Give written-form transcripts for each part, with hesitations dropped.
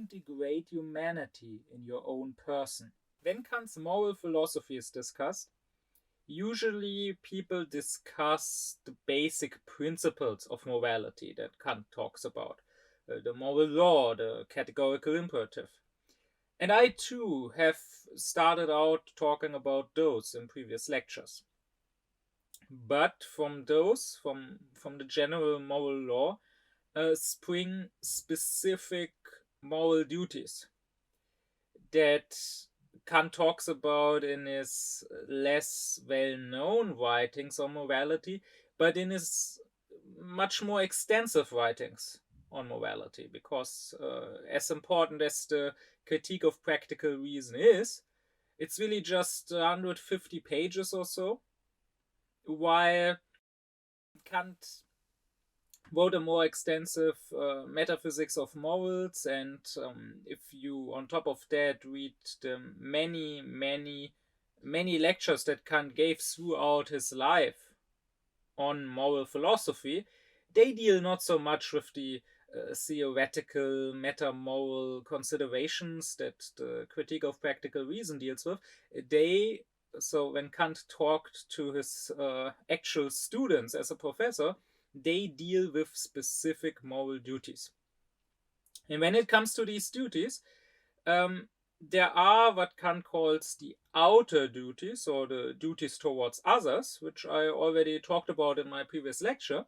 don't degrade humanity in your own person. When Kant's moral philosophy is discussed, usually people discuss the basic principles of morality that Kant talks about, the moral law, the categorical imperative. And I too have started out talking about those in previous lectures. But from the general moral law, spring specific moral duties that Kant talks about in his less well-known writings on morality, but in his much more extensive writings on morality, because as important as the critique of practical reason is, it's really just 150 pages or so, while Kant wrote a more extensive metaphysics of morals, and if you on top of that read the many lectures that Kant gave throughout his life on moral philosophy, they deal not so much with the theoretical meta-moral considerations that the critique of practical reason deals with. So when Kant talked to his actual students as a professor, they deal with specific moral duties. And when it comes to these duties, there are what Kant calls the outer duties, or the duties towards others, which I already talked about in my previous lecture.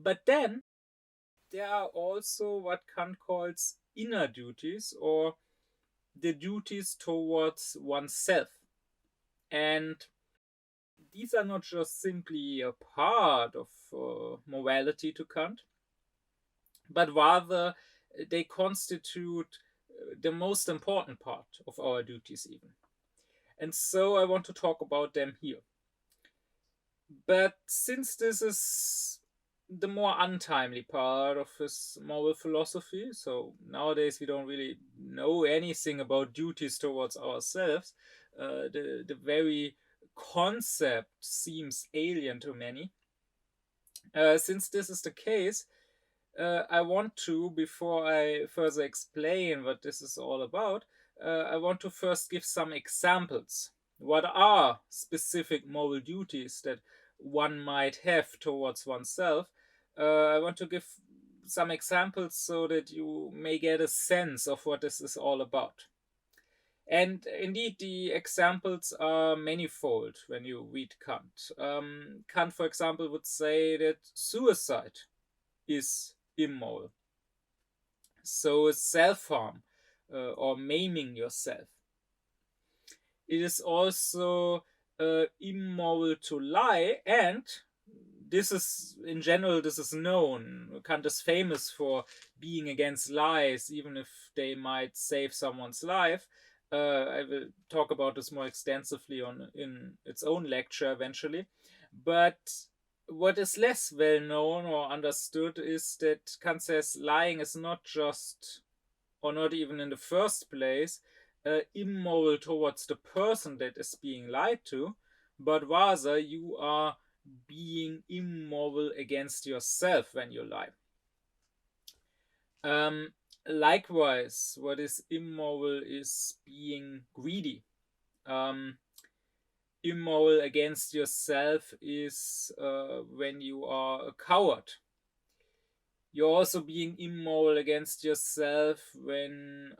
But then there are also what Kant calls inner duties, or the duties towards oneself. And these are not just simply a part of morality to Kant, but rather they constitute the most important part of our duties even. And so I want to talk about them here. But since this is the more untimely part of his moral philosophy, so nowadays we don't really know anything about duties towards ourselves, the very concept seems alien to many. Since this is the case, I want to, before I further explain what this is all about, I want to first give some examples. What are specific moral duties that one might have towards oneself? I want to give some examples so that you may get a sense of what this is all about. And indeed, the examples are manifold when you read Kant. Kant, for example, would say that suicide is immoral. So is self-harm or maiming yourself. It is also immoral to lie, and this is, in general, this is known. Kant is famous for being against lies, even if they might save someone's life. I will talk about this more extensively in its own lecture eventually. But what is less well known or understood is that Kant says lying is not just, or not even in the first place, immoral towards the person that is being lied to, but rather you are being immoral against yourself when you lie. Likewise, what is immoral is being greedy. Immoral against yourself is when you are a coward. You're also being immoral against yourself when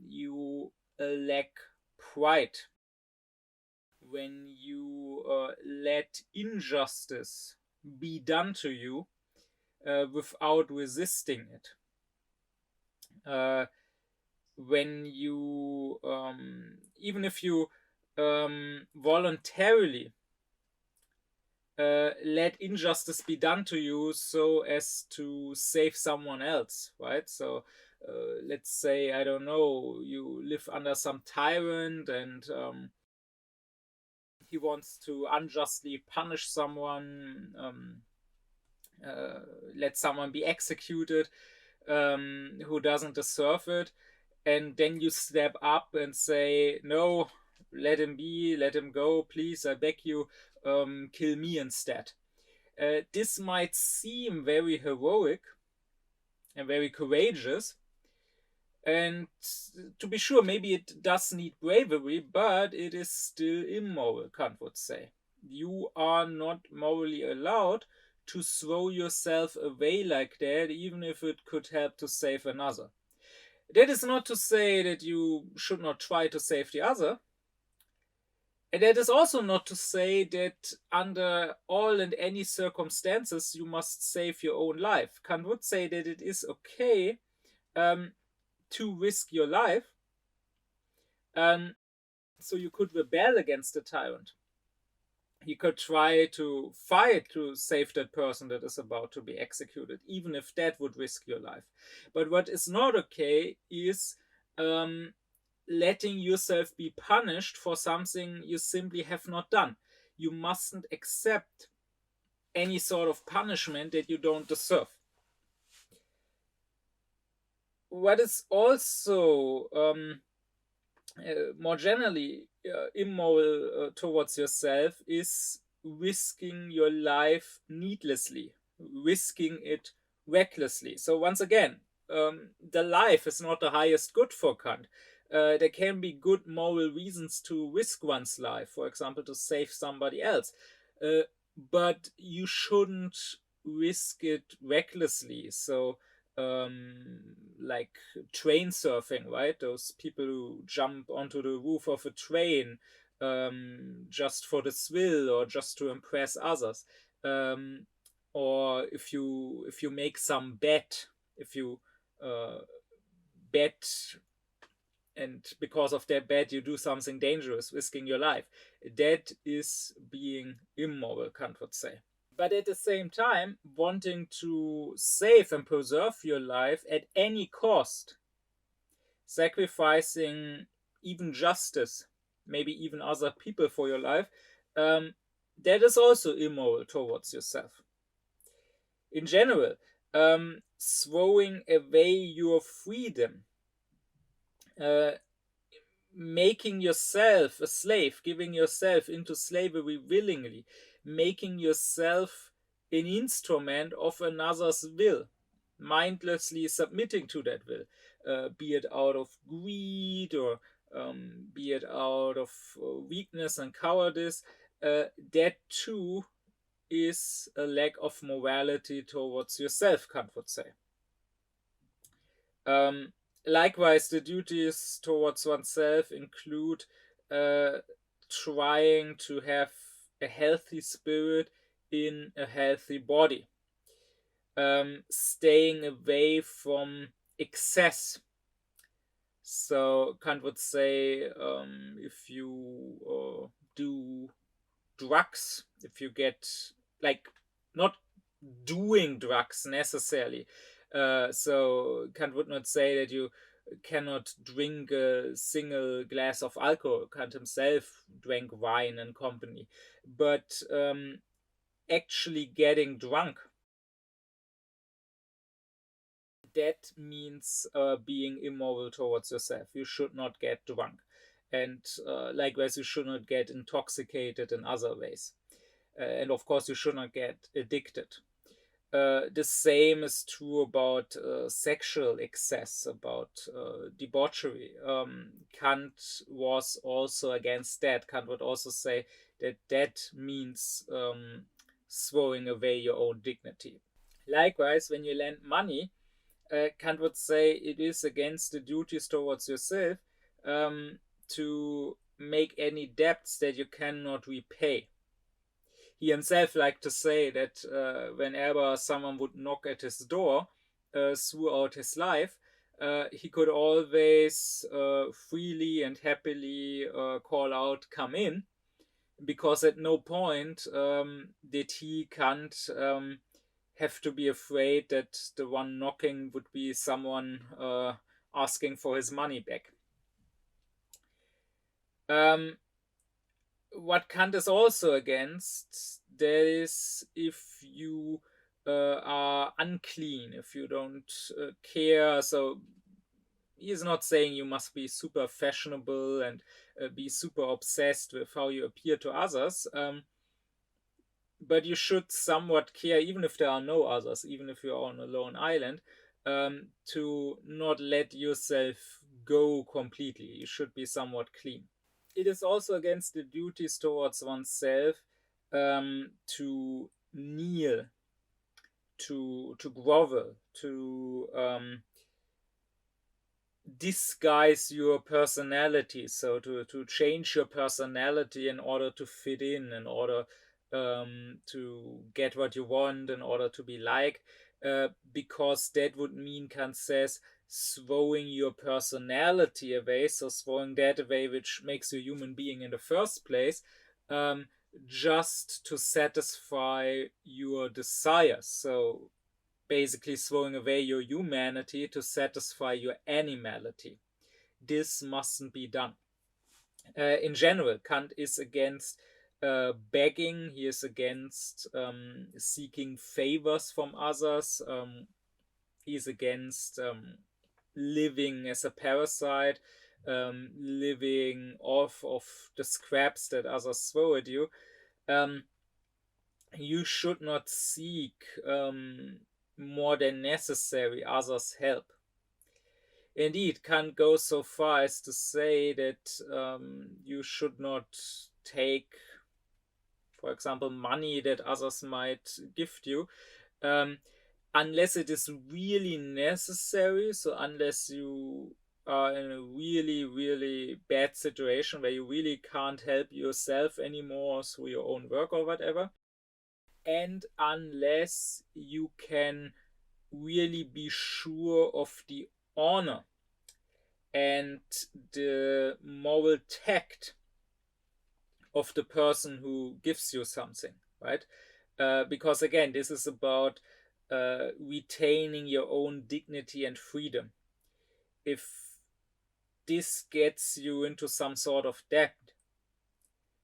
you lack pride, when you let injustice be done to you without resisting it. When you, even if you voluntarily let injustice be done to you so as to save someone else, right? So let's say, I don't know, you live under some tyrant and he wants to unjustly punish someone, let someone be executed who doesn't deserve it, and then you step up and say, no, let him be, let him go, please, I beg you, kill me instead. This might seem very heroic and very courageous, And to be sure, maybe it does need bravery, but it is still immoral, Kant would say. You are not morally allowed to throw yourself away like that, even if it could help to save another. That is not to say that you should not try to save the other. And that is also not to say that under all and any circumstances you must save your own life. Kant would say that it is okay um, to risk your life. So you could rebel against the tyrant. You could try to fight to save that person that is about to be executed, even if that would risk your life. But what is not okay is letting yourself be punished for something you simply have not done. You mustn't accept any sort of punishment that you don't deserve. What is also more generally immoral towards yourself is risking your life needlessly, risking it recklessly. So once again, the life is not the highest good for Kant. There can be good moral reasons to risk one's life, for example, to save somebody else. Uh, but you shouldn't risk it recklessly. So like train surfing, right? Those people who jump onto the roof of a train just for the thrill or just to impress others. Um, or if you make some bet, if you bet, and because of that bet you do something dangerous, risking your life, that is being immoral, Kant would say. But at the same time, wanting to save and preserve your life at any cost, sacrificing even justice, maybe even other people for your life, that is also immoral towards yourself. In general, throwing away your freedom, uh, making yourself a slave, giving yourself into slavery willingly, making yourself an instrument of another's will, mindlessly submitting to that will, be it out of greed or be it out of weakness and cowardice, that too is a lack of morality towards yourself, Kant would say. Um, Likewise, the duties towards oneself include uh, trying to have a healthy spirit in a healthy body, staying away from excess. So Kant would say, if you do drugs, if you get, like, not doing drugs necessarily. So Kant would not say that you cannot drink a single glass of alcohol. Kant himself drank wine and company. But actually getting drunk, that means being immoral towards yourself. You should not get drunk. And likewise, you should not get intoxicated in other ways. And of course, you should not get addicted. The same is true about sexual excess, about debauchery. Kant was also against that. Kant would also say that that means throwing away your own dignity. Likewise, when you lend money, Kant would say it is against the duties towards yourself to make any debts that you cannot repay. He himself liked to say that whenever someone would knock at his door throughout his life, he could always freely and happily call out, "Come in," because at no point did he, Kant, have to be afraid that the one knocking would be someone asking for his money back. What Kant is also against, that is if you are unclean, if you don't care. So he is not saying you must be super fashionable and be super obsessed with how you appear to others. But you should somewhat care, even if there are no others, even if you're on a lone island, to not let yourself go completely. You should be somewhat clean. It is also against the duties towards oneself to kneel, to grovel, to disguise your personality, so to change your personality in order to fit in order to get what you want, in order to be liked, because that would mean, Kant says, throwing your personality away, so throwing that away which makes you a human being in the first place, um, just to satisfy your desires. So basically throwing away your humanity to satisfy your animality. This mustn't be done. In general, Kant is against begging. He is against seeking favors from others. He is against living as a parasite, living off of the scraps that others throw at you. You should not seek more than necessary others' help. Indeed, Kant goes so far as to say that you should not take, for example, money that others might gift you, unless it is really necessary. So unless you are in a really, really bad situation where you really can't help yourself anymore through your own work or whatever, and unless you can really be sure of the honor and the moral tact of the person who gives you something, right? Because again, this is about retaining your own dignity and freedom. If this gets you into some sort of debt,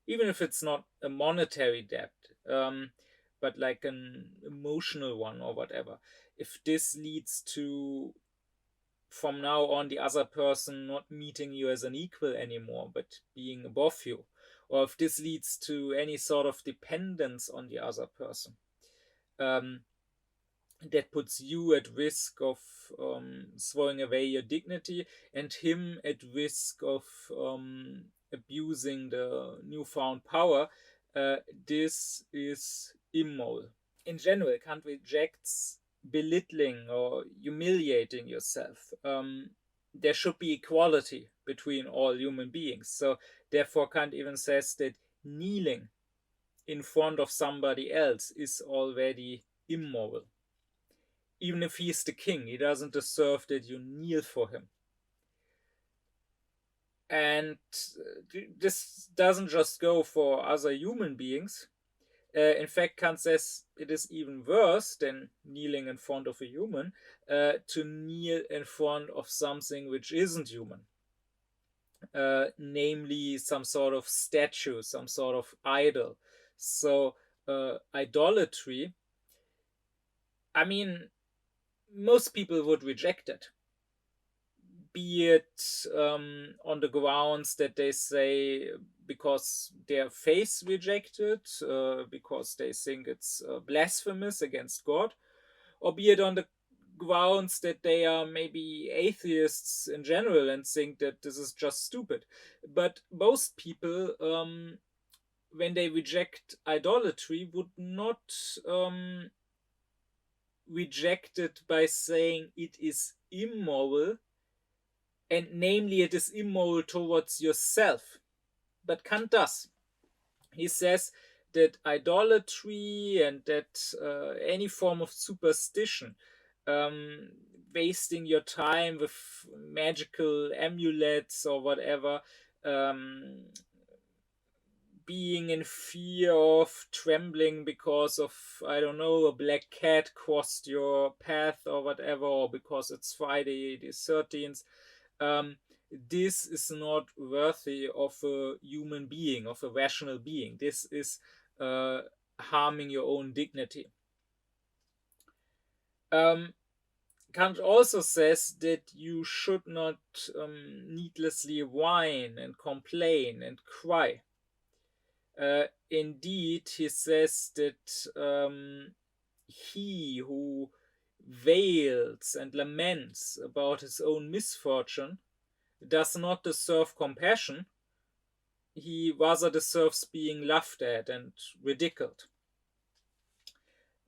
even if it's not a monetary debt, but like an emotional one or whatever, if this leads to, from now on, the other person not meeting you as an equal anymore, but being above you, or if this leads to any sort of dependence on the other person, that puts you at risk of throwing away your dignity, and him at risk of abusing the newfound power, this is immoral. In general, Kant rejects belittling or humiliating yourself. There should be equality between all human beings. So, therefore, Kant even says that kneeling in front of somebody else is already immoral. Even if he's the king, he doesn't deserve that you kneel for him. And this doesn't just go for other human beings. In fact, Kant says it is even worse than kneeling in front of a human, to kneel in front of something which isn't human, namely some sort of statue, some sort of idol. So, idolatry, I mean, most people would reject it, be it on the grounds that they say because their faith rejected, because they think it's blasphemous against God, or be it on the grounds that they are maybe atheists in general and think that this is just stupid. But most people, when they reject idolatry, would not reject it by saying it is immoral, and namely it is immoral towards yourself. But Kant does. He says that idolatry and that any form of superstition, wasting your time with magical amulets or whatever, being in fear of trembling because of, I don't know, a black cat crossed your path or whatever, or because it's Friday the 13th, this is not worthy of a human being, of a rational being. This is harming your own dignity. Kant also says that you should not needlessly whine and complain and cry. Indeed, he says that he who wails and laments about his own misfortune does not deserve compassion. He rather deserves being laughed at and ridiculed.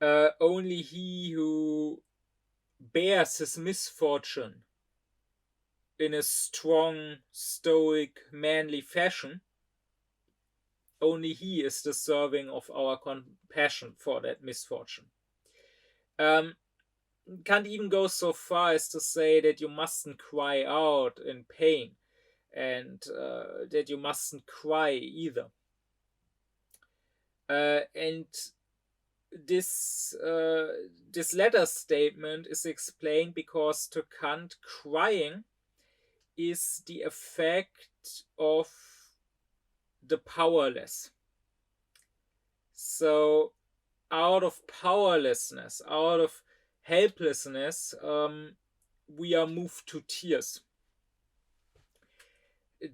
Only he who bears his misfortune in a strong, stoic, manly fashion, only he is deserving of our compassion for that misfortune. Kant even goes so far as to say that you mustn't cry out in pain, and that you mustn't cry either. And this latter statement is explained because to Kant, crying is the effect of the powerless. So out of powerlessness, out of helplessness, we are moved to tears.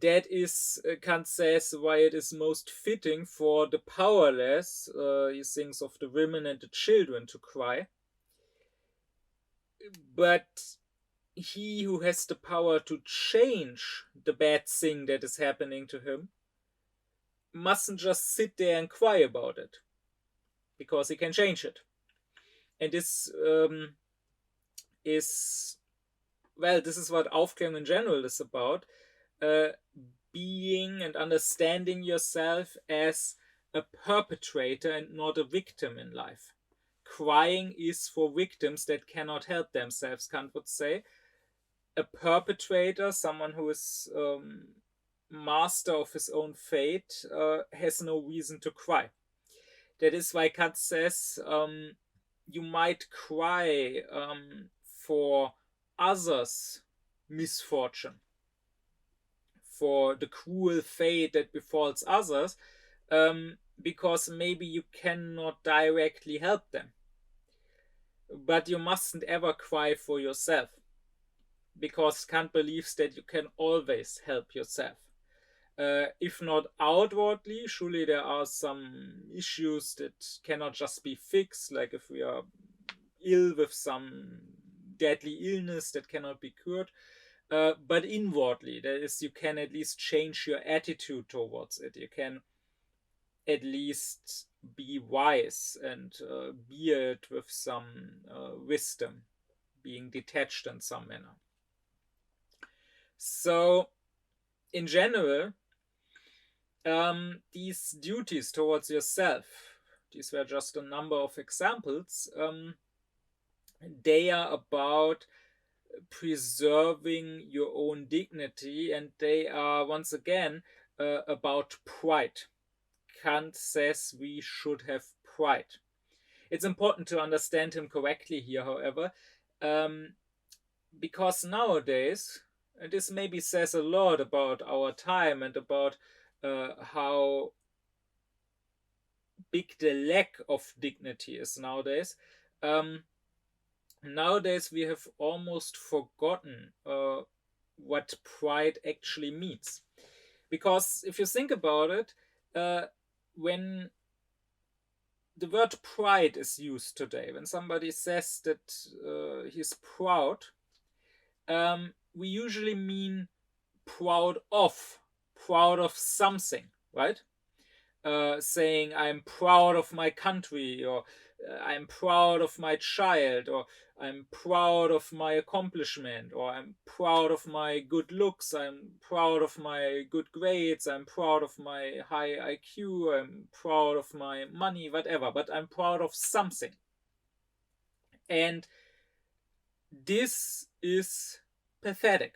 That is, Kant says, why it is most fitting for the powerless, he thinks of the women and the children, to cry. But he who has the power to change the bad thing that is happening to him mustn't just sit there and cry about it, because he can change it. And this is, well, this is what Aufklärung in general is about. Being and understanding yourself as a perpetrator and not a victim in life. Crying is for victims that cannot help themselves, Kant would say. A perpetrator, someone who is master of his own fate, has no reason to cry. That is why Kant says you might cry for others' misfortune, for the cruel fate that befalls others, because maybe you cannot directly help them. But you mustn't ever cry for yourself, because Kant believes that you can always help yourself. If not outwardly, surely there are some issues that cannot just be fixed, like if we are ill with some deadly illness that cannot be cured. But inwardly, that is, you can at least change your attitude towards it. You can at least be wise and bear it with some wisdom, being detached in some manner. So, in general, these duties towards yourself, these were just a number of examples, they are about preserving your own dignity, and they are once again about pride. Kant says we should have pride. It's important to understand him correctly here, however, because nowadays, and this maybe says a lot about our time and about how big the lack of dignity is nowadays. Nowadays we have almost forgotten what pride actually means. Because if you think about it, when the word pride is used today, when somebody says that he's proud, we usually mean proud of something, right? Saying I'm proud of my country, or I'm proud of my child, or I'm proud of my accomplishment, or I'm proud of my good looks, I'm proud of my good grades, I'm proud of my high IQ, I'm proud of my money, whatever, but I'm proud of something. And this is pathetic.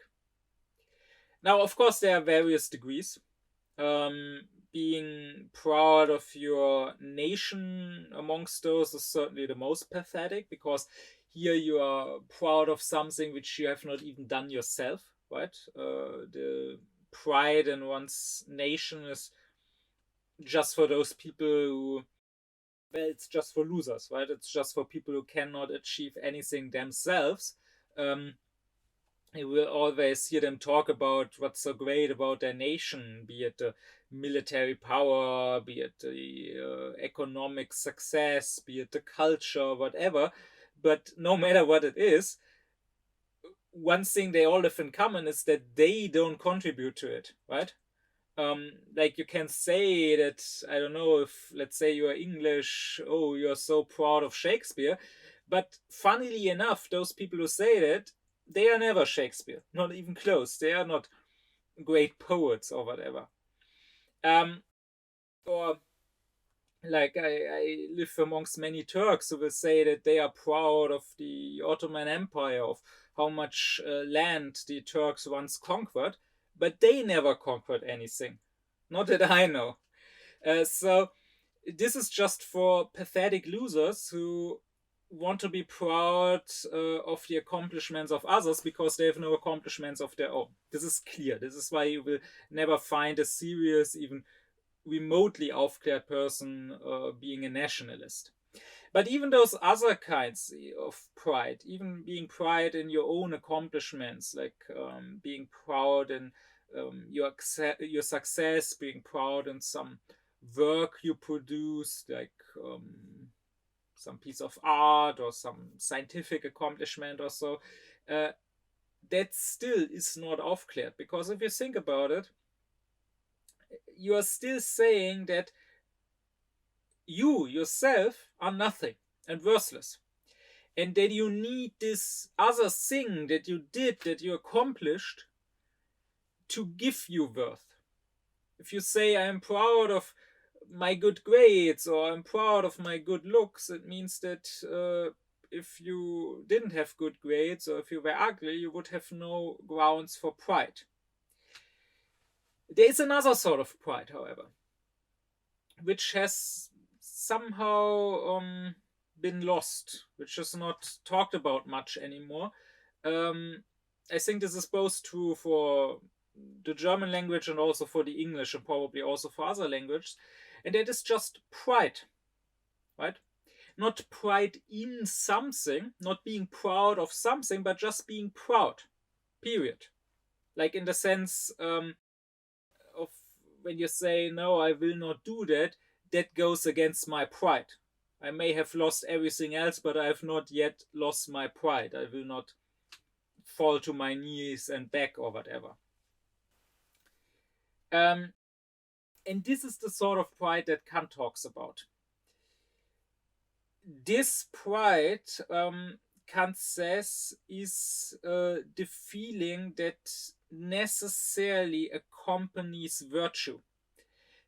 Now, of course, there are various degrees. Being proud of your nation amongst those is certainly the most pathetic, because here you are proud of something which you have not even done yourself, right? The pride in one's nation is just for those people who, well, it's just for losers, right? It's just for people who cannot achieve anything themselves. You will always hear them talk about what's so great about their nation, be it the military power, be it the economic success, be it the culture, whatever. But no matter what it is, one thing they all have in common is that they don't contribute to it, right? Like you can say that, I don't know, if let's say you are English, oh, you're so proud of Shakespeare, but funnily enough, those people who say that, they are never Shakespeare, not even close. They are not great poets or whatever. Um, or like I live amongst many Turks who will say that they are proud of the Ottoman Empire, of how much land the Turks once conquered, but they never conquered anything. Not that I know. So this is just for pathetic losers who want to be proud of the accomplishments of others because they have no accomplishments of their own. This is clear. This is why you will never find a serious, even remotely aufklärt person being a nationalist. But even those other kinds of pride, even being pride in your own accomplishments, like being proud in your success, being proud in some work you produce, like some piece of art or some scientific accomplishment or so, uh, that still is not aufklärt. Because if you think about it, you are still saying that you yourself are nothing and worthless, and that you need this other thing that you did, that you accomplished, to give you worth. If you say, I'm proud of my good grades or I'm proud of my good looks, it means that if you didn't have good grades or if you were ugly, you would have no grounds for pride. There is another sort of pride, however, which has somehow been lost, which is not talked about much anymore. I think this is both true for the German language and also for the English and probably also for other languages. And that is just pride, right? Not pride in something, not being proud of something, but just being proud, period. Like in the sense of when you say, no, I will not do that, that goes against my pride. I may have lost everything else, but I have not yet lost my pride. I will not fall to my knees and back or whatever. Um, and this is the sort of pride that Kant talks about. This pride, Kant says, is the feeling that necessarily accompanies virtue,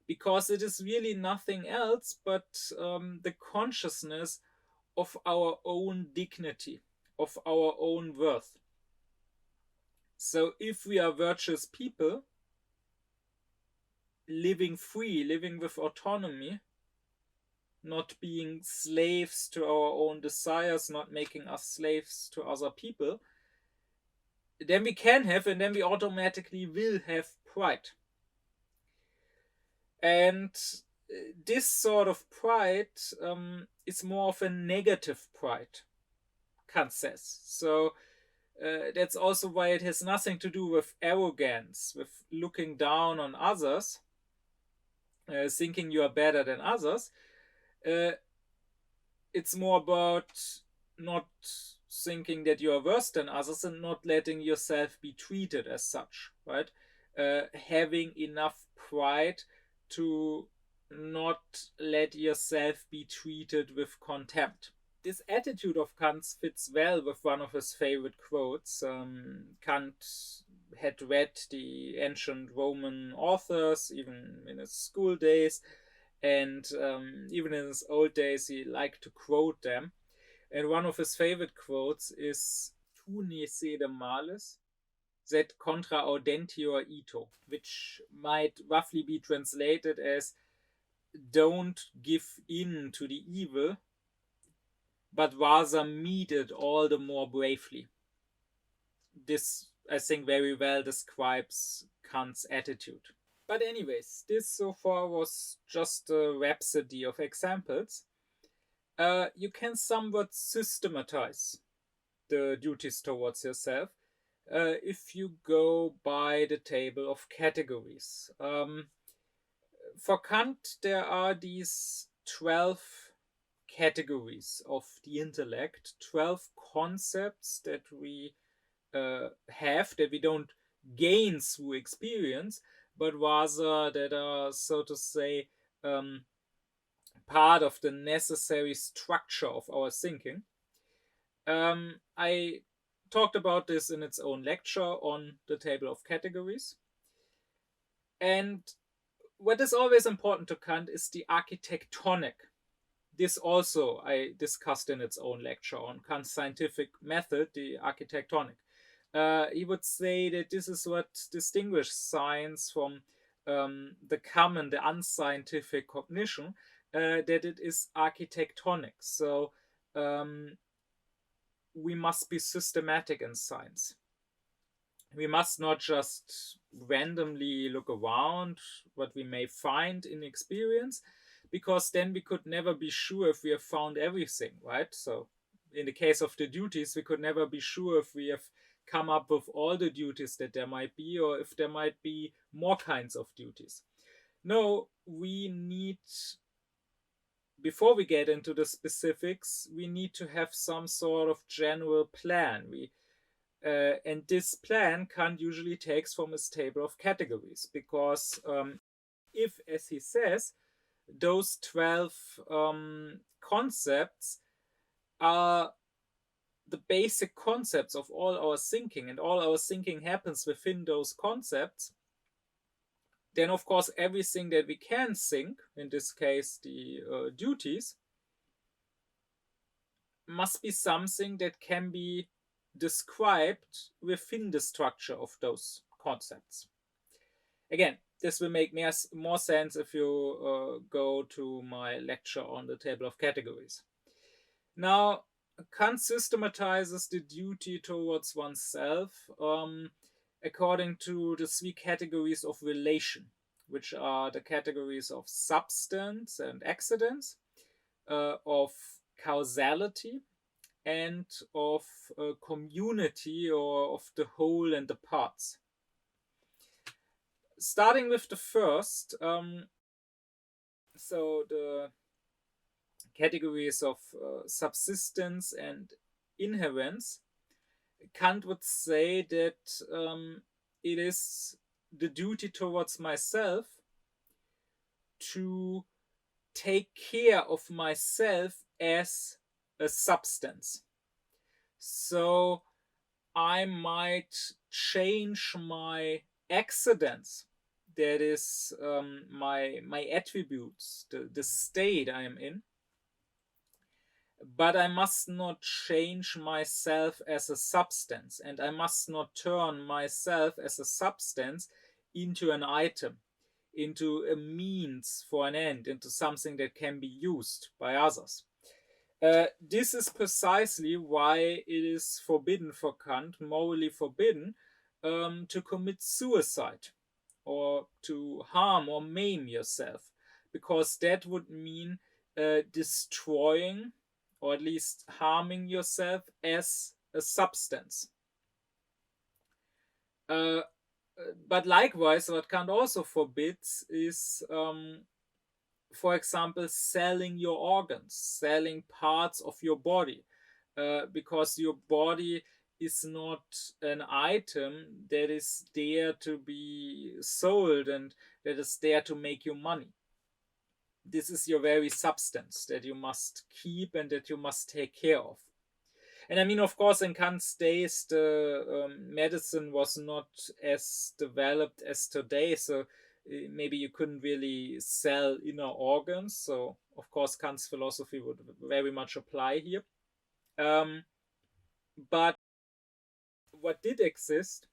because it is really nothing else but the consciousness of our own dignity, of our own worth. So if we are virtuous people, living free, living with autonomy, not being slaves to our own desires, not making us slaves to other people, then we can have, and then we automatically will have pride. And this sort of pride is more of a negative pride, Kant says. So that's also why it has nothing to do with arrogance, with looking down on others, thinking you are better than others. It's more about not thinking that you are worse than others and not letting yourself be treated as such, right? Having enough pride to not let yourself be treated with contempt. This attitude of Kant's fits well with one of his favorite quotes. Kant had read the ancient Roman authors, even in his school days, and even in his old days, he liked to quote them. And one of his favorite quotes is "Tu ne sede males, sed contra audentior ito," which might roughly be translated as "Don't give in to the evil, but rather meet it all the more bravely." This, I think, very well describes Kant's attitude. But anyways, this so far was just a rhapsody of examples. You can somewhat systematize the duties towards yourself if you go by the table of categories. For Kant, there are these 12 categories of the intellect, 12 concepts that we have, that we don't gain through experience, but rather that are, so to say, um, part of the necessary structure of our thinking. I talked about this in its own lecture on the table of categories. And what is always important to Kant is the architectonic. This also I discussed in its own lecture on Kant's scientific method, the architectonic. He would say that this is what distinguishes science from the common, the unscientific cognition, that it is architectonic. So we must be systematic in science. We must not just randomly look around what we may find in experience, because then we could never be sure if we have found everything, right? So, in the case of the duties, we could never be sure if we have come up with all the duties that there might be, or if there might be more kinds of duties. No, we need, before we get into the specifics, we need to have some sort of general plan. And this plan Kant usually takes from his table of categories, because if, as he says, those 12 concepts are the basic concepts of all our thinking, and all our thinking happens within those concepts, then of course everything that we can think, in this case the duties, must be something that can be described within the structure of those concepts. Again, this will make more sense if you go to my lecture on the table of categories. Now, Kant systematizes the duty towards oneself according to the three categories of relation, which are the categories of substance and accidents, of causality, and of community, or of the whole and the parts. Starting with the first, so the categories of subsistence and inherence, Kant would say that it is the duty towards myself to take care of myself as a substance. So I might change my accidents, that is my attributes, the state I am in, but I must not change myself as a substance, and I must not turn myself as a substance into an item, into a means for an end, into something that can be used by others. This is precisely why it is forbidden for Kant, morally forbidden, to commit suicide, or to harm or maim yourself, because that would mean destroying, or at least harming yourself as a substance. But likewise, what Kant also forbids is, for example, selling your organs, selling parts of your body, because your body is not an item that is there to be sold and that is there to make you money. This is your very substance that you must keep and that you must take care of. And I mean, of course, in Kant's days, the medicine was not as developed as today, so maybe you couldn't really sell inner organs. So, of course, Kant's philosophy would very much apply here. But what did exist,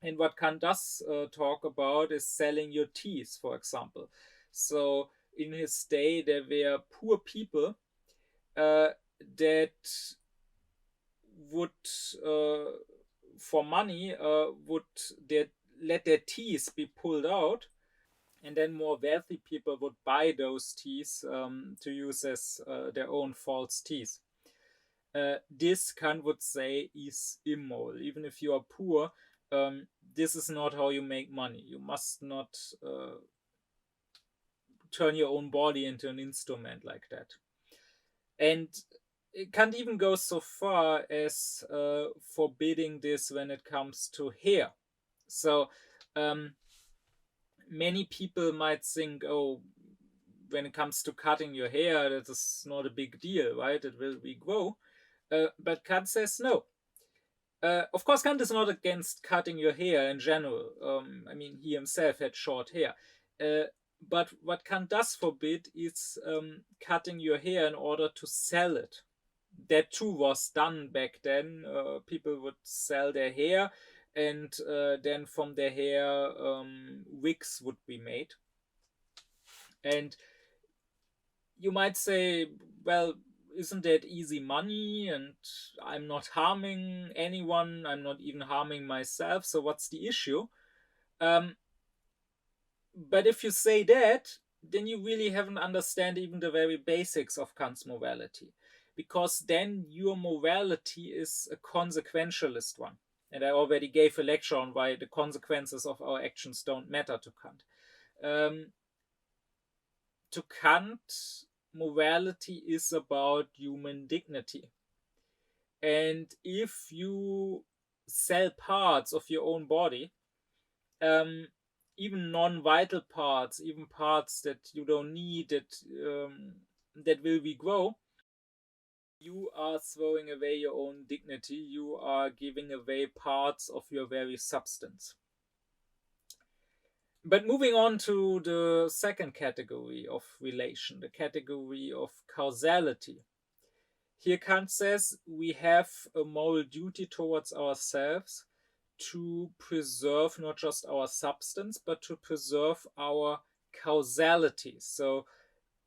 and what Kant does talk about, is selling your teeth, for example. So, in his day, there were poor people that would, for money, would let their teeth be pulled out, and then more wealthy people would buy those teeth to use as their own false teeth. This Kant would say is immoral. Even if you are poor, this is not how you make money. You must not turn your own body into an instrument like that. And Kant even goes so far as forbidding this when it comes to hair. So um, many people might think, oh, when it comes to cutting your hair, that is not a big deal, right? It will regrow. But Kant says no. Of course, Kant is not against cutting your hair in general. I mean, he himself had short hair. But what Kant does forbid is cutting your hair in order to sell it. That too was done back then. People would sell their hair, and then from their hair, wigs would be made. And you might say, well, isn't that easy money? And I'm not harming anyone, I'm not even harming myself, so what's the issue? Um, but if you say that, then you really haven't understand even the very basics of Kant's morality, because then your morality is a consequentialist one. And I already gave a lecture on why the consequences of our actions don't matter to Kant. To Kant, morality is about human dignity. And if you sell parts of your own body, um, even non-vital parts, even parts that you don't need, that will regrow, you are throwing away your own dignity. You are giving away parts of your very substance. But moving on to the second category of relation, the category of causality. Here Kant says we have a moral duty towards ourselves to preserve not just our substance, but to preserve our causality. So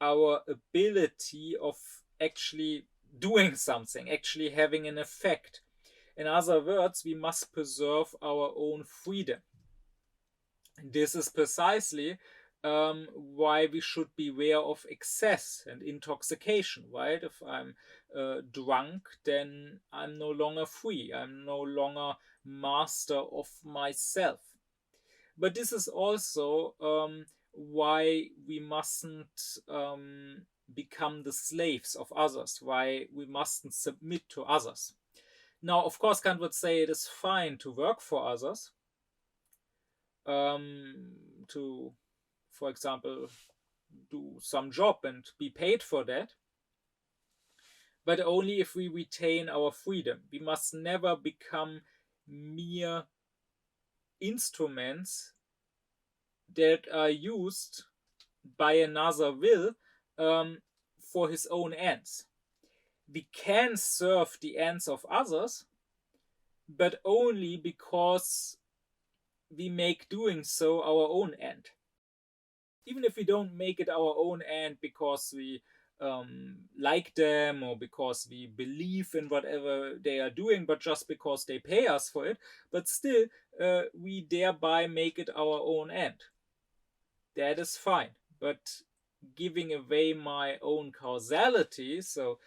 our ability of actually doing something, actually having an effect. In other words, we must preserve our own freedom. This is precisely why we should beware of excess and intoxication, right? If I'm drunk, then I'm no longer free. I'm no longer master of myself. But this is also why we mustn't become the slaves of others, why we mustn't submit to others. Now, of course, Kant would say it is fine to work for others, to, for example, do some job and be paid for that, but only if we retain our freedom. We must never become mere instruments that are used by another will for his own ends. We can serve the ends of others, but only because we make doing so our own end. Even if we don't make it our own end because we like them or because we believe in whatever they are doing, but just because they pay us for it, but still we thereby make it our own end. That is fine. But giving away my own causality, so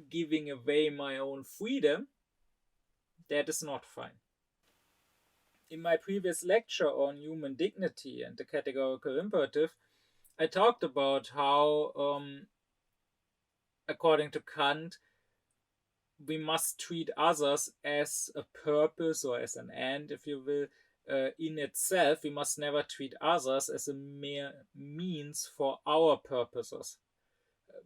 giving away my own freedom, that is not fine. In my previous lecture on human dignity and the categorical imperative, I talked about how, according to Kant, we must treat others as a purpose or as an end, if you will, in itself. We must never treat others as a mere means for our purposes.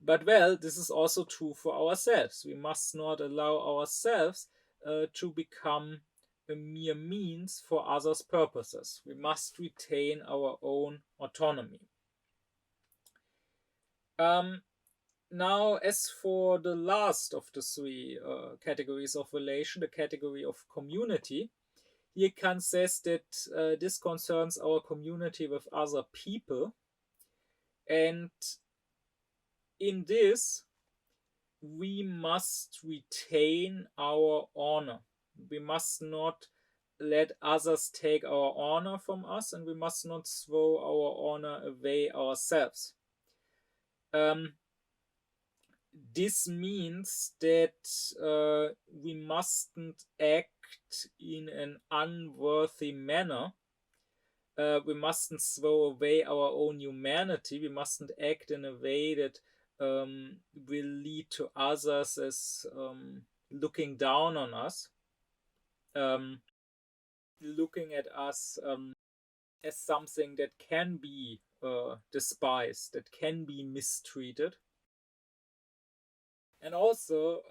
But well, this is also true for ourselves. We must not allow ourselves to become a mere means for others' purposes. We must retain our own autonomy. Now, as for the last of the three categories of relation, the category of community, here Kant says that this concerns our community with other people. And in this, we must retain our honor. We must not let others take our honor from us, and we must not throw our honor away ourselves. This means that we mustn't act in an unworthy manner. We mustn't throw away our own humanity. We mustn't act in a way that will lead to others as looking down on us, um, looking at us as something that can be despised, that can be mistreated. And also,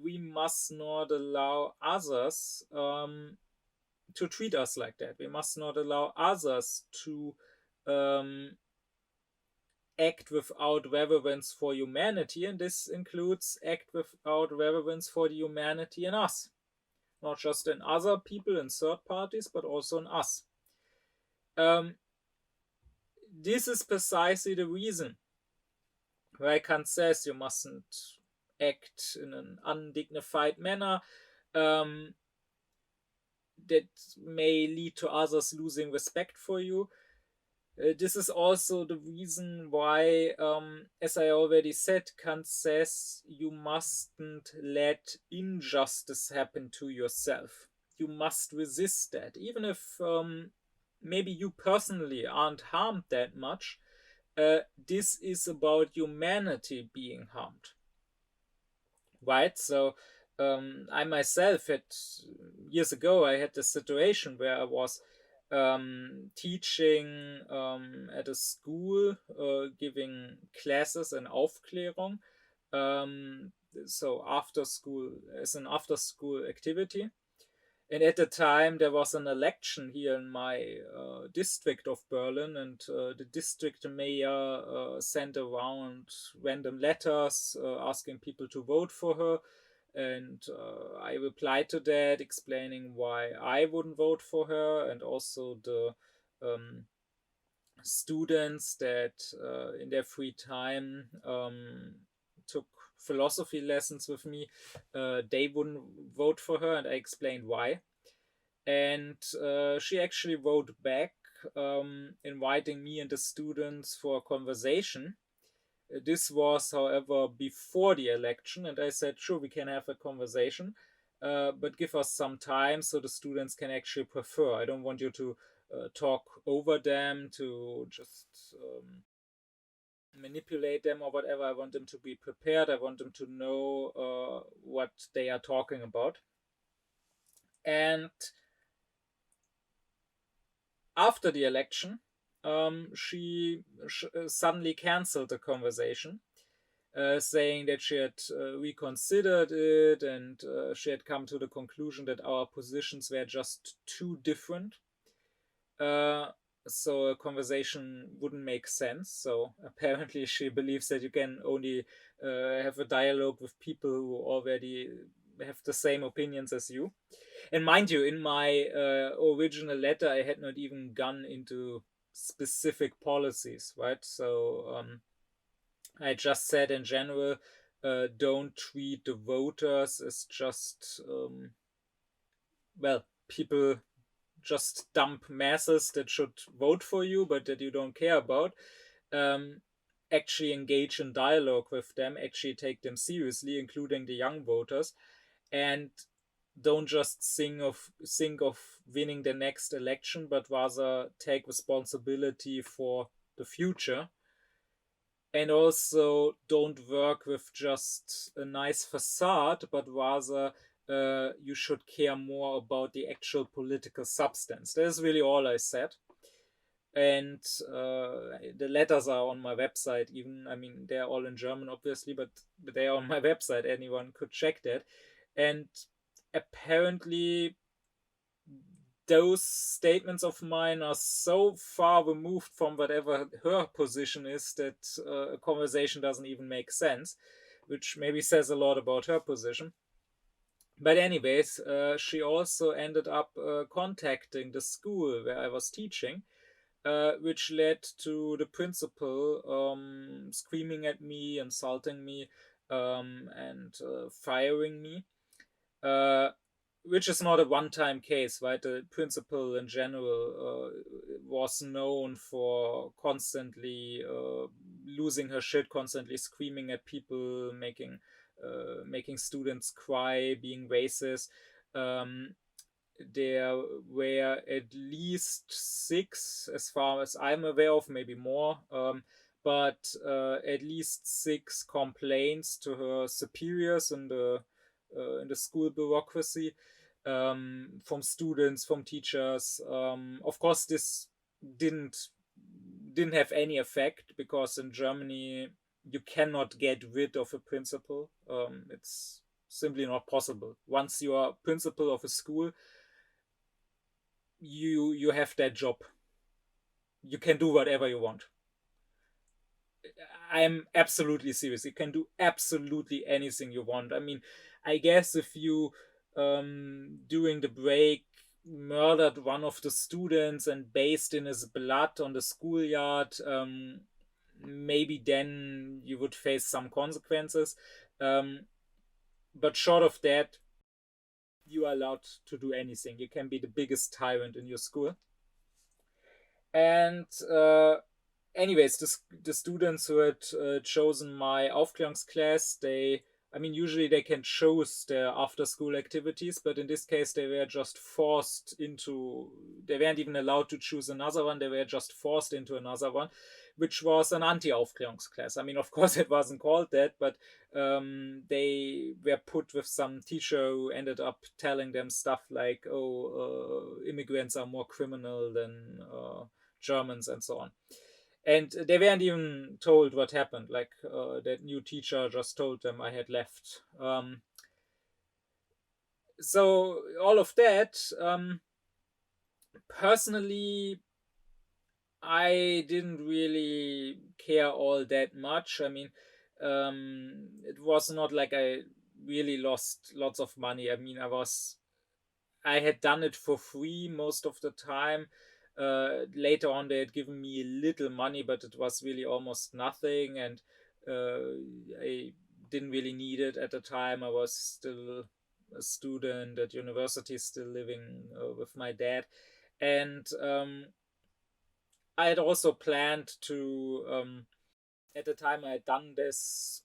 we must not allow others to treat us like that. We must not allow others to um, act without reverence for humanity, and this includes act without reverence for the humanity in us, not just in other people and third parties, but also in us. Um, this is precisely the reason why Kant says you mustn't act in an undignified manner um, that may lead to others losing respect for you. This is also the reason why, as I already said, Kant says you mustn't let injustice happen to yourself. You must resist that. Even if maybe you personally aren't harmed that much, this is about humanity being harmed. Right? So I myself had, years ago, I had this situation where I was teaching at a school, giving classes in Aufklärung. So after school, as an after school activity. And at the time, there was an election here in my district of Berlin, and the district mayor sent around random letters asking people to vote for her. And I replied to that, explaining why I wouldn't vote for her, and also the students that in their free time took philosophy lessons with me, they wouldn't vote for her, and I explained why. And she actually wrote back, inviting me and the students for a conversation. This was, however, before the election, and I said, sure, we can have a conversation, but give us some time so the students can actually prefer. I don't want you to talk over them, to just manipulate them or whatever. I want them to be prepared. I want them to know what they are talking about. And after the election, she suddenly canceled the conversation, saying that she had reconsidered it, and she had come to the conclusion that our positions were just too different. So a conversation wouldn't make sense. So apparently she believes that you can only have a dialogue with people who already have the same opinions as you. And mind you, in my original letter, I had not even gone into specific policies, right? So I just said in general, don't treat the voters as just, well, people, just dump masses that should vote for you, but that you don't care about. Actually engage in dialogue with them, actually take them seriously, including the young voters, and don't just think of winning the next election, but rather take responsibility for the future. And also don't work with just a nice facade, but rather you should care more about the actual political substance. That's really all I said. And the letters are on my website even. I mean, they're all in German, obviously, but they are on my website. Anyone could check that. And apparently those statements of mine are so far removed from whatever her position is that a conversation doesn't even make sense, which maybe says a lot about her position. But anyways, she also ended up contacting the school where I was teaching, which led to the principal screaming at me, insulting me, and firing me. Uh, which is not a one-time case, right? The principal in general was known for constantly losing her shit, constantly screaming at people, making students cry, being racist. There were at least 6, as far as I'm aware of, maybe more. but at least 6 complaints to her superiors in the school bureaucracy, from students, from teachers. Of course, this didn't didn't have any effect, because in Germany you cannot get rid of a principal. It's simply not possible. Once you are principal of a school, you have that job. You can do whatever you want. I'm absolutely serious. You can do absolutely anything you want. I mean, I guess if you, during the break, murdered one of the students and bathed in his blood on the schoolyard, maybe then you would face some consequences. Um, but short of that, you are allowed to do anything. You can be the biggest tyrant in your school. And anyways, the students who had chosen my Aufklärungsklasse, I mean, usually they can choose their after school activities, but in this case, they were just forced into, they weren't even allowed to choose another one, they were just forced into another one, which was an anti-Aufklärungsklasse. I mean, of course, it wasn't called that, but they were put with some teacher who ended up telling them stuff like, oh, immigrants are more criminal than Germans and so on. And they weren't even told what happened. Like, that new teacher just told them I had left. So all of that, personally, I didn't really care all that much. I mean, it was not like I really lost lots of money. I mean, I had done it for free most of the time. Later on, they had given me a little money, but it was really almost nothing, and I didn't really need it at the time. I was still a student at university, still living with my dad, and I had also planned to. At the time, I had done this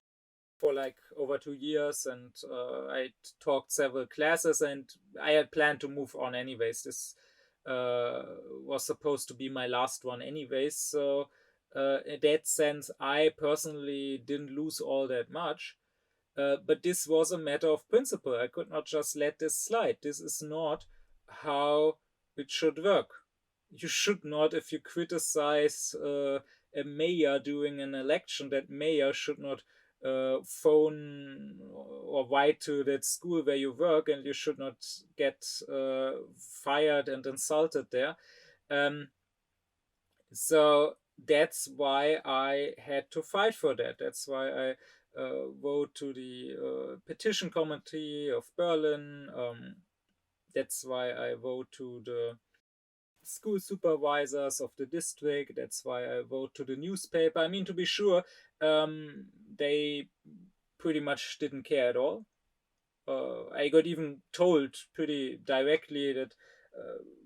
for like over 2 years, and I taught several classes, and I had planned to move on anyways. This uh, was supposed to be my last one anyways, so in that sense I personally didn't lose all that much. But this was a matter of principle. I could not just let this slide. This is not how it should work. You should not, if you criticize a mayor during an election, that mayor should not phone or write to that school where you work, and you should not get fired and insulted there. Um, so that's why I had to fight for that. That's why I wrote to the petition committee of Berlin. That's why I wrote to the school supervisors of the district. That's why I wrote to the newspaper. I mean, to be sure, they pretty much didn't care at all. I got even told pretty directly that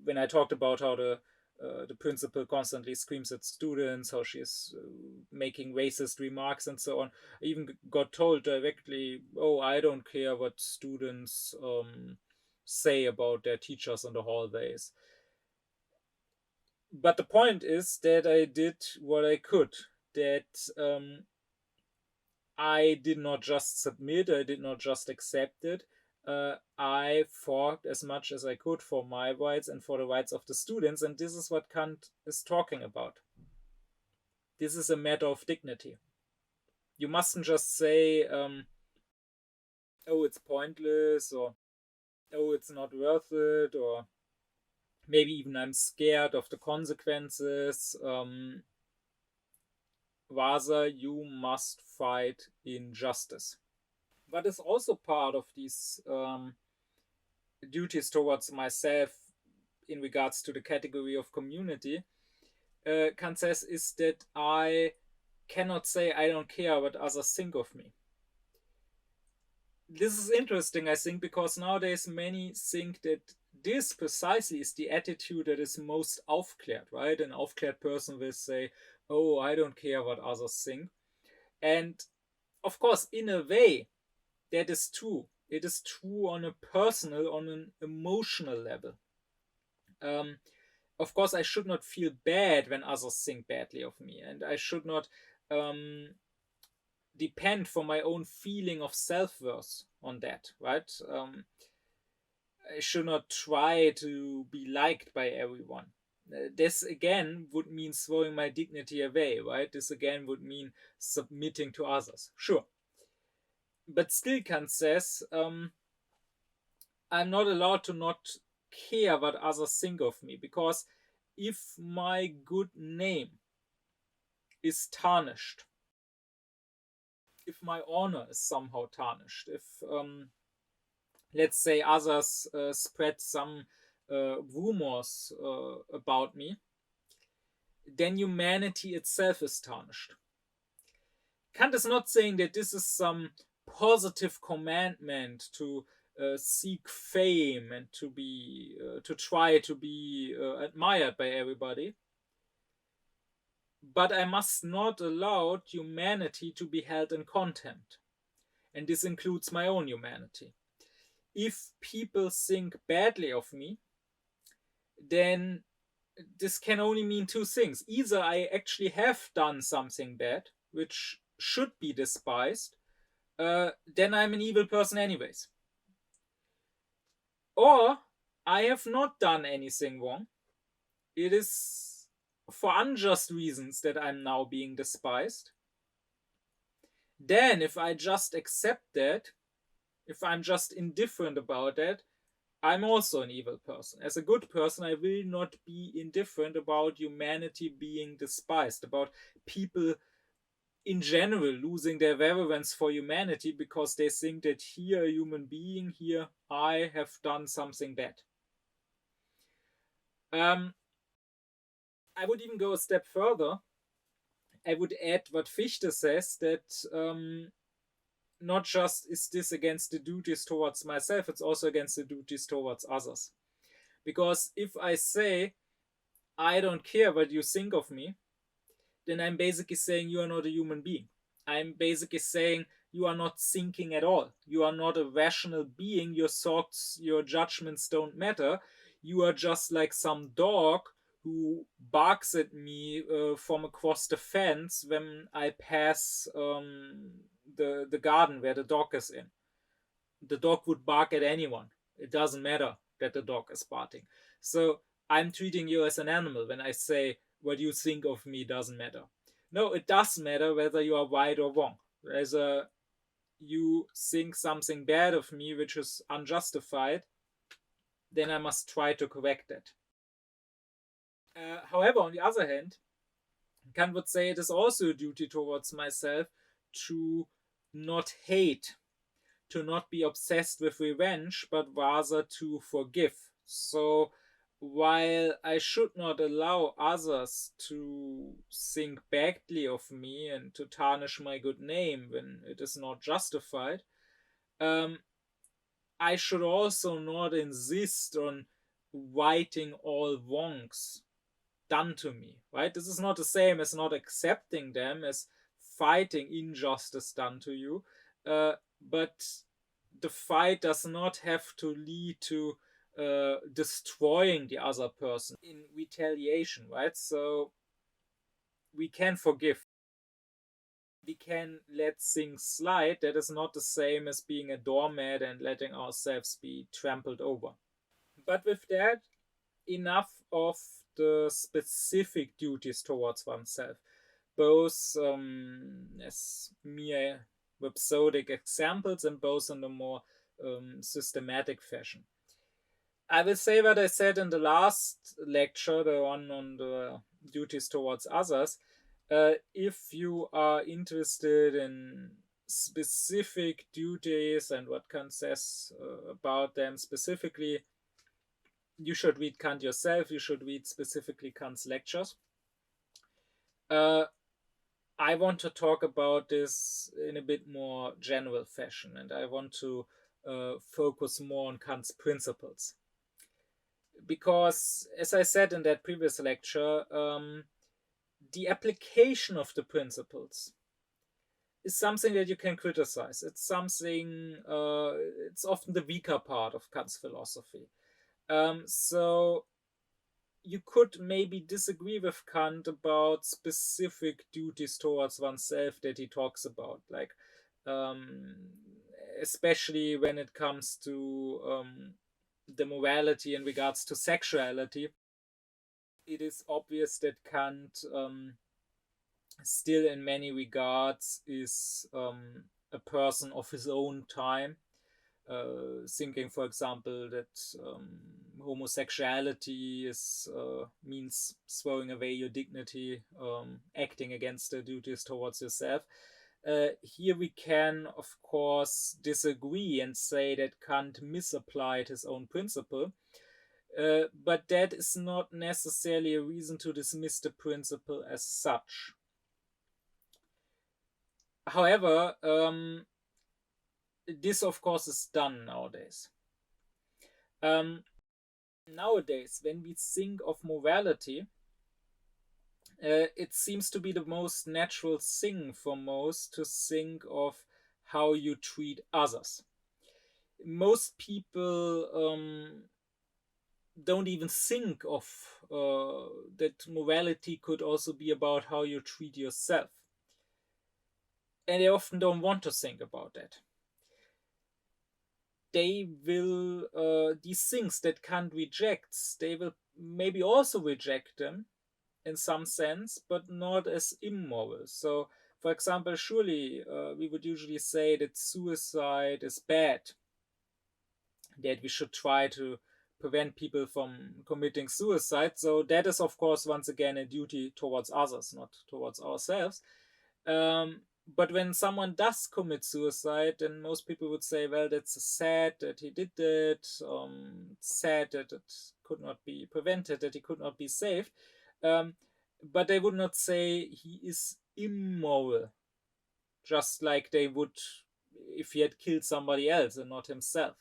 when I talked about how the principal constantly screams at students, how she's making racist remarks and so on. I even got told directly, "Oh, I don't care what students say about their teachers in the hallways." But the point is that I did what I could. That I did not just submit, I did not just accept it. I fought as much as I could for my rights and for the rights of the students, and this is what Kant is talking about. This is a matter of dignity. You mustn't just say, oh, it's pointless, or oh, it's not worth it, or maybe even I'm scared of the consequences. Rather, you must fight injustice. What is also part of these duties towards myself in regards to the category of community, Kant says, is that I cannot say I don't care what others think of me. This is interesting, I think, because nowadays many think that this precisely is the attitude that is most aufklärt, right? An aufklärt person will say, oh, I don't care what others think. And of course, in a way, that is true. It is true on a personal, on an emotional level. Of course, I should not feel bad when others think badly of me, and I should not depend for my own feeling of self-worth on that, right? I should not try to be liked by everyone. This again would mean throwing my dignity away, right? This again would mean submitting to others. Sure. But still, Kant says, I'm not allowed to not care what others think of me, because if my good name is tarnished, if my honor is somehow tarnished, if let's say others spread some rumors about me, then humanity itself is tarnished. Kant is not saying that this is some positive commandment to seek fame and to try to be admired by everybody. But I must not allow humanity to be held in contempt. And this includes my own humanity. If people think badly of me, then this can only mean two things. Either I actually have done something bad, which should be despised, then I'm an evil person anyways. Or I have not done anything wrong. It is for unjust reasons that I'm now being despised. Then, if I just accept that, if I'm just indifferent about that, I'm also an evil person. As a good person, I will not be indifferent about humanity being despised, about people in general losing their reverence for humanity because they think that here, a human being, here, I have done something bad. I would even go a step further. I would add what Fichte says, that not just is this against the duties towards myself, it's also against the duties towards others. Because if I say, I don't care what you think of me, then I'm basically saying you are not a human being. I'm basically saying you are not thinking at all. You are not a rational being. Your thoughts, your judgments don't matter. You are just like some dog who barks at me from across the fence when I pass the garden where the dog is in. The dog would bark at anyone. It doesn't matter that the dog is barking. So I'm treating you as an animal when I say what you think of me doesn't matter. No, it does matter whether you are right or wrong. Whether you think something bad of me which is unjustified, then I must try to correct it. However, on the other hand, Kant would say it is also a duty towards myself to not hate, to not be obsessed with revenge, but rather to forgive. So while I should not allow others to think badly of me and to tarnish my good name when it is not justified, I should also not insist on righting all wrongs done to me, right? This is not the same as not accepting them, as fighting injustice done to you, but the fight does not have to lead to destroying the other person in retaliation, right? So we can forgive. We can let things slide. That is not the same as being a doormat and letting ourselves be trampled over. But with that, enough of the specific duties towards oneself, both as mere rhapsodic examples and both in a more systematic fashion. I will say what I said in the last lecture, the one on the duties towards others. If you are interested in specific duties and what Kant says about them specifically, you should read Kant yourself. You should read specifically Kant's lectures. I want to talk about this in a bit more general fashion, and I want to focus more on Kant's principles. Because, as I said in that previous lecture, the application of the principles is something that you can criticize. It's something, it's often the weaker part of Kant's philosophy. So you could maybe disagree with Kant about specific duties towards oneself that he talks about, like um, especially when it comes to the morality in regards to sexuality. It is obvious that Kant still, in many regards, is a person of his own time, thinking, for example, that homosexuality is means throwing away your dignity, acting against the duties towards yourself. Here we can, of course, disagree and say that Kant misapplied his own principle, but that is not necessarily a reason to dismiss the principle as such. However, this, of course, is done nowadays. Nowadays, when we think of morality, it seems to be the most natural thing for most to think of how you treat others. Most people don't even think of that morality could also be about how you treat yourself. And they often don't want to think about that. They will, these things that Kant rejects, they will maybe also reject them in some sense, but not as immoral. So, for example, surely we would usually say that suicide is bad, that we should try to prevent people from committing suicide. So, that is, of course, once again, a duty towards others, not towards ourselves. But when someone does commit suicide, then most people would say, well, that's sad that he did that, sad that it could not be prevented, that he could not be saved. But they would not say he is immoral, just like they would if he had killed somebody else and not himself.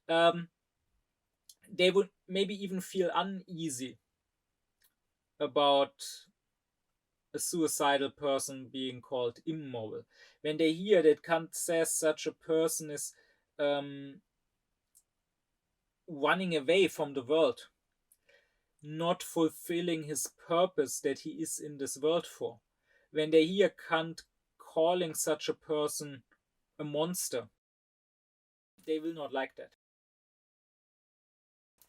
They would maybe even feel uneasy about a suicidal person being called immoral. When they hear that Kant says such a person is running away from the world, not fulfilling his purpose that he is in this world for. When they hear Kant calling such a person a monster, they will not like that.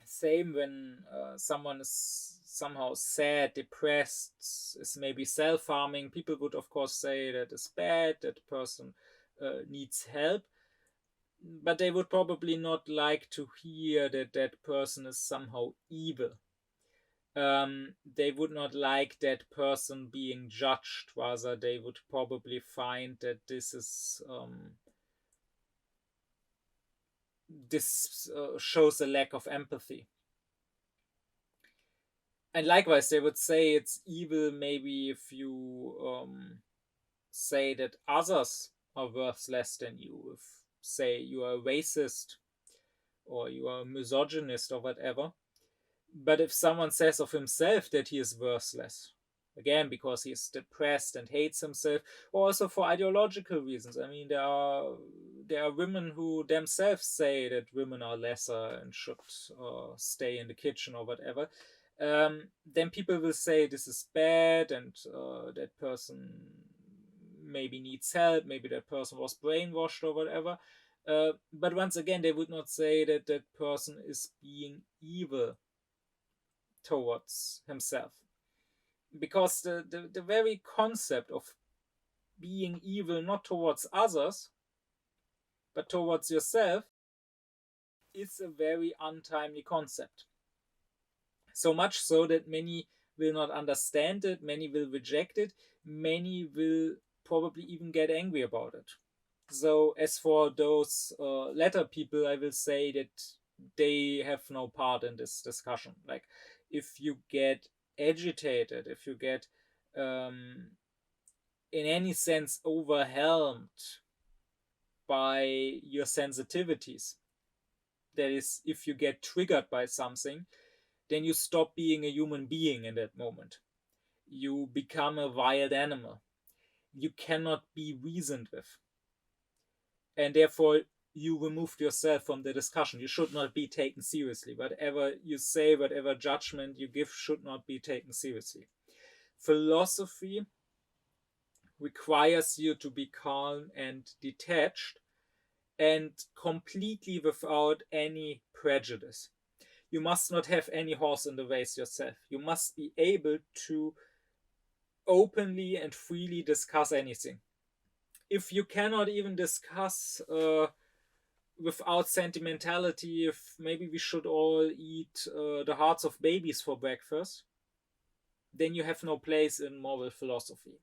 Same when someone is somehow sad, depressed, is maybe self-harming. People would, of course, say that is bad, that person needs help. But they would probably not like to hear that that person is somehow evil. They would not like that person being judged. Rather, they would probably find that this is this shows a lack of empathy. And likewise, they would say it's evil maybe if you say that others are worth less than you. If, say, you are a racist or you are a misogynist or whatever. But if someone says of himself that he is worthless, again, because he is depressed and hates himself, or also for ideological reasons. I mean, there are women who themselves say that women are lesser and should stay in the kitchen or whatever. Then people will say this is bad and that person maybe needs help, maybe that person was brainwashed or whatever. But once again, they would not say that that person is being evil towards himself, because the very concept of being evil not towards others but towards yourself is a very untimely concept. So much so that many will not understand it, many will reject it, many will probably even get angry about it. So as for those latter people, I will say that they have no part in this discussion. Like, if you get agitated, if you get in any sense overwhelmed by your sensitivities, that is, if you get triggered by something, then you stop being a human being in that moment. You become a wild animal. You cannot be reasoned with. And therefore, you removed yourself from the discussion. You should not be taken seriously. Whatever you say, whatever judgment you give should not be taken seriously. Philosophy requires you to be calm and detached and completely without any prejudice. You must not have any horse in the race yourself. You must be able to openly and freely discuss anything. If you cannot even discuss without sentimentality, if maybe we should all eat the hearts of babies for breakfast, then you have no place in moral philosophy.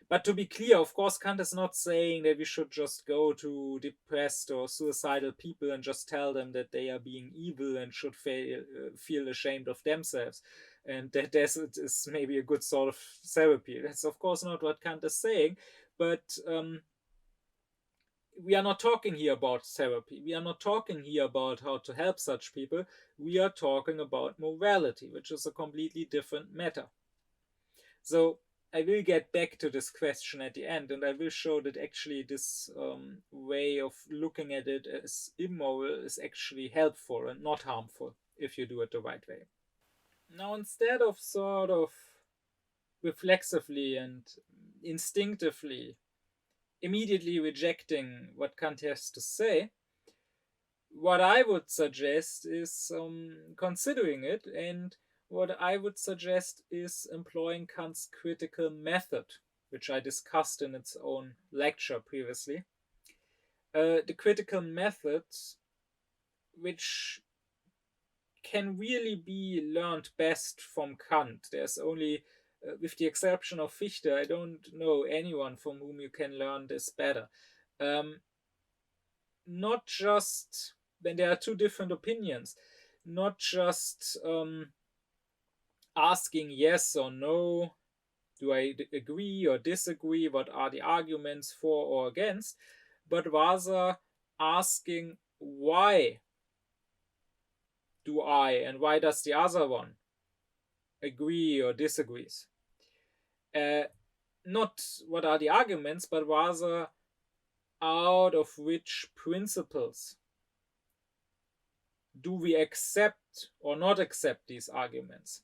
But to be clear, of course, Kant is not saying that we should just go to depressed or suicidal people and just tell them that they are being evil and should feel ashamed of themselves, and that this is maybe a good sort of therapy. That's, of course, not what Kant is saying, but we are not talking here about therapy. We are not talking here about how to help such people. We are talking about morality, which is a completely different matter. So I will get back to this question at the end, and I will show that actually this way of looking at it as immoral is actually helpful and not harmful if you do it the right way. Now, instead of sort of reflexively and instinctively immediately rejecting what Kant has to say, what I would suggest is considering it, and what I would suggest is employing Kant's critical method, which I discussed in its own lecture previously. The critical method, which can really be learned best from Kant. There's only, with the exception of Fichte, I don't know anyone from whom you can learn this better. Not just when there are two different opinions, not just asking yes or no, do I agree or disagree, what are the arguments for or against, but rather asking why do I and why does the other one agree or disagrees. Not what are the arguments, but rather out of which principles do we accept or not accept these arguments?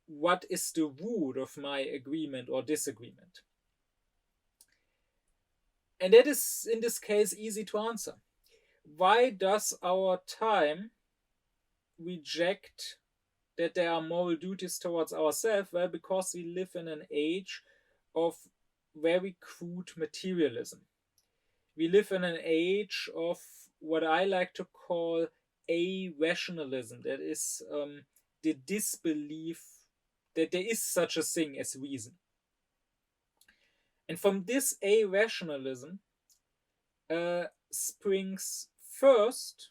What is the root of my agreement or disagreement? And that is, in this case, easy to answer. Why does our time reject that there are moral duties towards ourselves? Well, because we live in an age of very crude materialism. We live in an age of what I like to call a-rationalism. That is the disbelief that there is such a thing as reason. And from this a-rationalism springs first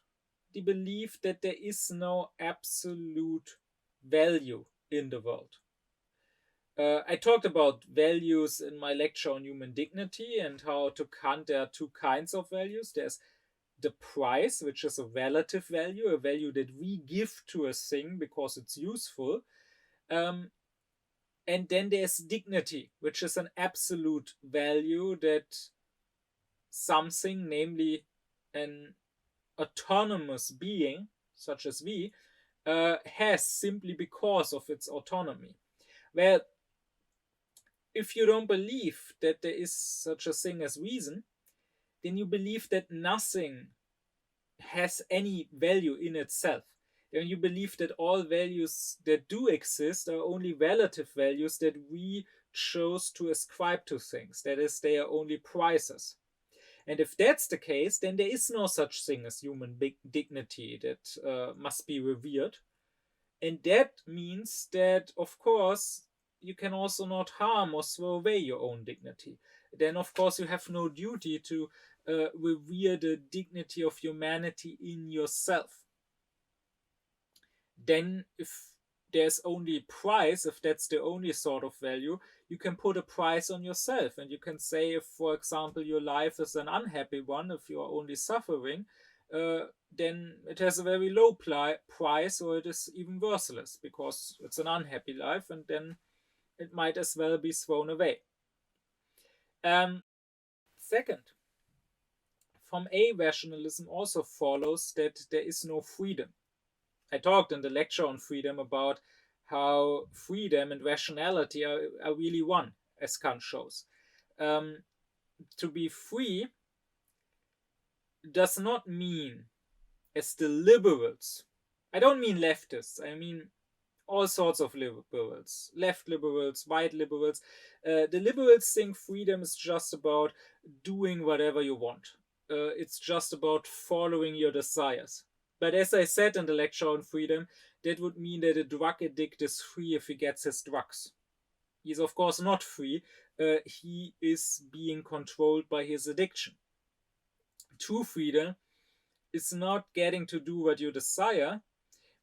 the belief that there is no absolute value in the world. I talked about values in my lecture on human dignity and how to Kant there are two kinds of values. There's the price, which is a relative value, a value that we give to a thing because it's useful. And then there's dignity, which is an absolute value that something, namely an autonomous being, such as we, has simply because of its autonomy. Well, if you don't believe that there is such a thing as reason, then you believe that nothing has any value in itself. Then you believe that all values that do exist are only relative values that we chose to ascribe to things. That is, they are only prices. And if that's the case, then there is no such thing as human dignity that must be revered. And that means that, of course, you can also not harm or throw away your own dignity. Then, of course, you have no duty to revere the dignity of humanity in yourself. Then, if there's only price, if that's the only sort of value, you can put a price on yourself. And you can say, if, for example, your life is an unhappy one, if you are only suffering, then it has a very low price, or it is even worthless because it's an unhappy life, and then it might as well be thrown away. Second, from a-rationalism also follows that there is no freedom. I talked in the lecture on freedom about how freedom and rationality are really one, as Kant shows. To be free does not mean, as the liberals, I don't mean leftists, I mean all sorts of liberals, left liberals, right liberals. The liberals think freedom is just about doing whatever you want. It's just about following your desires. But as I said in the lecture on freedom, that would mean that a drug addict is free if he gets his drugs. He's, of course, not free. He is being controlled by his addiction. True freedom is not getting to do what you desire,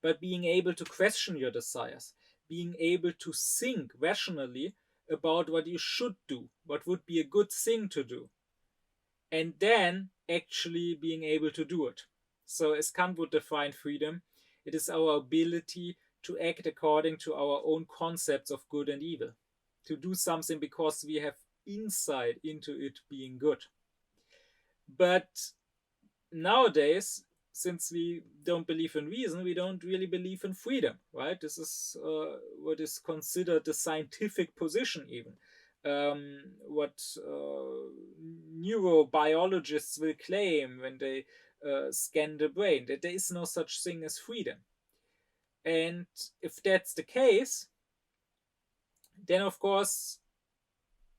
but being able to question your desires, being able to think rationally about what you should do, what would be a good thing to do, and then actually being able to do it. So, as Kant would define freedom, it is our ability to act according to our own concepts of good and evil, to do something because we have insight into it being good. But nowadays, since we don't believe in reason, we don't really believe in freedom, right? This is what is considered the scientific position, even. What neurobiologists will claim when they scan the brain, that there is no such thing as freedom. And if that's the case, then of course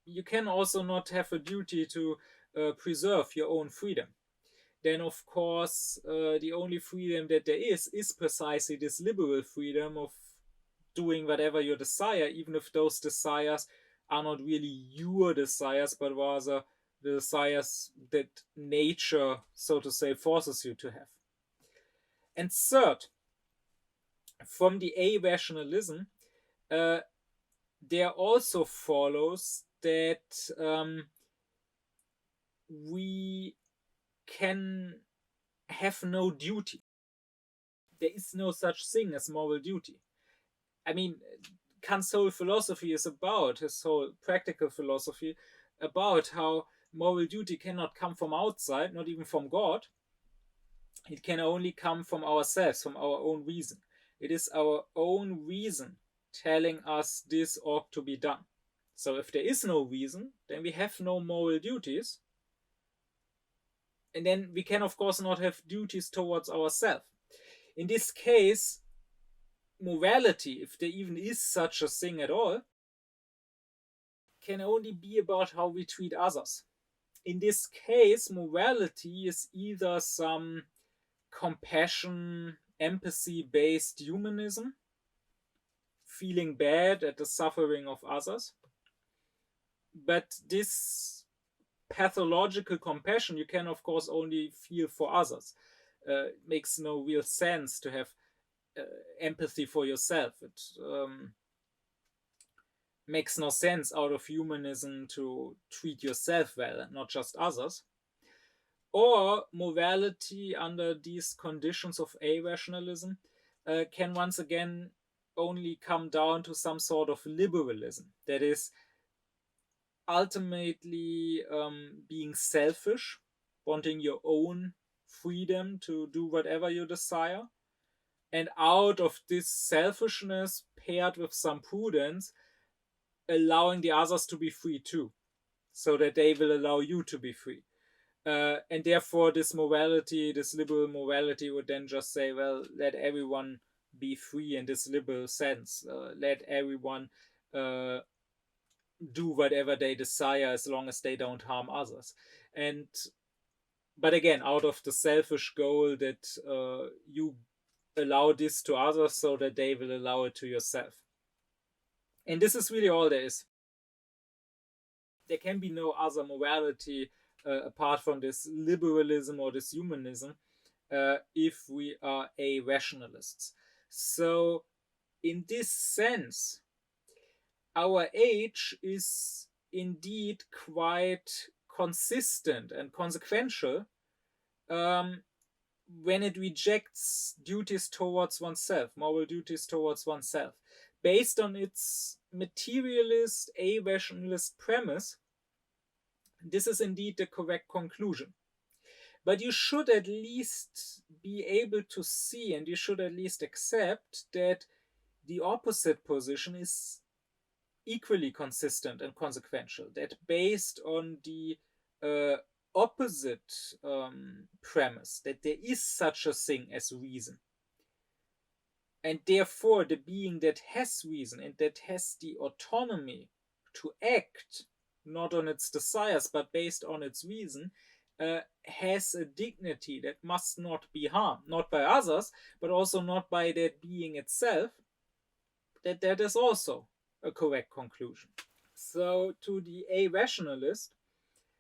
you can also not have a duty to preserve your own freedom. Then of course the only freedom that there is precisely this liberal freedom of doing whatever you desire, even if those desires are not really your desires, but rather the desires that nature, so to say, forces you to have. And third, from the a-rationalism, there also follows that we can have no duty. There is no such thing as moral duty. I mean, Kant's whole philosophy is about, his whole practical philosophy, about how moral duty cannot come from outside, not even from God. It can only come from ourselves, from our own reason. It is our own reason telling us this ought to be done. So if there is no reason, then we have no moral duties. And then we can, of course, not have duties towards ourselves. In this case, morality, if there even is such a thing at all, can only be about how we treat others. In this case, morality is either some compassion, empathy-based humanism, feeling bad at the suffering of others. But this pathological compassion you can, of course, only feel for others. It makes no real sense to have empathy for yourself. It makes no sense out of humanism to treat yourself well and not just others. Or morality under these conditions of a-rationalism can once again only come down to some sort of liberalism. That is, ultimately being selfish, wanting your own freedom to do whatever you desire. And out of this selfishness, paired with some prudence, allowing the others to be free too, so that they will allow you to be free. And therefore, this morality, this liberal morality, would then just say, well, let everyone be free in this liberal sense. Let everyone do whatever they desire as long as they don't harm others. But again, out of the selfish goal that you allow this to others so that they will allow it to yourself. And this is really all there is. There can be no other morality apart from this liberalism or this humanism if we are a-rationalists. So in this sense, our age is indeed quite consistent and consequential when it rejects duties towards oneself, moral duties towards oneself. Based on its materialist, a-rationalist premise, this is indeed the correct conclusion. But you should at least be able to see, and you should at least accept that the opposite position is equally consistent and consequential, that based on the uh, opposite premise, that there is such a thing as reason, and therefore the being that has reason and that has the autonomy to act not on its desires but based on its reason, has a dignity that must not be harmed, not by others, but also not by that being itself, that is also a correct conclusion. So, to the a-rationalist,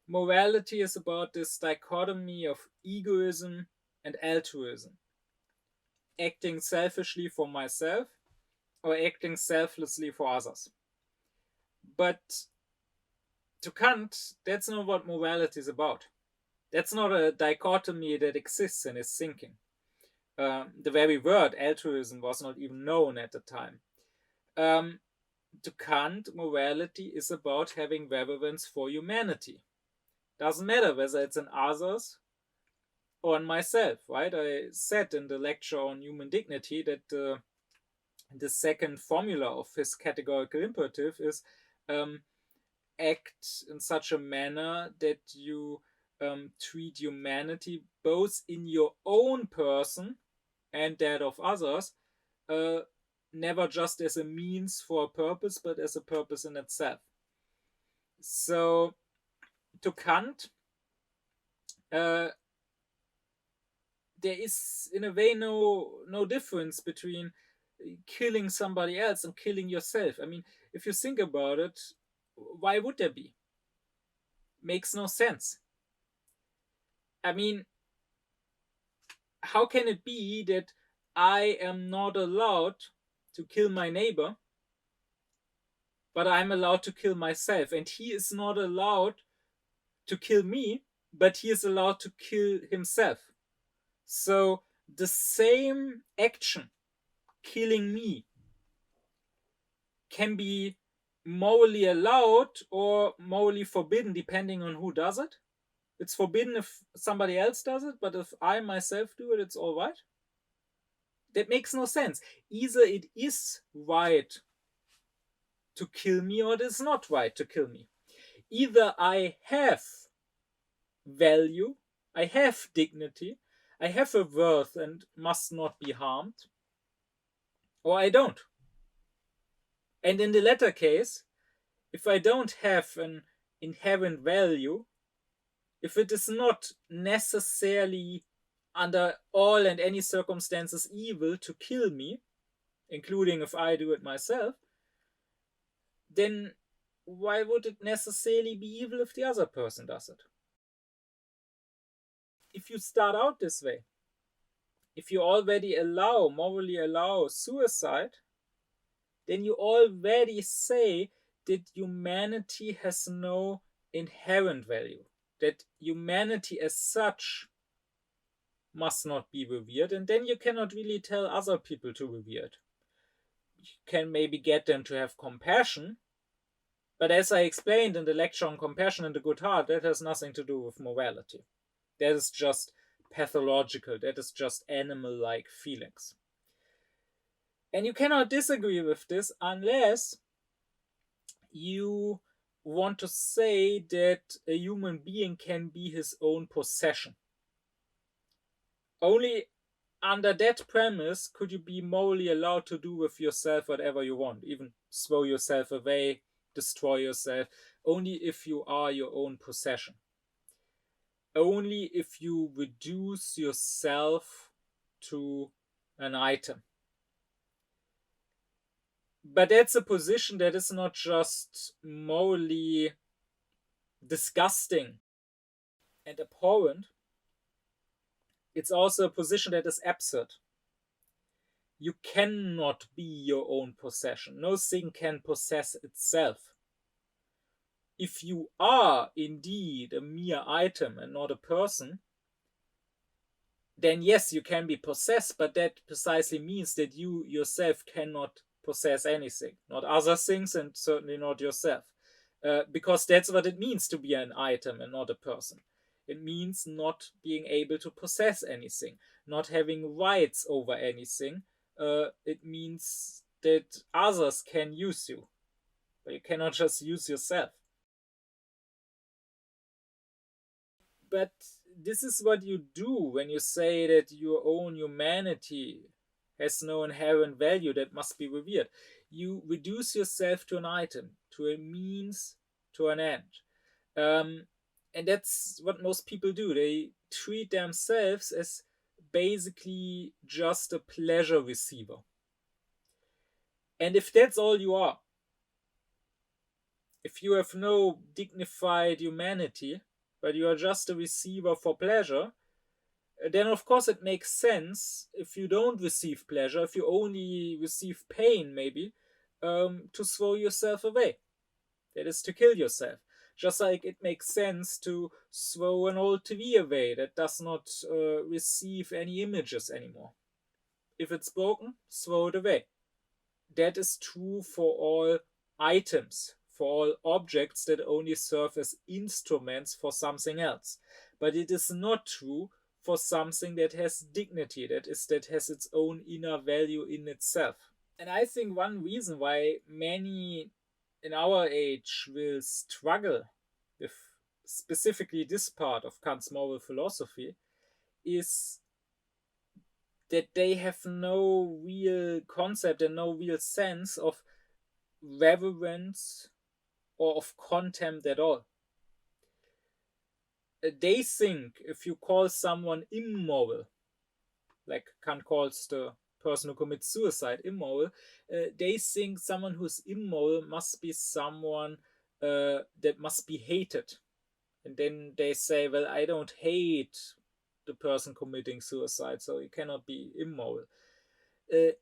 morality is about this dichotomy of egoism and altruism, acting selfishly for myself or acting selflessly for others. But to Kant, that's not what morality is about. That's not a dichotomy that exists in his thinking. The very word altruism was not even known at the time. To Kant, morality is about having reverence for humanity. Doesn't matter whether it's in others or in myself, right? I said in the lecture on human dignity that the second formula of his categorical imperative is act in such a manner that you treat humanity both in your own person and that of others, never just as a means for a purpose, but as a purpose in itself. So, to Kant, there is in a way no difference between killing somebody else and killing yourself. I mean, if you think about it, why would there be? Makes no sense. I mean, how can it be that I am not allowed to kill my neighbor, but I'm allowed to kill myself, and he is not allowed to kill me, but he is allowed to kill himself? So the same action, killing me, can be morally allowed or morally forbidden depending on who does it. It's forbidden if somebody else does it, but if I myself do it, it's all right. That makes no sense. Either it is right to kill me or it is not right to kill me. Either I have value, I have dignity, I have a worth and must not be harmed, or I don't. And in the latter case, if I don't have an inherent value, if it is not necessarily under all and any circumstances evil to kill me, including if I do it myself, then why would it necessarily be evil if the other person does it? If you start out this way, if you already morally allow suicide, then you already say that humanity has no inherent value, that humanity as such must not be revered, and then you cannot really tell other people to revere it. You can maybe get them to have compassion, but as I explained in the lecture on compassion and the good heart, that has nothing to do with morality. That is just pathological, that is just animal-like feelings. And you cannot disagree with this unless you want to say that a human being can be his own possession. Only under that premise could you be morally allowed to do with yourself whatever you want, even throw yourself away, destroy yourself, only if you are your own possession. Only if you reduce yourself to an item. But that's a position that is not just morally disgusting and abhorrent, it's also a position that is absurd. You cannot be your own possession. No thing can possess itself. If you are indeed a mere item and not a person, then yes, you can be possessed, but that precisely means that you yourself cannot possess anything, not other things, and certainly not yourself. Because that's what it means to be an item and not a person. It means not being able to possess anything, not having rights over anything. It means that others can use you, but you cannot just use yourself. But this is what you do when you say that your own humanity has no inherent value that must be revered. You reduce yourself to an item, to a means, to an end. Um, and that's what most people do. They treat themselves as basically just a pleasure receiver. And if that's all you are, if you have no dignified humanity, but you are just a receiver for pleasure, then of course it makes sense if you don't receive pleasure, if you only receive pain, maybe, to throw yourself away. That is to kill yourself. Just like it makes sense to throw an old TV away that does not receive any images anymore. If it's broken, throw it away. That is true for all items, for all objects that only serve as instruments for something else. But it is not true for something that has dignity, that has its own inner value in itself. And I think one reason why many in our age will struggle with specifically this part of Kant's moral philosophy is that they have no real concept and no real sense of reverence or of contempt at all. They think if you call someone immoral, like Kant calls the person who commits suicide immoral, they think someone who's immoral must be someone that must be hated. And then they say, well, I don't hate the person committing suicide, so he cannot be immoral.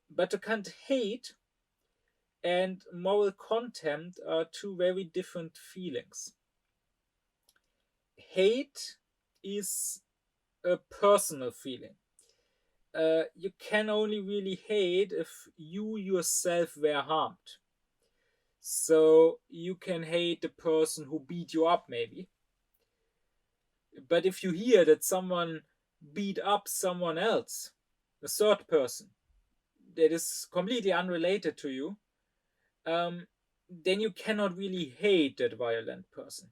But to Kant, hate and moral contempt are two very different feelings. Hate is a personal feeling. You can only really hate if you yourself were harmed. So you can hate the person who beat you up, maybe. But if you hear that someone beat up someone else, a third person, that is completely unrelated to you, then you cannot really hate that violent person.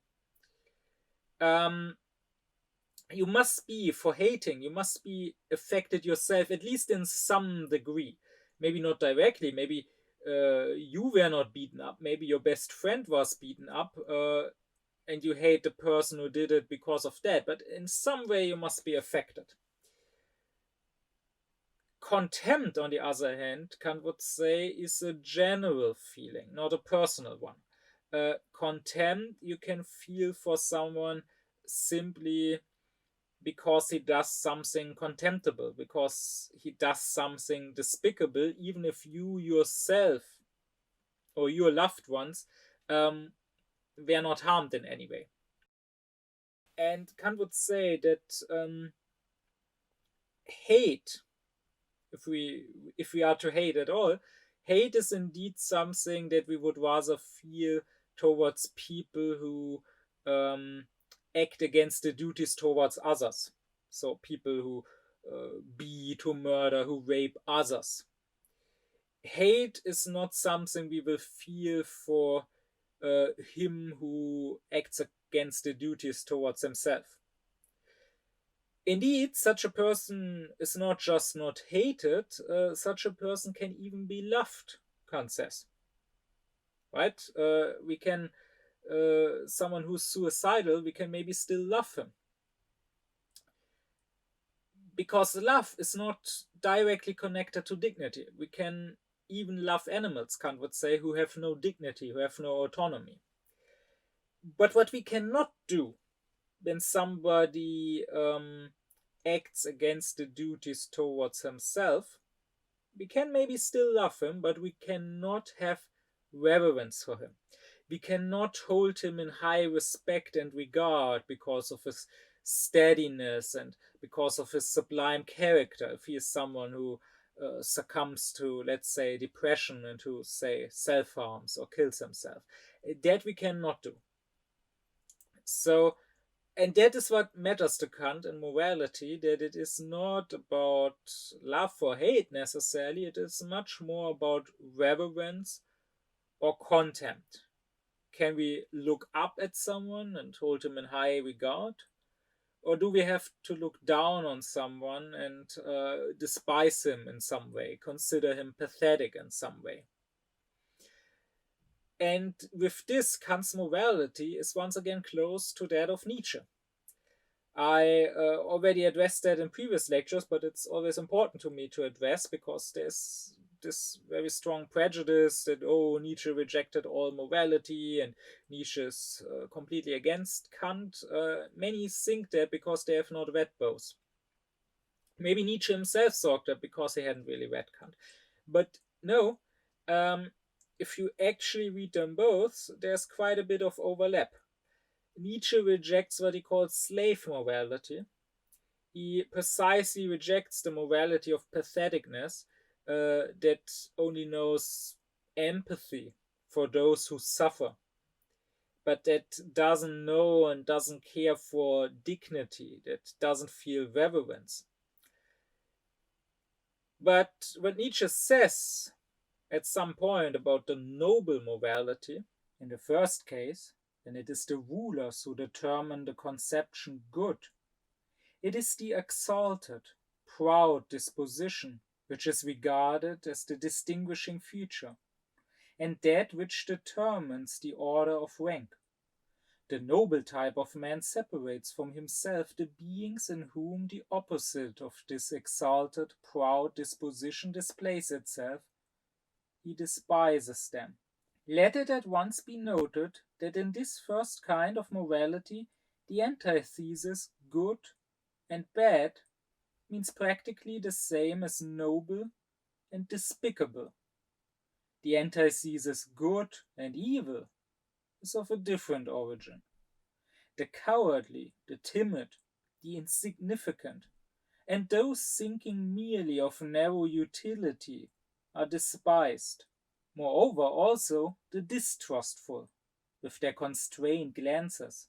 You must be, for hating, you must be affected yourself, at least in some degree. Maybe not directly, maybe you were not beaten up, maybe your best friend was beaten up, and you hate the person who did it because of that, but in some way you must be affected. Contempt, on the other hand, Kant would say, is a general feeling, not a personal one. Contempt you can feel for someone simply because he does something contemptible, because he does something despicable, even if you yourself or your loved ones were not harmed in any way. And Kant would say that hate, if we are to hate at all, hate is indeed something that we would rather feel towards people who act against the duties towards others. So people who beat, who murder, who rape others. Hate is not something we will feel for him who acts against the duties towards himself. Indeed, such a person is not just not hated, such a person can even be loved, Kant says. Right? We can, someone who's suicidal, we can maybe still love him. Because love is not directly connected to dignity. We can even love animals, Kant would say, who have no dignity, who have no autonomy. But what we cannot do when somebody acts against the duties towards himself, we can maybe still love him, but we cannot have reverence for him. We cannot hold him in high respect and regard because of his steadiness and because of his sublime character. If he is someone who succumbs to, let's say, depression and who, say, self harms or kills himself, that we cannot do. So, And that is what matters to Kant in morality, that it is not about love or hate necessarily, it is much more about reverence or contempt. Can we look up at someone and hold him in high regard? Or do we have to look down on someone and despise him in some way, consider him pathetic in some way? And with this, Kant's morality is once again close to that of Nietzsche. I already addressed that in previous lectures, but it's always important to me to address because there's this very strong prejudice that, oh, Nietzsche rejected all morality and Nietzsche is completely against Kant. Many think that because they have not read both. Maybe Nietzsche himself thought that because he hadn't really read Kant. But no, if you actually read them both, there's quite a bit of overlap. Nietzsche rejects what he calls slave morality. He precisely rejects the morality of patheticness that only knows empathy for those who suffer, but that doesn't know and doesn't care for dignity, that doesn't feel reverence. But what Nietzsche says at some point about the noble morality, in the first case, then it is the rulers who determine the conception good. It is the exalted, proud disposition which is regarded as the distinguishing feature, and that which determines the order of rank. The noble type of man separates from himself the beings in whom the opposite of this exalted, proud disposition displays itself. He despises them. Let it at once be noted that in this first kind of morality, the antithesis good and bad means practically the same as noble and despicable. The antithesis good and evil is of a different origin. The cowardly, the timid, the insignificant, and those thinking merely of narrow utility are despised. Moreover, also the distrustful, with their constrained glances,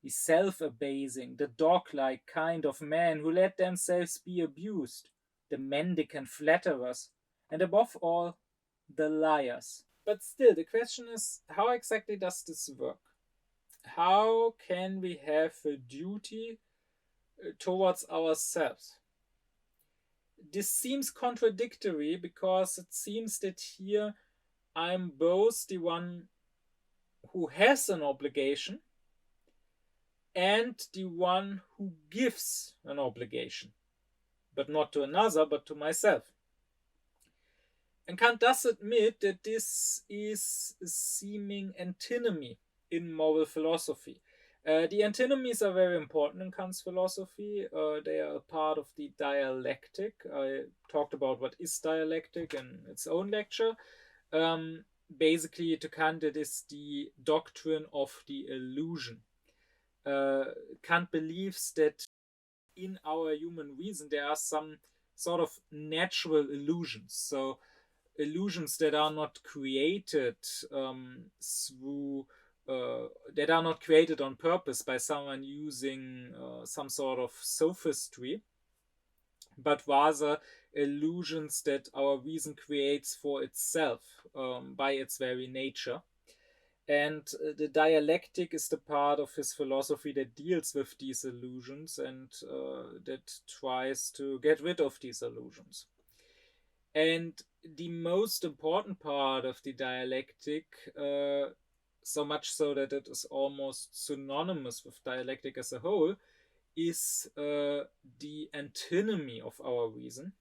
the self-abasing, the dog-like kind of men who let themselves be abused, the mendicant flatterers, and above all, the liars. But still, the question is, how exactly does this work? How can we have a duty towards ourselves? This seems contradictory because it seems that here I'm both the one who has an obligation and the one who gives an obligation, but not to another, but to myself. And Kant does admit that this is a seeming antinomy in moral philosophy. The antinomies are very important in Kant's philosophy. They are a part of the dialectic. I talked about what is dialectic in its own lecture. Basically, to Kant, it is the doctrine of the illusion. Kant believes that in our human reason there are some sort of natural illusions. So illusions that are not created that are not created on purpose by someone using some sort of sophistry, but rather illusions that our reason creates for itself by its very nature. And the dialectic is the part of his philosophy that deals with these illusions and that tries to get rid of these illusions. And the most important part of the dialectic, so much so that it is almost synonymous with dialectic as a whole, is the antinomy of our reason,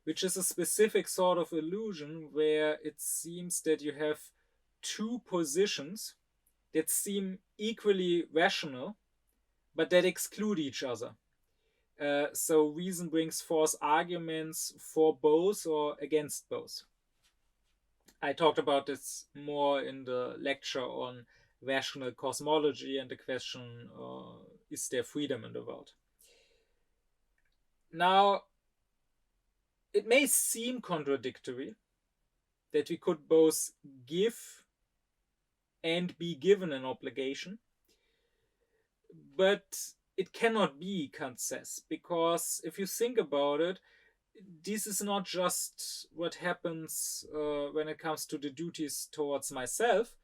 which is a specific sort of illusion where it seems that you have two positions that seem equally rational, but that exclude each other. So reason brings forth arguments for both or against both. I talked about this more in the lecture on rational cosmology and the question, is there freedom in the world? Now, it may seem contradictory that we could both give and be given an obligation. But it cannot be, Kant says, because if you think about it, this is not just what happens when it comes to the duties towards myself,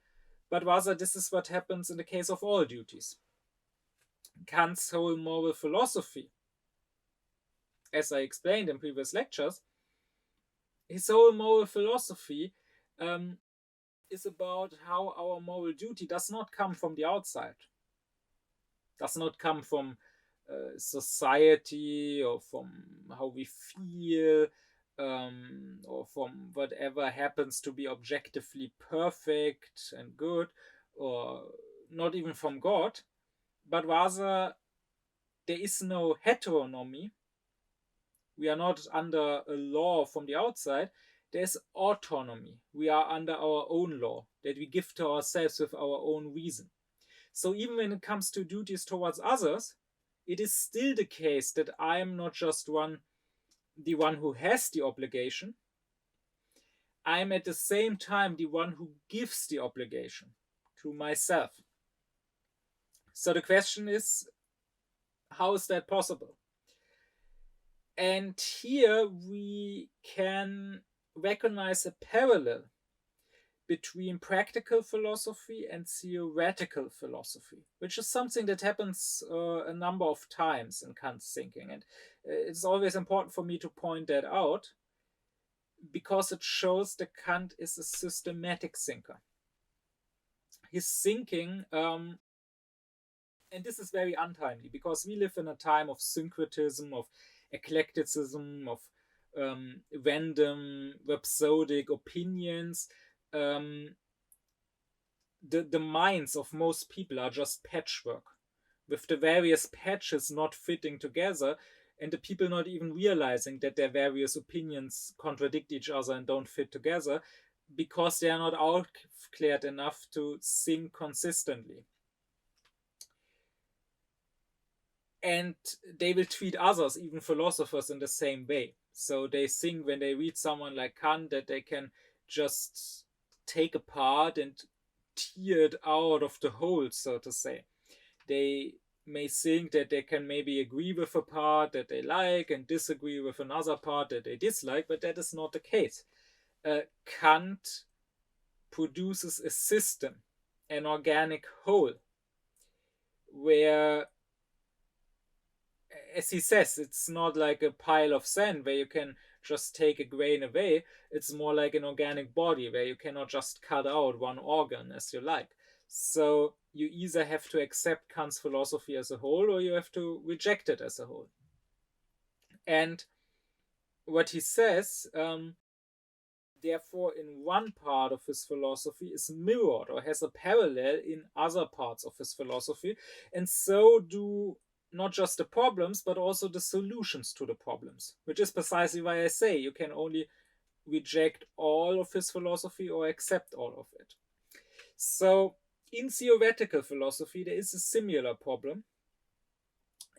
but rather this is what happens in the case of all duties. Kant's whole moral philosophy, as I explained in previous lectures, his whole moral philosophy is about how our moral duty does not come from the outside, does not come from society or from how we feel, or from whatever happens to be objectively perfect and good, or not even from God, but rather there is no heteronomy. We are not under a law from the outside. There's autonomy. We are under our own law that we give to ourselves with our own reason. So even when it comes to duties towards others, it is still the case that I am not just the one who has the obligation. I am at the same time the one who gives the obligation to myself. So the question is, how is that possible? And here we can recognize a parallel between practical philosophy and theoretical philosophy, which is something that happens a number of times in Kant's thinking. And it's always important for me to point that out because it shows that Kant is a systematic thinker. His thinking, and this is very untimely because we live in a time of syncretism, of eclecticism, of random, rhapsodic opinions. The minds of most people are just patchwork, with the various patches not fitting together, and the people not even realizing that their various opinions contradict each other and don't fit together because they are not outclared enough to think consistently. And they will treat others, even philosophers, in the same way. So they think when they read someone like Kant that they can just take apart and tear it out of the whole, so to say. They may think that they can maybe agree with a part that they like and disagree with another part that they dislike, but that is not the case. Kant produces a system, an organic whole, where, as he says, it's not like a pile of sand where you can just take a grain away. It's more like an organic body where you cannot just cut out one organ as you like. So you either have to accept Kant's philosophy as a whole or you have to reject it as a whole. And what he says, therefore, in one part of his philosophy is mirrored or has a parallel in other parts of his philosophy, and so do not just the problems, but also the solutions to the problems, which is precisely why I say you can only reject all of his philosophy or accept all of it. So, in theoretical philosophy, there is a similar problem,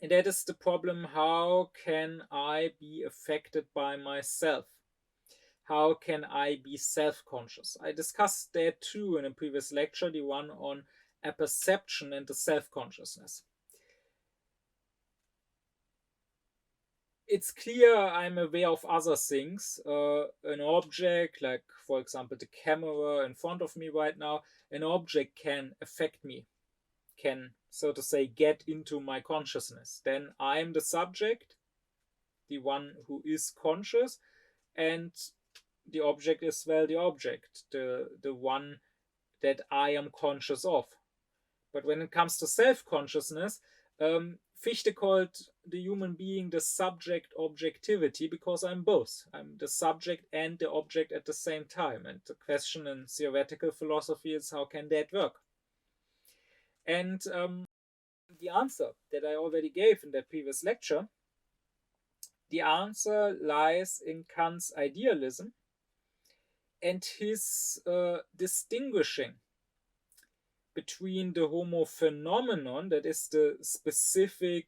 and that is the problem: how can I be affected by myself? How can I be self-conscious? I discussed that too in a previous lecture, the one on apperception and the self-consciousness. It's clear I'm aware of other things. An object, like for example the camera in front of me right now, an object can affect me, can, so to say, get into my consciousness. Then I'm the subject, the one who is conscious, and the object is, well, the object, the one that I am conscious of. But when it comes to self-consciousness, Fichte called the human being the subject objectivity because I'm both. I'm the subject and the object at the same time. And the question in theoretical philosophy is, how can that work? And the answer that I already gave in that previous lecture, the answer lies in Kant's idealism and his distinguishing between the homo phenomenon, that is the specific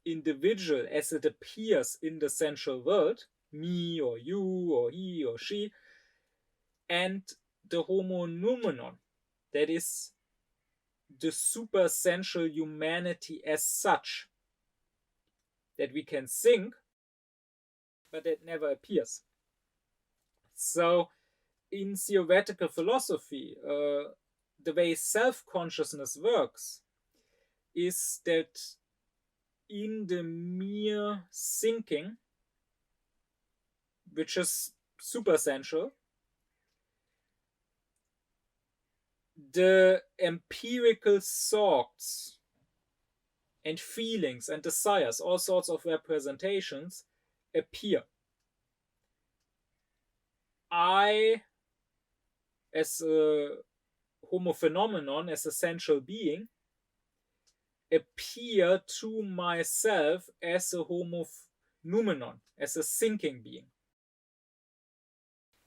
individual as it appears in the sensual world, me or you or he or she, and the homo noumenon, that is the super essential humanity as such that we can think, but it never appears. So in theoretical philosophy, the way self-consciousness works is that in the mere thinking, which is super essential, the empirical thoughts and feelings and desires, all sorts of representations, appear. I, as a homo phenomenon, as a essential being, appear to myself as a homo noumenon, as a thinking being.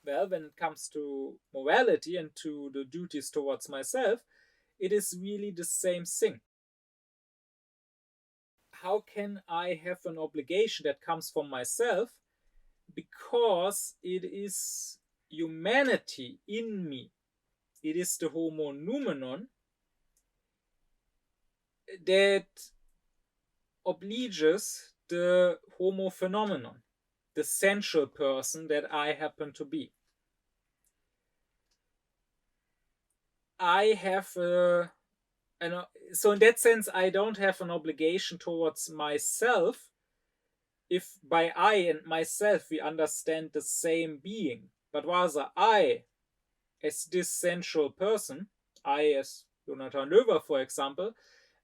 Well, when it comes to morality and to the duties towards myself, it is really the same thing. How can I have an obligation that comes from myself? Because it is humanity in me. It is the homo noumenon that obliges the homo phenomenon, the sensual person that I happen to be. I have so in that sense, I don't have an obligation towards myself if by I and myself we understand the same being, but rather I, as this sensual person, I as Jonathan Löwer, for example,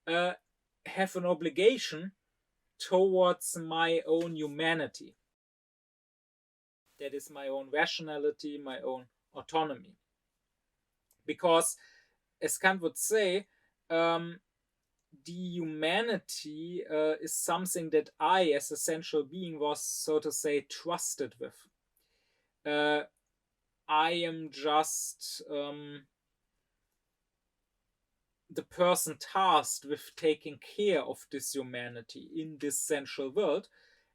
have an obligation towards my own humanity. That is my own rationality, my own autonomy. Because, as Kant would say, the humanity is something that I, as a sensual being, was, so to say, trusted with. I am just the person tasked with taking care of this humanity in this sensual world,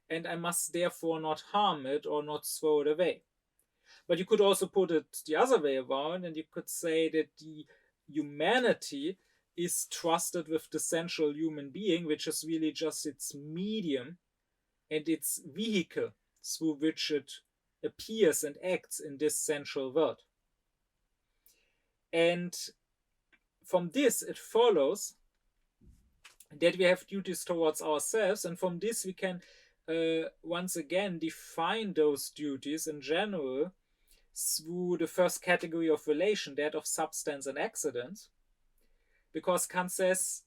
and I must therefore not harm it or not throw it away. But you could also put it the other way around, and you could say that the humanity is trusted with the sensual human being, which is really just its medium and its vehicle through which it appears and acts in this sensual world. And from this, it follows that we have duties towards ourselves, and from this we can once again define those duties in general through the first category of relation, that of substance and accident, because Kant says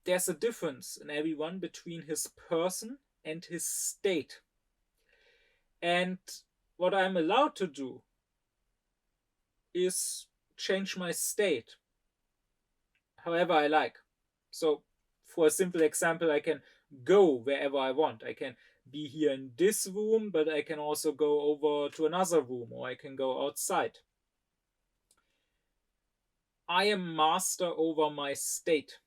there's a difference in everyone between his person and his state. And what I'm allowed to do is change my state however I like. So, for a simple example, I can go wherever I want. I can be here in this room, but I can also go over to another room, or I can go outside. I am master over my state.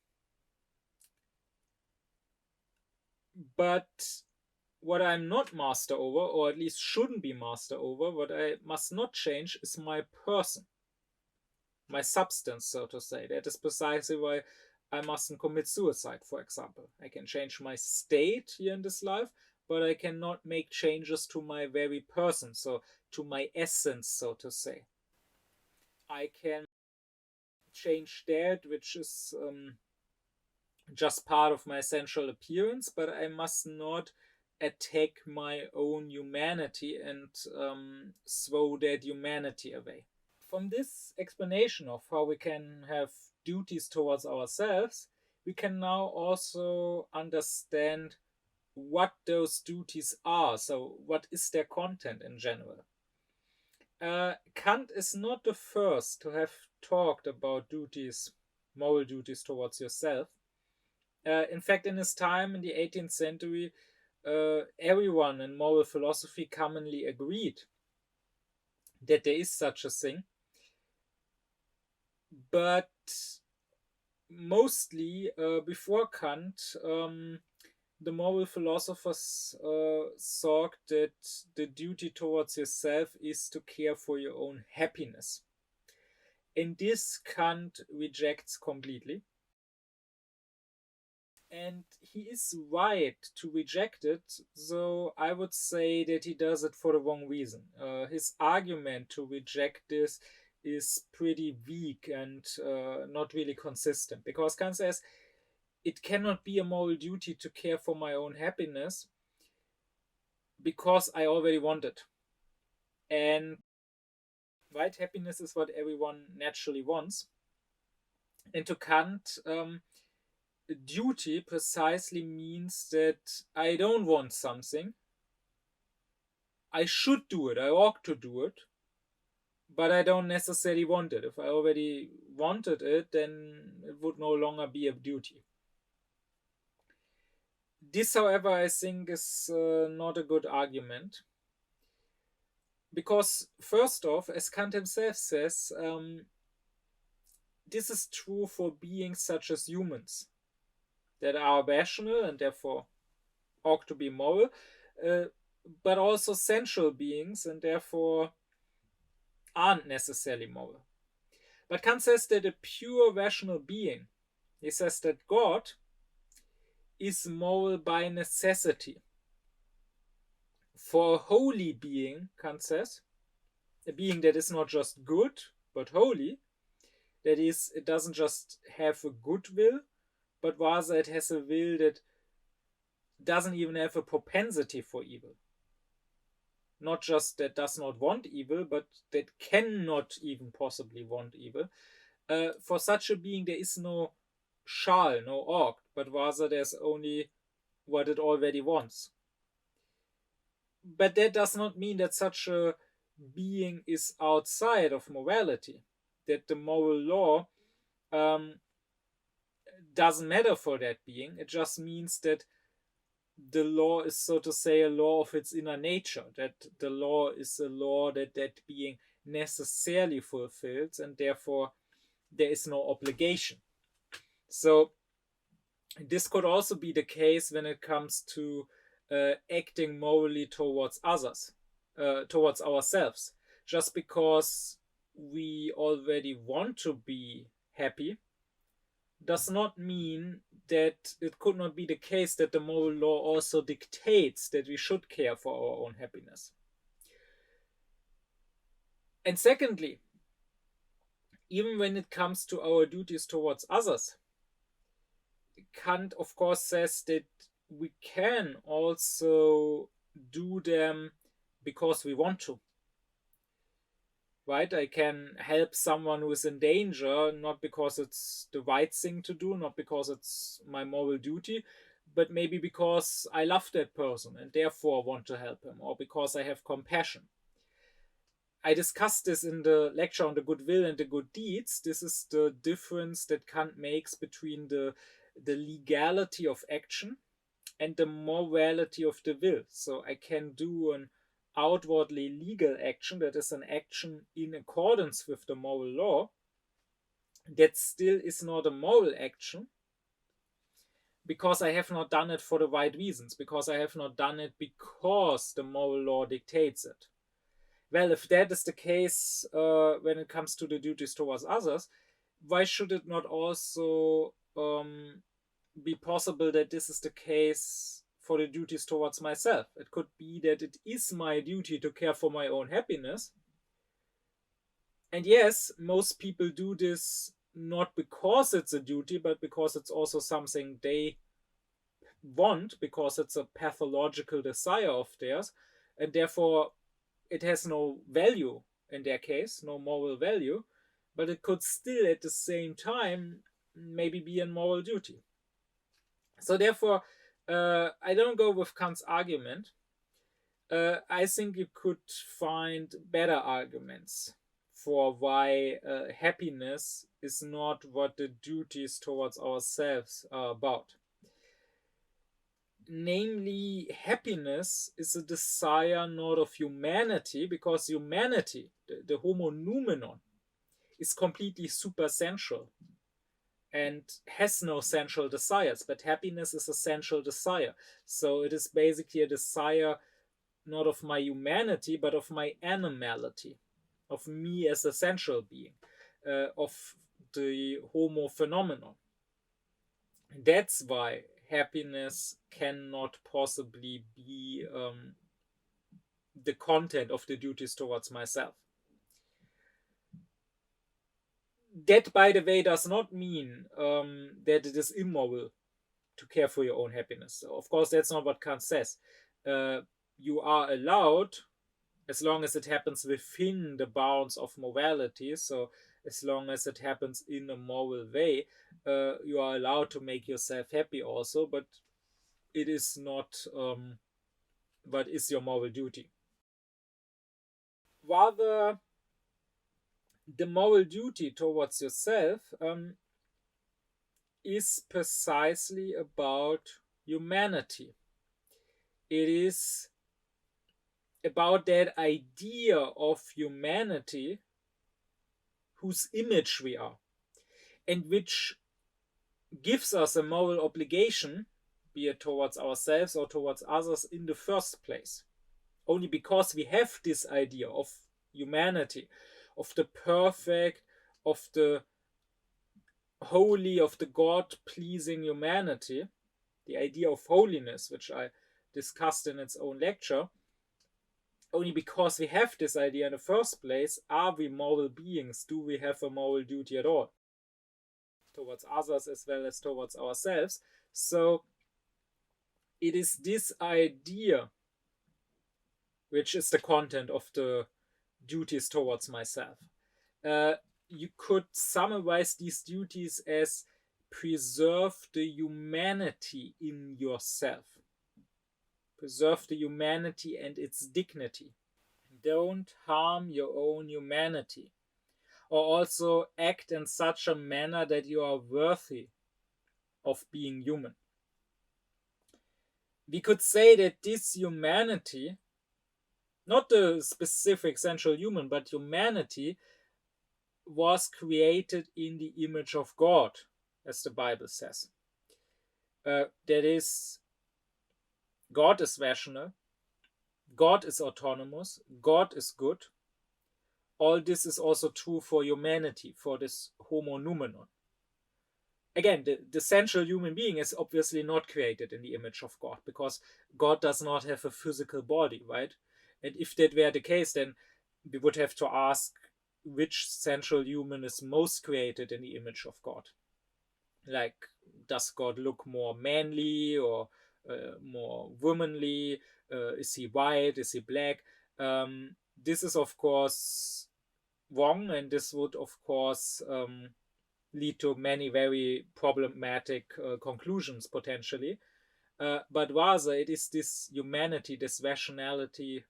But what I'm not master over, or at least shouldn't be master over, what I must not change is my person, my substance, so to say. That is precisely why I mustn't commit suicide, for example. I can change my state here in this life, but I cannot make changes to my very person, so to my essence, so to say. I can change that which is just part of my essential appearance, but I must not attack my own humanity and throw that humanity away. From this explanation of how we can have duties towards ourselves, we can now also understand what those duties are. So, what is their content in general? Kant is not the first to have talked about duties, moral duties towards yourself. In fact, in his time in the 18th century, everyone in moral philosophy commonly agreed that there is such a thing. But mostly before Kant, the moral philosophers thought that the duty towards yourself is to care for your own happiness. And this Kant rejects completely. And he is right to reject it, so I would say that he does it for the wrong reason. His argument to reject this is pretty weak and not really consistent, because Kant says it cannot be a moral duty to care for my own happiness because I already want it. And right, happiness is what everyone naturally wants. And to Kant, duty precisely means that I don't want something. I should do it, I ought to do it, but I don't necessarily want it. If I already wanted it, then it would no longer be a duty. This, however, I think is not a good argument. Because, first off, as Kant himself says, this is true for beings such as humans that are rational and therefore ought to be moral, uh, but also sensual beings and therefore aren't necessarily moral. But Kant says that a pure rational being, he says that God is moral by necessity. For a holy being, Kant says, a being that is not just good, but holy, that is, it doesn't just have a good will, but rather it has a will that doesn't even have a propensity for evil. Not just that does not want evil, but that cannot even possibly want evil. For such a being, there is no shall, no ought, but rather there's only what it already wants. But that does not mean that such a being is outside of morality, that the moral law doesn't matter for that being. It just means that the law is, so to say, a law of its inner nature, that the law is a law that that being necessarily fulfills, and therefore there is no obligation. So this could also be the case when it comes to acting morally towards others, towards ourselves. Just because we already want to be happy does not mean that it could not be the case that the moral law also dictates that we should care for our own happiness. And secondly, even when it comes to our duties towards others, Kant, of course, says that we can also do them because we want to. Right? I can help someone who is in danger, not because it's the right thing to do, not because it's my moral duty, but maybe because I love that person and therefore want to help him, or because I have compassion. I discussed this in the lecture on the goodwill and the good deeds. This is the difference that Kant makes between the legality of action and the morality of the will. So I can do an outwardly legal action, that is an action in accordance with the moral law, that still is not a moral action because I have not done it for the right reasons, because I have not done it because the moral law dictates it. Well, if that is the case when it comes to the duties towards others, why should it not also be possible that this is the case for the duties towards myself? It could be that it is my duty to care for my own happiness. And yes, most people do this not because it's a duty, but because it's also something they want, because it's a pathological desire of theirs, and therefore it has no value in their case, no moral value, but it could still at the same time maybe be a moral duty. So therefore, I don't go with Kant's argument. I think you could find better arguments for why happiness is not what the duties towards ourselves are about. Namely, happiness is a desire not of humanity, because humanity, the homo noumenon, is completely supersensual and has no sensual desires, but happiness is a sensual desire. So it is basically a desire not of my humanity, but of my animality, of me as a sensual being. of the homo phenomenon. That's why happiness cannot possibly be the content of the duties towards myself. That, by the way, does not mean that it is immoral to care for your own happiness. So of course, that's not what Kant says. You are allowed, as long as it happens within the bounds of morality, so as long as it happens in a moral way, you are allowed to make yourself happy also, but it is not what is your moral duty. Rather, the moral duty towards yourself is precisely about humanity. It is about that idea of humanity whose image we are, and which gives us a moral obligation, be it towards ourselves or towards others, in the first place. Only because we have this idea of humanity, of the perfect, of the holy, of the God-pleasing humanity, the idea of holiness, which I discussed in its own lecture, only because we have this idea in the first place, are we moral beings? Do we have a moral duty at all? Towards others as well as towards ourselves. So it is this idea which is the content of the duties towards myself. You could summarize these duties as preserve the humanity in yourself. Preserve the humanity and its dignity. Don't harm your own humanity. Or also act in such a manner that you are worthy of being human. We could say that this humanity, not the specific central human, but humanity, was created in the image of God, as the Bible says. That is, God is rational, God is autonomous, God is good. All this is also true for humanity, for this homo noumenon. Again, the central human being is obviously not created in the image of God, because God does not have a physical body, right? And if that were the case, then we would have to ask which central human is most created in the image of God. Like, does God look more manly or more womanly? Is he white? Is he black? This is, of course, wrong, and this would, of course, lead to many very problematic conclusions potentially. But rather, it is this humanity, this rationality,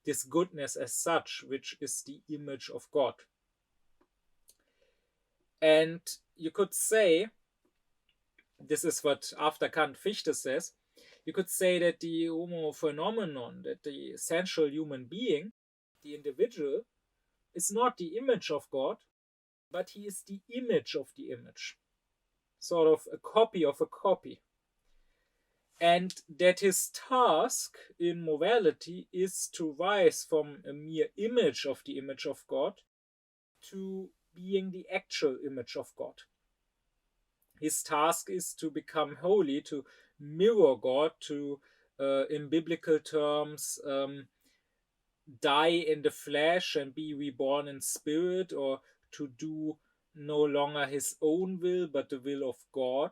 this goodness as such, which is the image of God. And you could say, this is what after Kant Fichte says, you could say that the homo phenomenon, that the essential human being, the individual, is not the image of God, but he is the image of the image. Sort of a copy of a copy. And that his task in morality is to rise from a mere image of the image of God to being the actual image of God. His task is to become holy, to mirror God, to, in biblical terms, die in the flesh and be reborn in spirit, or to do no longer his own will, but the will of God.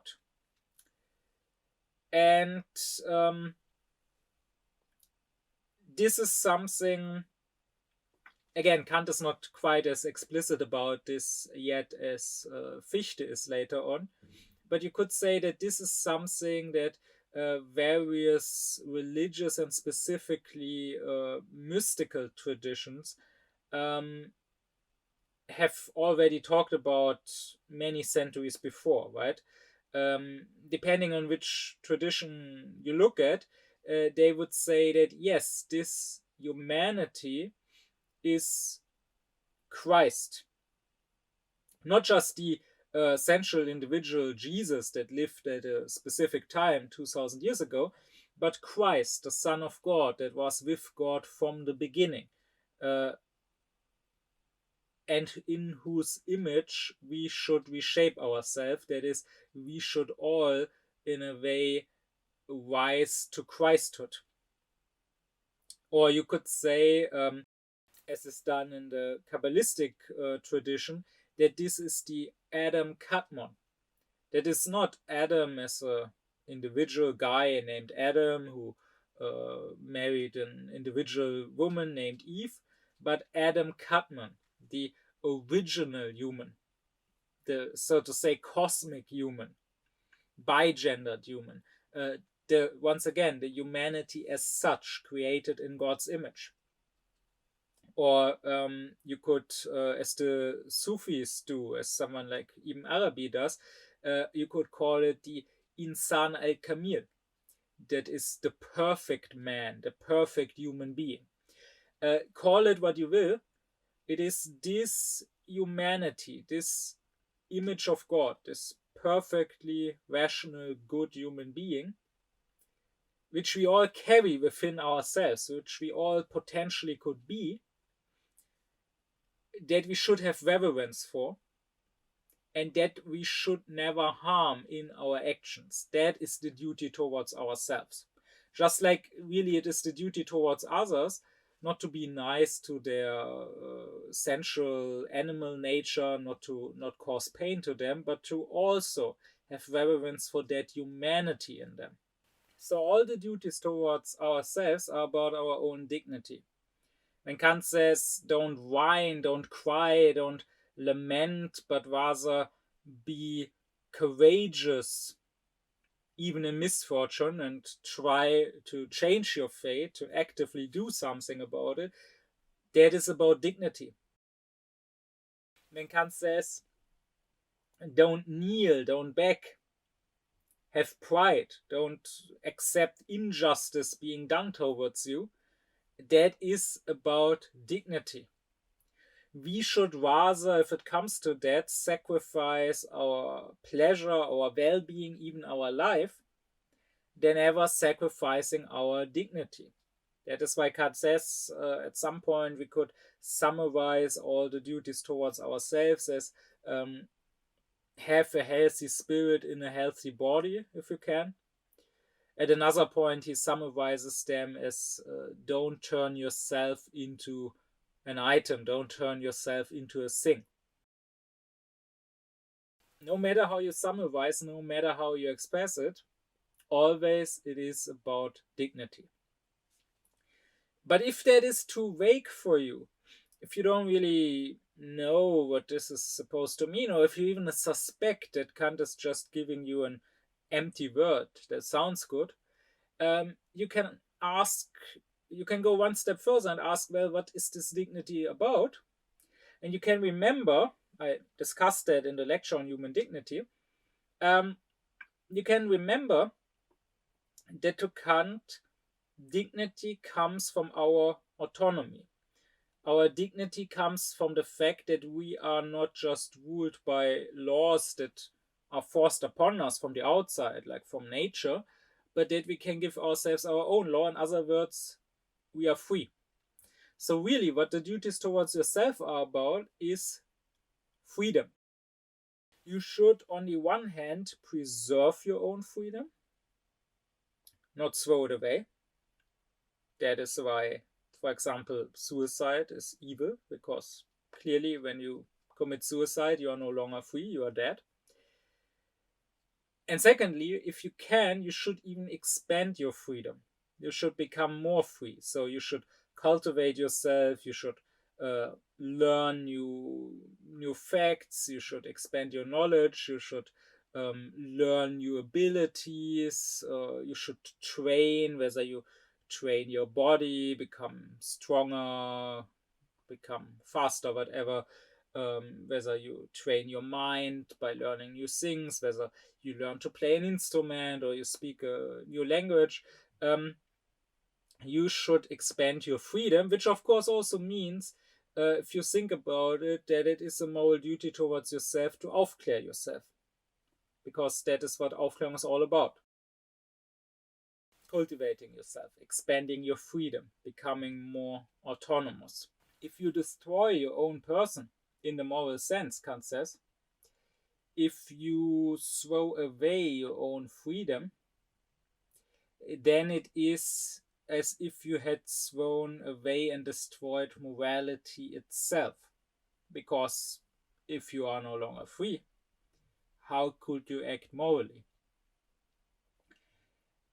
And this is something, again, Kant is not quite as explicit about this yet as Fichte is later on, but you could say that this is something that various religious and specifically mystical traditions have already talked about many centuries before, right? Depending on which tradition you look at, they would say that yes, this humanity is Christ. Not just the central individual Jesus that lived at a specific time 2000 years ago, but Christ, the Son of God, that was with God from the beginning. and in whose image we should reshape ourselves. That is, we should all, in a way, rise to Christhood. Or you could say, as is done in the Kabbalistic tradition, that this is the Adam Kadmon. That is not Adam as a individual guy named Adam who married an individual woman named Eve, but Adam Kadmon, the original human, the, so to say, cosmic human, bigendered human, the, once again, the humanity as such, created in God's image. Or you could, as the Sufis do, as someone like Ibn Arabi does, you could call it the Insan al-Kamil. That is the perfect man, the perfect human being. Call it what you will. It is this humanity, this image of God, this perfectly rational, good human being, which we all carry within ourselves, which we all potentially could be, that we should have reverence for, and that we should never harm in our actions. That is the duty towards ourselves. Just like really it is the duty towards others not to be nice to their sensual animal nature, not cause pain to them, but to also have reverence for that humanity in them. So all the duties towards ourselves are about our own dignity. When Kant says, don't whine, don't cry, don't lament, but rather be courageous, even in misfortune, and try to change your fate, to actively do something about it, that is about dignity. When Kant says, don't kneel, don't beg, have pride, don't accept injustice being done towards you, that is about dignity. We should rather, if it comes to that, sacrifice our pleasure, our well-being, even our life, than ever sacrificing our dignity. That is why Kant says at some point we could summarize all the duties towards ourselves as have a healthy spirit in a healthy body, if you can. At another point, he summarizes them as don't turn yourself into an item, don't turn yourself into a thing. No matter how you summarize, no matter how you express it, always it is about dignity. But if that is too vague for you, if you don't really know what this is supposed to mean, or if you even suspect that Kant is just giving you an empty word that sounds good, you can ask, you can go one step further and ask, well, what is this dignity about? And you can remember, I discussed that in the lecture on human dignity, you can remember that to Kant, dignity comes from our autonomy. Our dignity comes from the fact that we are not just ruled by laws that are forced upon us from the outside, like from nature, but that we can give ourselves our own law. In other words, we are free. So really what the duties towards yourself are about is freedom. You should, on the one hand, preserve your own freedom, not throw it away. That is why, for example, suicide is evil, because clearly when you commit suicide, you are no longer free, you are dead. And secondly, if you can, you should even expand your freedom. You should become more free. So you should cultivate yourself, you should learn new facts, you should expand your knowledge, you should learn new abilities, you should train, whether you train your body, become stronger, become faster, whatever, whether you train your mind by learning new things, whether you learn to play an instrument or you speak a new language, you should expand your freedom, which of course also means, if you think about it, that it is a moral duty towards yourself to aufklär yourself, because that is what Aufklärung is all about. Cultivating yourself, expanding your freedom, becoming more autonomous. If you destroy your own person, in the moral sense, Kant says, if you throw away your own freedom, then it is as if you had thrown away and destroyed morality itself. Because if you are no longer free, how could you act morally?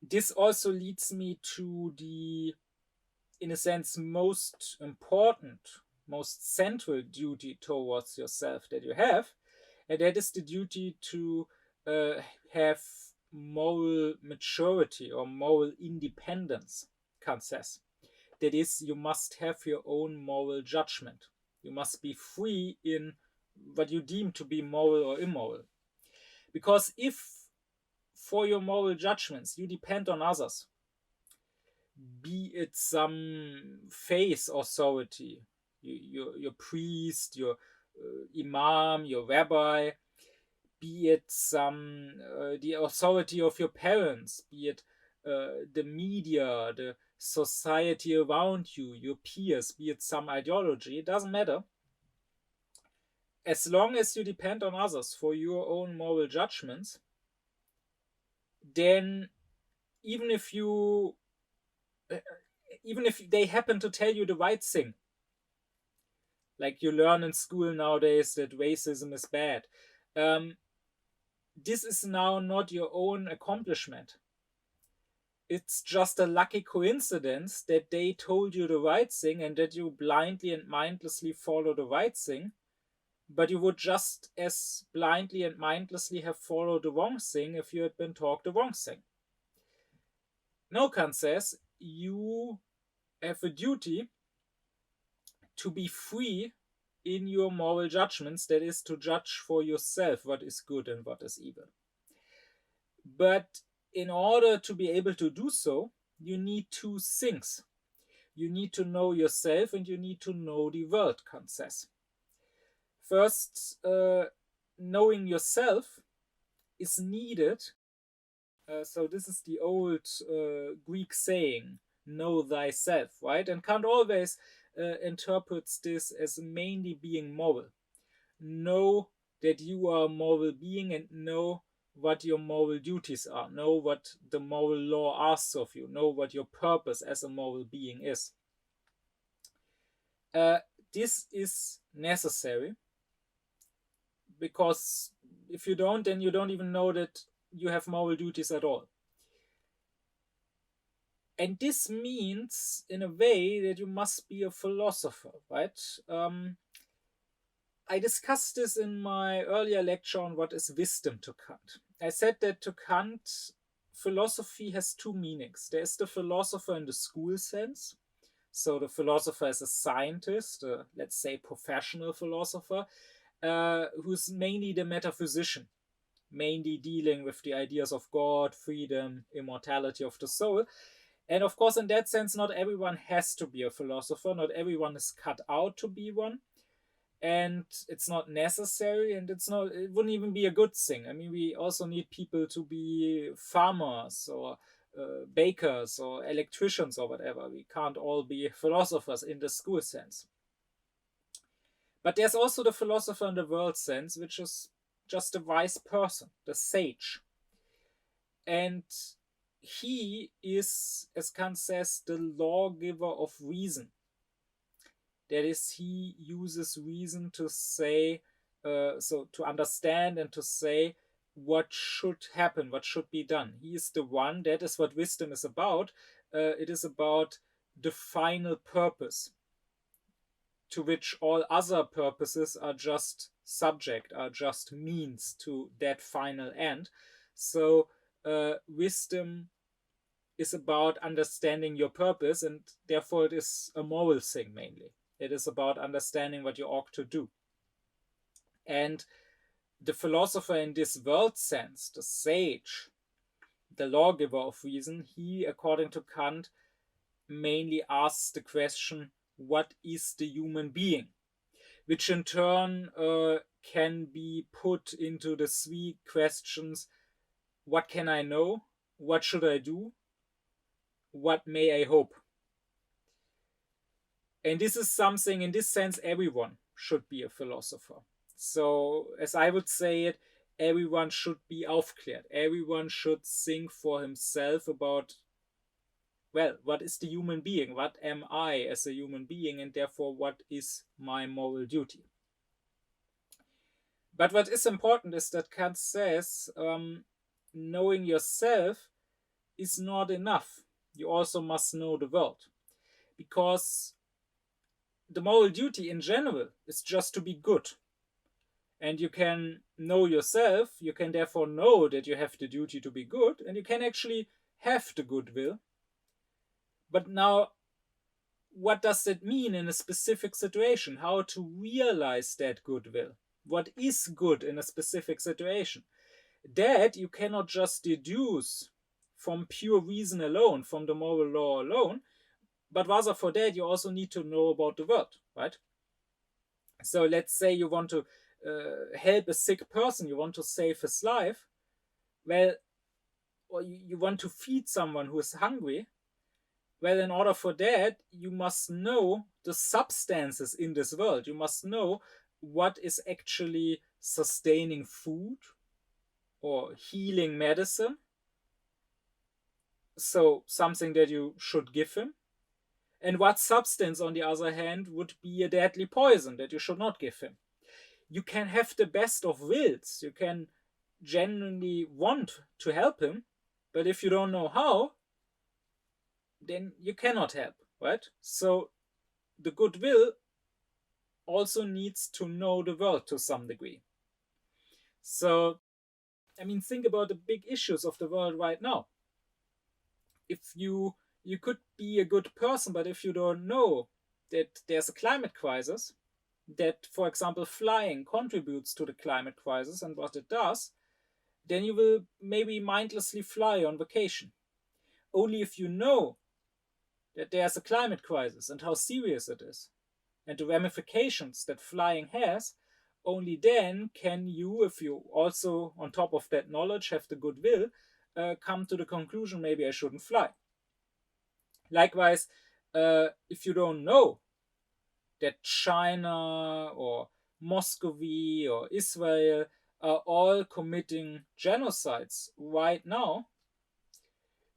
This also leads me to the, in a sense, most important, most central duty towards yourself that you have, and that is the duty to have moral maturity or moral independence, Kant says. That is, you must have your own moral judgment. You must be free in what you deem to be moral or immoral. Because if for your moral judgments you depend on others, be it some faith authority, your priest, your imam, your rabbi, be it some the authority of your parents, be it the media, the society around you, your peers, be it some ideology, it doesn't matter. As long as you depend on others for your own moral judgments, then even if you even if they happen to tell you the right thing, like you learn in school nowadays that racism is bad, this is now not your own accomplishment. It's just a lucky coincidence that they told you the right thing and that you blindly and mindlessly follow the right thing, but you would just as blindly and mindlessly have followed the wrong thing if you had been taught the wrong thing. No, Kant says, you have a duty to be free in your moral judgments, that is, to judge for yourself what is good and what is evil. But in order to be able to do so, you need two things. You need to know yourself and you need to know the world, Kant says. First, knowing yourself is needed. So this is the old Greek saying, know thyself, right? And Kant always interprets this as mainly being moral. Know that you are a moral being and know what your moral duties are. Know what the moral law asks of you. Know what your purpose as a moral being is. This is necessary because if you don't, then you don't even know that you have moral duties at all. And this means, in a way, that you must be a philosopher, right? I discussed this in my earlier lecture on what is wisdom to Kant. I said that to Kant, philosophy has two meanings. There is the philosopher in the school sense. So the philosopher is a scientist, let's say professional philosopher, who's mainly the metaphysician, mainly dealing with the ideas of God, freedom, immortality of the soul. And of course, in that sense, not everyone has to be a philosopher. Not everyone is cut out to be one. And it's not necessary, and it wouldn't even be a good thing. I mean, we also need people to be farmers or bakers or electricians or whatever. We can't all be philosophers in the school sense. But there's also the philosopher in the world sense, which is just a wise person, the sage. And he is, as Kant says, the lawgiver of reason. That is, he uses reason to say, so to understand and to say what should happen, what should be done. He is the one, that is what wisdom is about. It is about the final purpose, to which all other purposes are just subject, are just means to that final end. So wisdom is about understanding your purpose, and therefore it is a moral thing mainly. It is about understanding what you ought to do. And the philosopher in this world sense, the sage, the lawgiver of reason, he, according to Kant, mainly asks the question, what is the human being? Which in turn can be put into the three questions: what can I know? What should I do? What may I hope? And this is something, in this sense, everyone should be a philosopher. So, as I would say it, everyone should be aufklärt. Everyone should think for himself about, well, what is the human being? What am I as a human being? And therefore, what is my moral duty? But what is important is that Kant says knowing yourself is not enough. You also must know the world. Because the moral duty in general is just to be good. And you can know yourself, you can therefore know that you have the duty to be good, and you can actually have the goodwill. But now, what does that mean in a specific situation? How to realize that goodwill? What is good in a specific situation? That you cannot just deduce from pure reason alone, from the moral law alone, but rather for that you also need to know about the world, right? So let's say you want to help a sick person, you want to save his life, well, or you want to feed someone who is hungry. Well, in order for that, you must know the substances in this world. You must know what is actually sustaining food or healing medicine. So, something that you should give him. And what substance, on the other hand, would be a deadly poison that you should not give him. You can have the best of wills. You can genuinely want to help him. But if you don't know how, then you cannot help, right? So the goodwill also needs to know the world to some degree. So, I mean, think about the big issues of the world right now. If you could be a good person, but if you don't know that there's a climate crisis, that, for example, flying contributes to the climate crisis and what it does, then you will maybe mindlessly fly on vacation. Only if you know that there's a climate crisis and how serious it is, and the ramifications that flying has, only then can you, if you also, on top of that knowledge, have the goodwill, come to the conclusion maybe I shouldn't fly. Likewise, if you don't know that China or Muscovy or Israel are all committing genocides right now,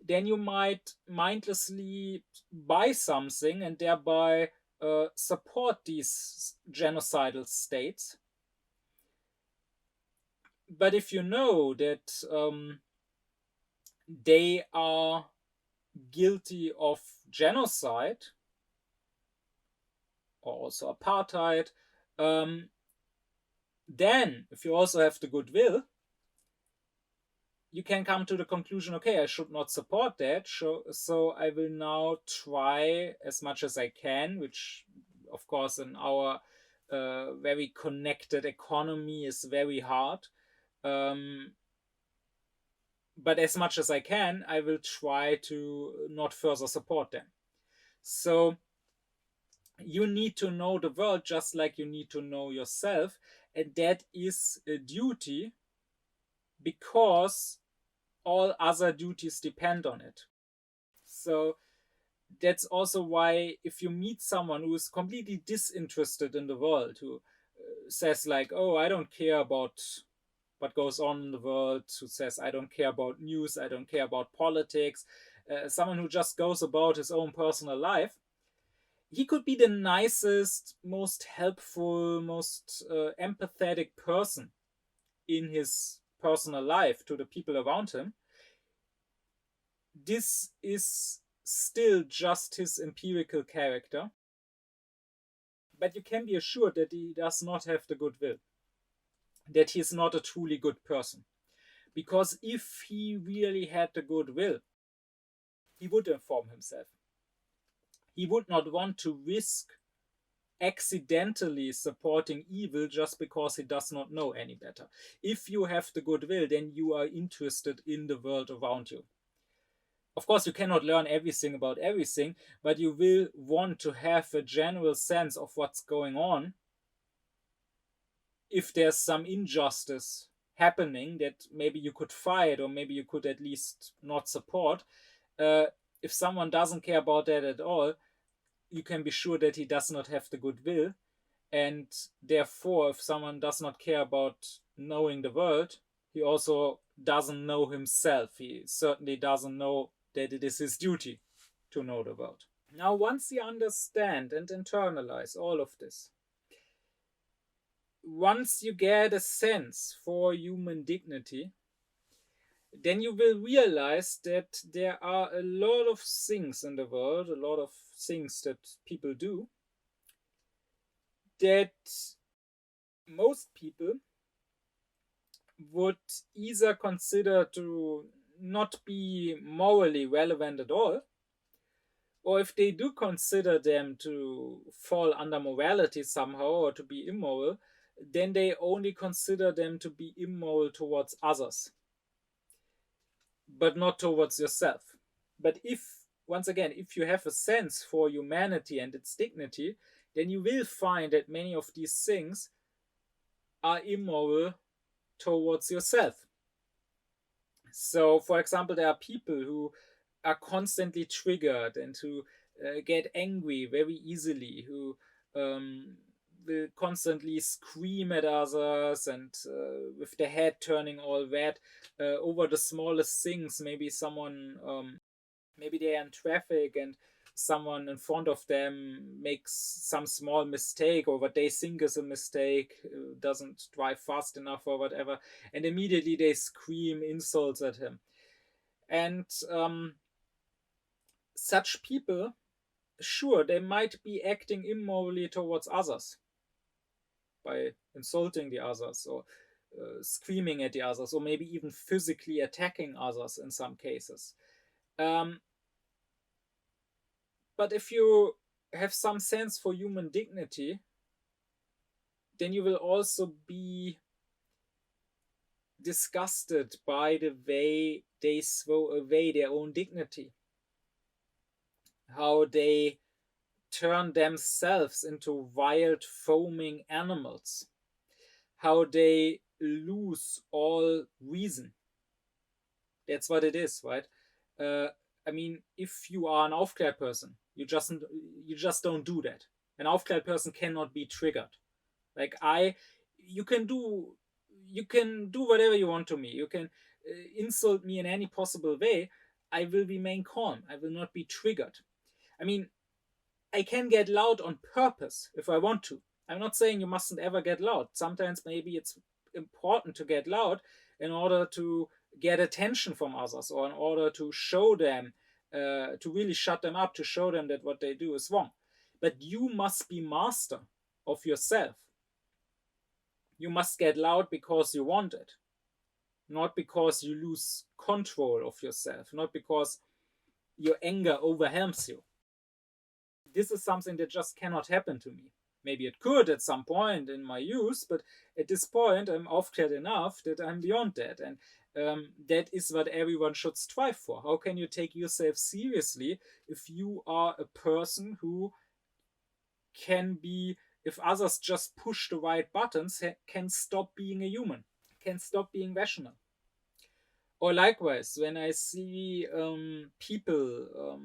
then you might mindlessly buy something and thereby support these genocidal states. But if you know that they are guilty of genocide or also apartheid, then if you also have the goodwill, you can come to the conclusion, okay, I should not support that, so I will now try as much as I can, which of course in our very connected economy is very hard, but as much as I can, I will try to not further support them. So you need to know the world just like you need to know yourself, and that is a duty because all other duties depend on it. So that's also why if you meet someone who is completely disinterested in the world, who says like, oh, I don't care about what goes on in the world, who says I don't care about news, I don't care about politics, someone who just goes about his own personal life, he could be the nicest, most helpful, most empathetic person in his personal life to the people around him. This is still just his empirical character, but you can be assured that he does not have the goodwill, that he is not a truly good person. Because if he really had the goodwill, he would inform himself. He would not want to risk accidentally supporting evil just because he does not know any better. If you have the goodwill, then you are interested in the world around you. Of course, you cannot learn everything about everything, but you will want to have a general sense of what's going on. If there's some injustice happening that maybe you could fight or maybe you could at least not support, if someone doesn't care about that at all, you can be sure that he does not have the goodwill, And therefore, if someone does not care about knowing the world, he also doesn't know himself. He certainly doesn't know that it is his duty to know the world. Now, once you understand and internalize all of this, once you get a sense for human dignity, then you will realize that there are a lot of things in the world, a lot of things that people do, that most people would either consider to not be morally relevant at all, or if they do consider them to fall under morality somehow or to be immoral, then they only consider them to be immoral towards others, but not towards yourself. But if, once again, if you have a sense for humanity and its dignity, then you will find that many of these things are immoral towards yourself. So, for example, there are people who are constantly triggered and who get angry very easily, who will constantly scream at others and with their head turning all red over the smallest things. Maybe someone, maybe they're in traffic and someone in front of them makes some small mistake or what they think is a mistake, doesn't drive fast enough or whatever, and immediately they scream insults at him. And such people, sure, they might be acting immorally towards others by insulting the others or screaming at the others, or maybe even physically attacking others in some cases. Um, but if you have some sense for human dignity, then you will also be disgusted by the way they throw away their own dignity, how they turn themselves into wild, foaming animals, how they lose all reason. That's what it is, right? Uh, I mean, if you are an aufklärt person, you just don't do that. An aufklärt person cannot be triggered. Like you can do whatever you want to me. You can insult me in any possible way. I will remain calm. I will not be triggered. I mean, I can get loud on purpose if I want to. I'm not saying you mustn't ever get loud. Sometimes maybe it's important to get loud in order to get attention from others or in order to show them, to really shut them up, to show them that what they do is wrong. But you must be master of yourself. You must get loud because you want it, not because you lose control of yourself, not because your anger overwhelms you. This is something that just cannot happen to me. Maybe it could at some point in my youth, but at this point I'm aufklärt enough that I'm beyond that. And that is what everyone should strive for. How can you take yourself seriously if you are a person who can be, if others just push the right buttons, can stop being a human, can stop being rational? Or likewise, when I see people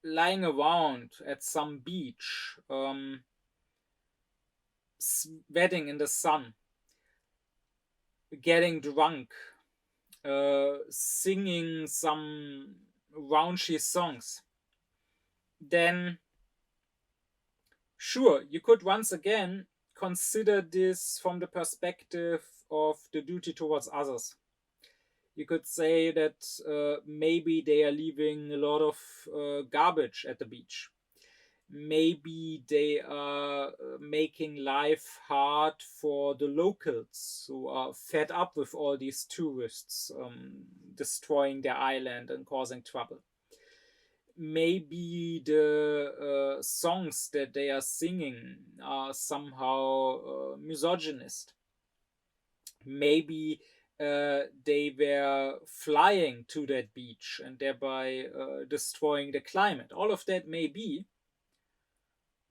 lying around at some beach, sweating in the sun, getting drunk, singing some raunchy songs, then sure, you could once again consider this from the perspective of the duty towards others. You could say that maybe they are leaving a lot of garbage at the beach. Maybe they are making life hard for the locals who are fed up with all these tourists destroying their island and causing trouble. Maybe the songs that they are singing are somehow misogynist. Maybe they were flying to that beach and thereby destroying the climate. All of that may be.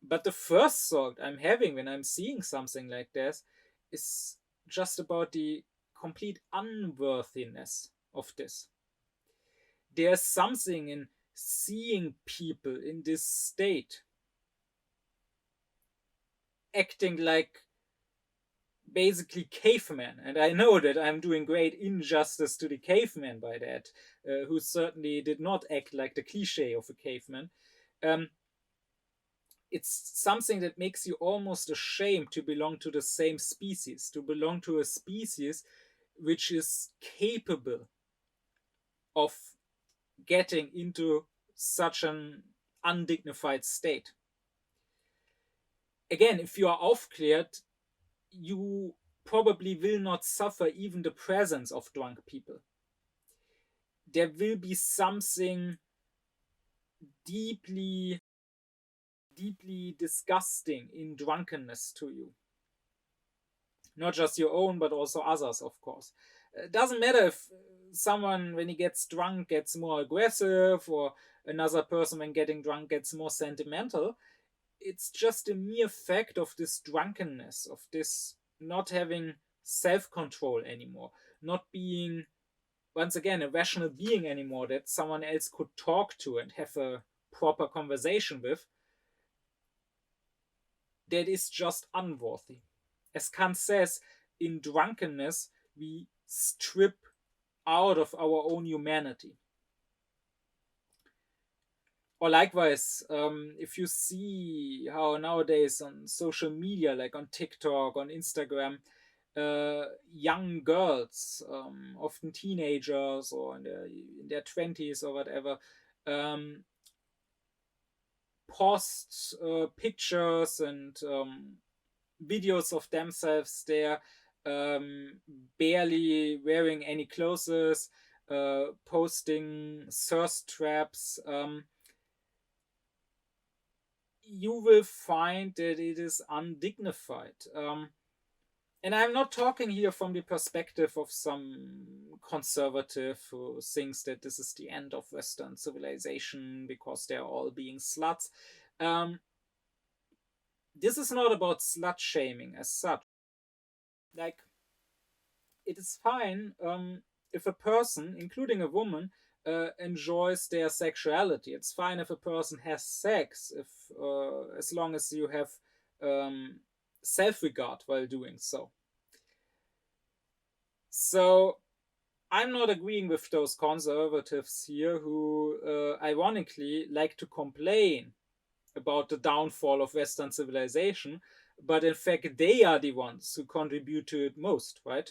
But the first thought I'm having when I'm seeing something like this is just about the complete unworthiness of this. There's something in seeing people in this state acting like basically cavemen. And I know that I'm doing great injustice to the caveman by that, who certainly did not act like the cliche of a caveman. Um, it's something that makes you almost ashamed to belong to the same species, to belong to a species which is capable of getting into such an undignified state. Again, if you are aufklärt, you probably will not suffer even the presence of drunk people. There will be something deeply, deeply disgusting in drunkenness to you. Not just your own, but also others, of course. It doesn't matter if someone, when he gets drunk, gets more aggressive, or another person, when getting drunk, gets more sentimental. It's just a mere fact of this drunkenness, of this not having self control anymore, not being, once again, a rational being anymore that someone else could talk to and have a proper conversation with, that is just unworthy. As Kant says, in drunkenness, we strip out of our own humanity. Or likewise, if you see how nowadays on social media, like on TikTok, on Instagram, young girls, often teenagers or in their 20s or whatever, post pictures and videos of themselves there, barely wearing any clothes, posting thirst traps. You will find that it is undignified. And I'm not talking here from the perspective of some conservative who thinks that this is the end of Western civilization because they're all being sluts. This is not about slut shaming as such. Like, it is fine if a person, including a woman, enjoys their sexuality. It's fine if a person has sex, if as long as you have self-regard while doing so. So I'm not agreeing with those conservatives here who ironically like to complain about the downfall of Western civilization, but in fact they are the ones who contribute to it most, right?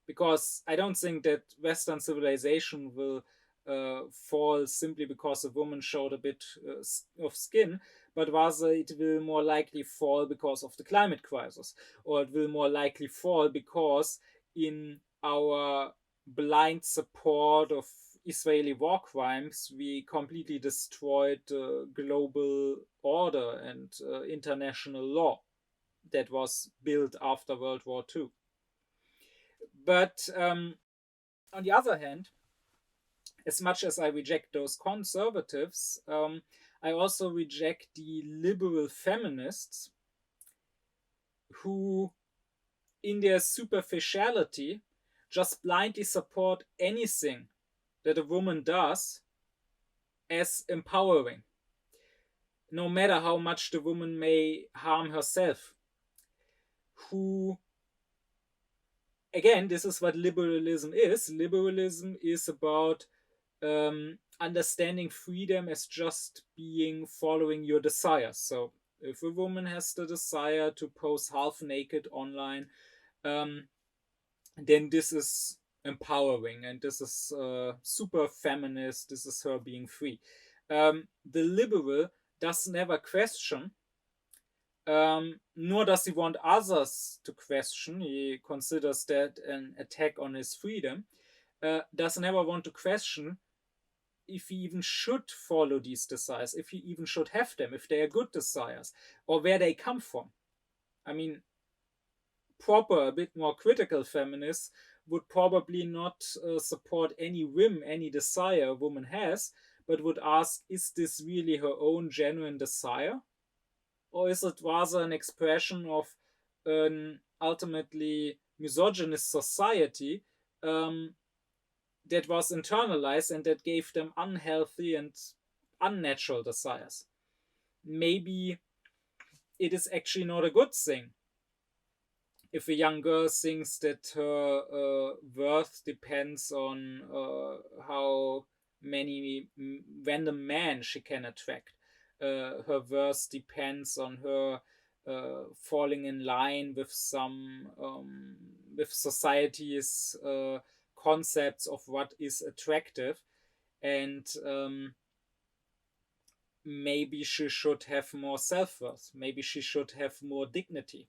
Because I don't think that Western civilization will fall simply because a woman showed a bit of skin, but rather it will more likely fall because of the climate crisis, or it will more likely fall because in our blind support of Israeli war crimes, we completely destroyed global order and international law that was built after World War II. But on the other hand, as much as I reject those conservatives, I also reject the liberal feminists who, in their superficiality, just blindly support anything that a woman does as empowering, no matter how much the woman may harm herself. Who, again, this is what liberalism is. Liberalism is about understanding freedom as just being following your desires. So if a woman has the desire to pose half naked online, then this is empowering and this is super feminist. This is her being free. The liberal does never question, nor does he want others to question. He considers that an attack on his freedom. Does never want to question if he even should follow these desires, if he even should have them, if they are good desires, or where they come from. I mean, proper, a bit more critical feminists would probably not support any whim, any desire a woman has, but would ask, is this really her own genuine desire? Or is it rather an expression of an ultimately misogynist society that was internalized and that gave them unhealthy and unnatural desires? Maybe it is actually not a good thing if a young girl thinks that her worth depends on how many random men she can attract. Her worth depends on her falling in line with some with society's concepts of what is attractive, and maybe she should have more self-worth. Maybe she should have more dignity.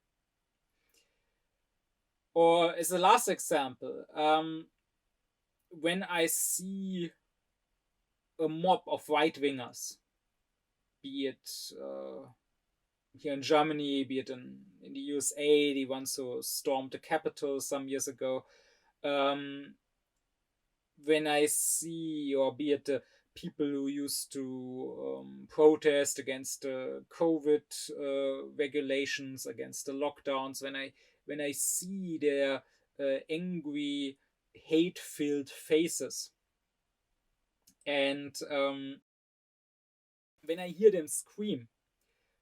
Or as a last example, when I see a mob of right wingers, be it here in Germany, be it in the USA, the ones who stormed the Capitol some years ago, when I see, or be it the people who used to protest against the COVID regulations, against the lockdowns, when I see their angry, hate-filled faces, and when I hear them scream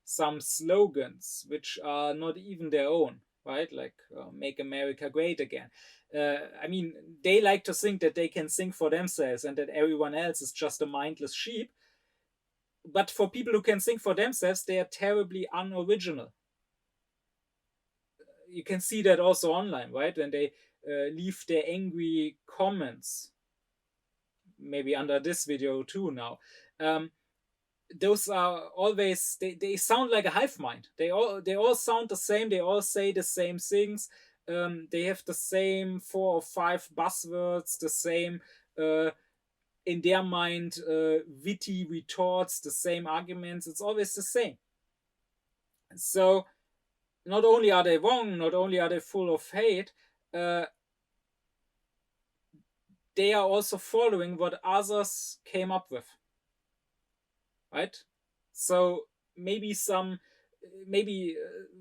some slogans which are not even their own, right? Like "Make America Great Again." I mean, they like to think that they can sing for themselves and that everyone else is just a mindless sheep. But for people who can sing for themselves, they are terribly unoriginal. You can see that also online, right? When they leave their angry comments, maybe under this video too now. Those are always, they sound like a hive mind. They all sound the same. They all say the same things. They have the same 4 or 5 buzzwords, the same in their mind witty retorts, the same arguments. It's always the same. So not only are they wrong, not only are they full of hate, they are also following what others came up with, right? So maybe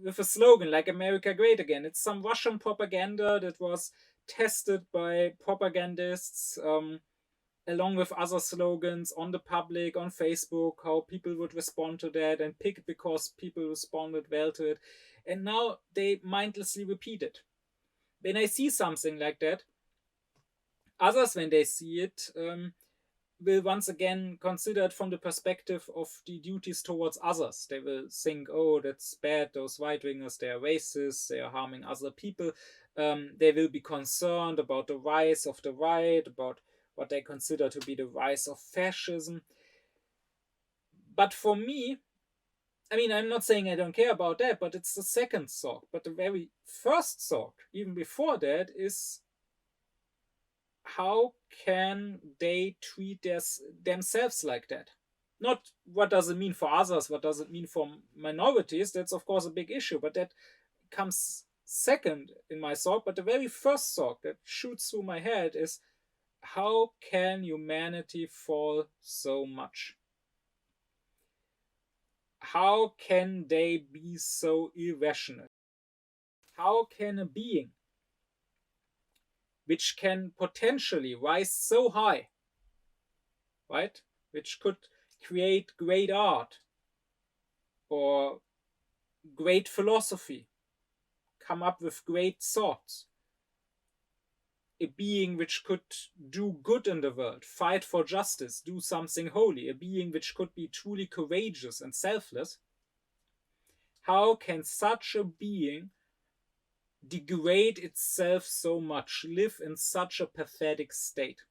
with a slogan like "America Great Again," it's some Russian propaganda that was tested by propagandists along with other slogans on the public, on Facebook, how people would respond to that and pick it because people responded well to it. And now they mindlessly repeat it. When I see something like that, others, when they see it, will once again consider it from the perspective of the duties towards others. They will think, oh, that's bad, those right wingers, they are racist, they are harming other people. They will be concerned about the rise of the right, about what they consider to be the rise of fascism. But for me, I mean, I'm not saying I don't care about that, but it's the second thought. But the very first thought, even before that, is how can they treat themselves like that? Not what does it mean for others, what does it mean for minorities? That's of course a big issue, but that comes second in my thought. But the very first thought that shoots through my head is, how can humanity fall so much? How can they be so irrational? How can a being which can potentially rise so high, right, which could create great art or great philosophy, come up with great thoughts, a being which could do good in the world, fight for justice, do something holy, a being which could be truly courageous and selfless, how can such a being degrade itself so much, live in such a pathetic state?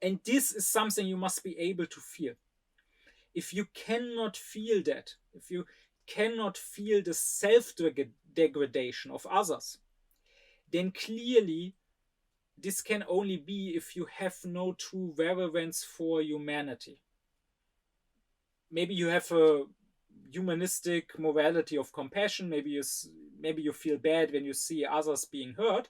And this is something you must be able to feel. If you cannot feel that, if you cannot feel the self-degradation of others, then clearly this can only be if you have no true reverence for humanity. Maybe you have a humanistic morality of compassion, maybe you feel bad when you see others being hurt,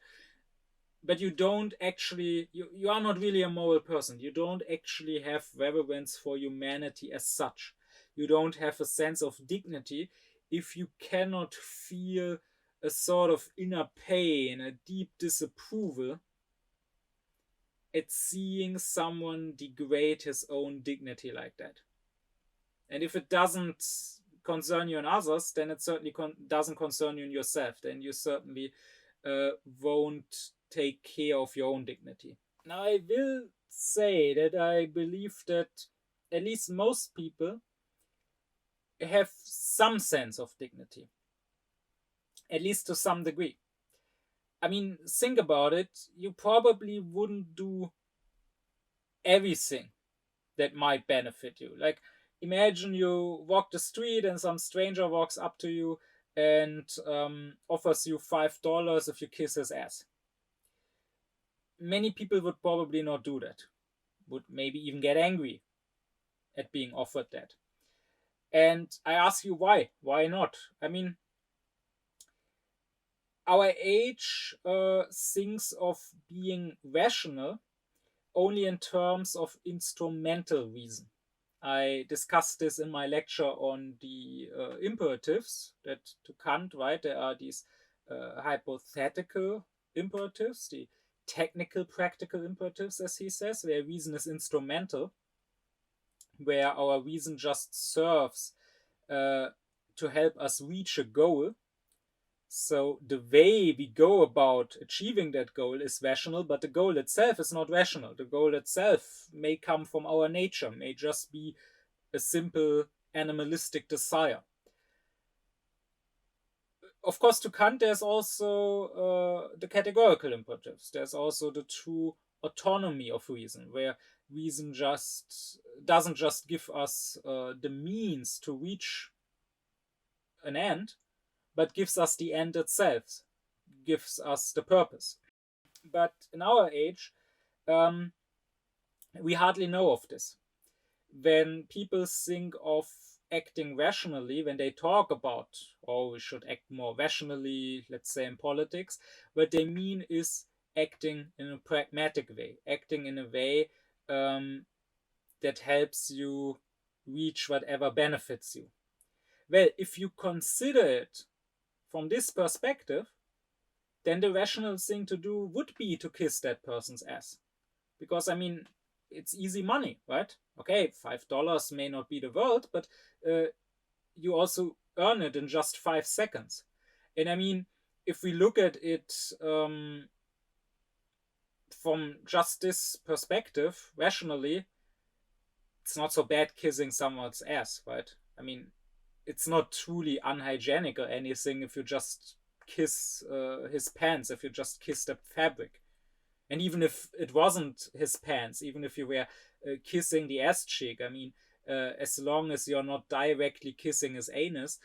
but you don't actually, you are not really a moral person. You don't actually have reverence for humanity as such. You don't have a sense of dignity if you cannot feel a sort of inner pain, a deep disapproval at seeing someone degrade his own dignity like that. And if it doesn't concern you and others, then it certainly doesn't concern you and yourself. Then you certainly won't take care of your own dignity. Now, I will say that I believe that at least most people have some sense of dignity, at least to some degree. I mean, think about it. You probably wouldn't do everything that might benefit you. Like, imagine you walk the street and some stranger walks up to you and offers you $5 if you kiss his ass. Many people would probably not do that, would maybe even get angry at being offered that. And I ask you why? Why not? I mean, our age thinks of being rational only in terms of instrumental reason. I discussed this in my lecture on the imperatives that to Kant, right? There are these hypothetical imperatives, the technical practical imperatives, as he says, where reason is instrumental, where our reason just serves to help us reach a goal. So the way we go about achieving that goal is rational, but the goal itself is not rational. The goal itself may come from our nature, may just be a simple animalistic desire. Of course, to Kant, there's also the categorical imperatives. There's also the true autonomy of reason, where reason just doesn't just give us the means to reach an end, but gives us the end itself, gives us the purpose. But in our age, we hardly know of this. When people think of acting rationally, when they talk about, oh, we should act more rationally, let's say in politics, what they mean is acting in a pragmatic way, acting in a way that helps you reach whatever benefits you. Well, if you consider it from this perspective, then the rational thing to do would be to kiss that person's ass. Because, I mean, it's easy money, right? Okay, $5 may not be the world, but you also earn it in just 5 seconds. And I mean, if we look at it from just this perspective, rationally, it's not so bad kissing someone's ass, right? I mean, it's not truly unhygienic or anything if you just kiss his pants, if you just kiss the fabric. And even if it wasn't his pants, even if you were kissing the ass cheek, I mean, as long as you're not directly kissing his anus,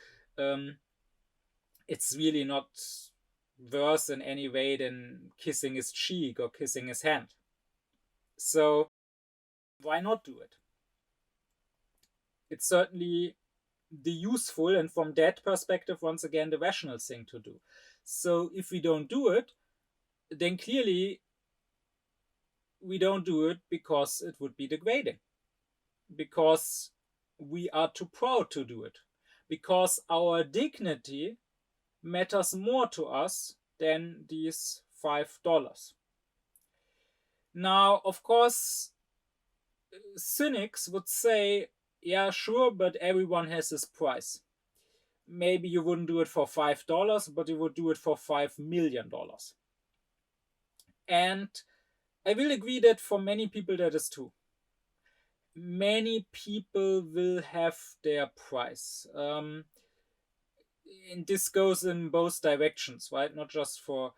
it's really not worse in any way than kissing his cheek or kissing his hand. So why not do it? It's certainly the useful, and from that perspective, once again, the rational thing to do. So if we don't do it, then clearly we don't do it because it would be degrading, because we are too proud to do it, because our dignity matters more to us than these $5. Now, of course, cynics would say, yeah, sure, but everyone has his price. Maybe you wouldn't do it for $5, but you would do it for $5 million. And I will agree that for many people that is true. Many people will have their price. And this goes in both directions, right? Not just for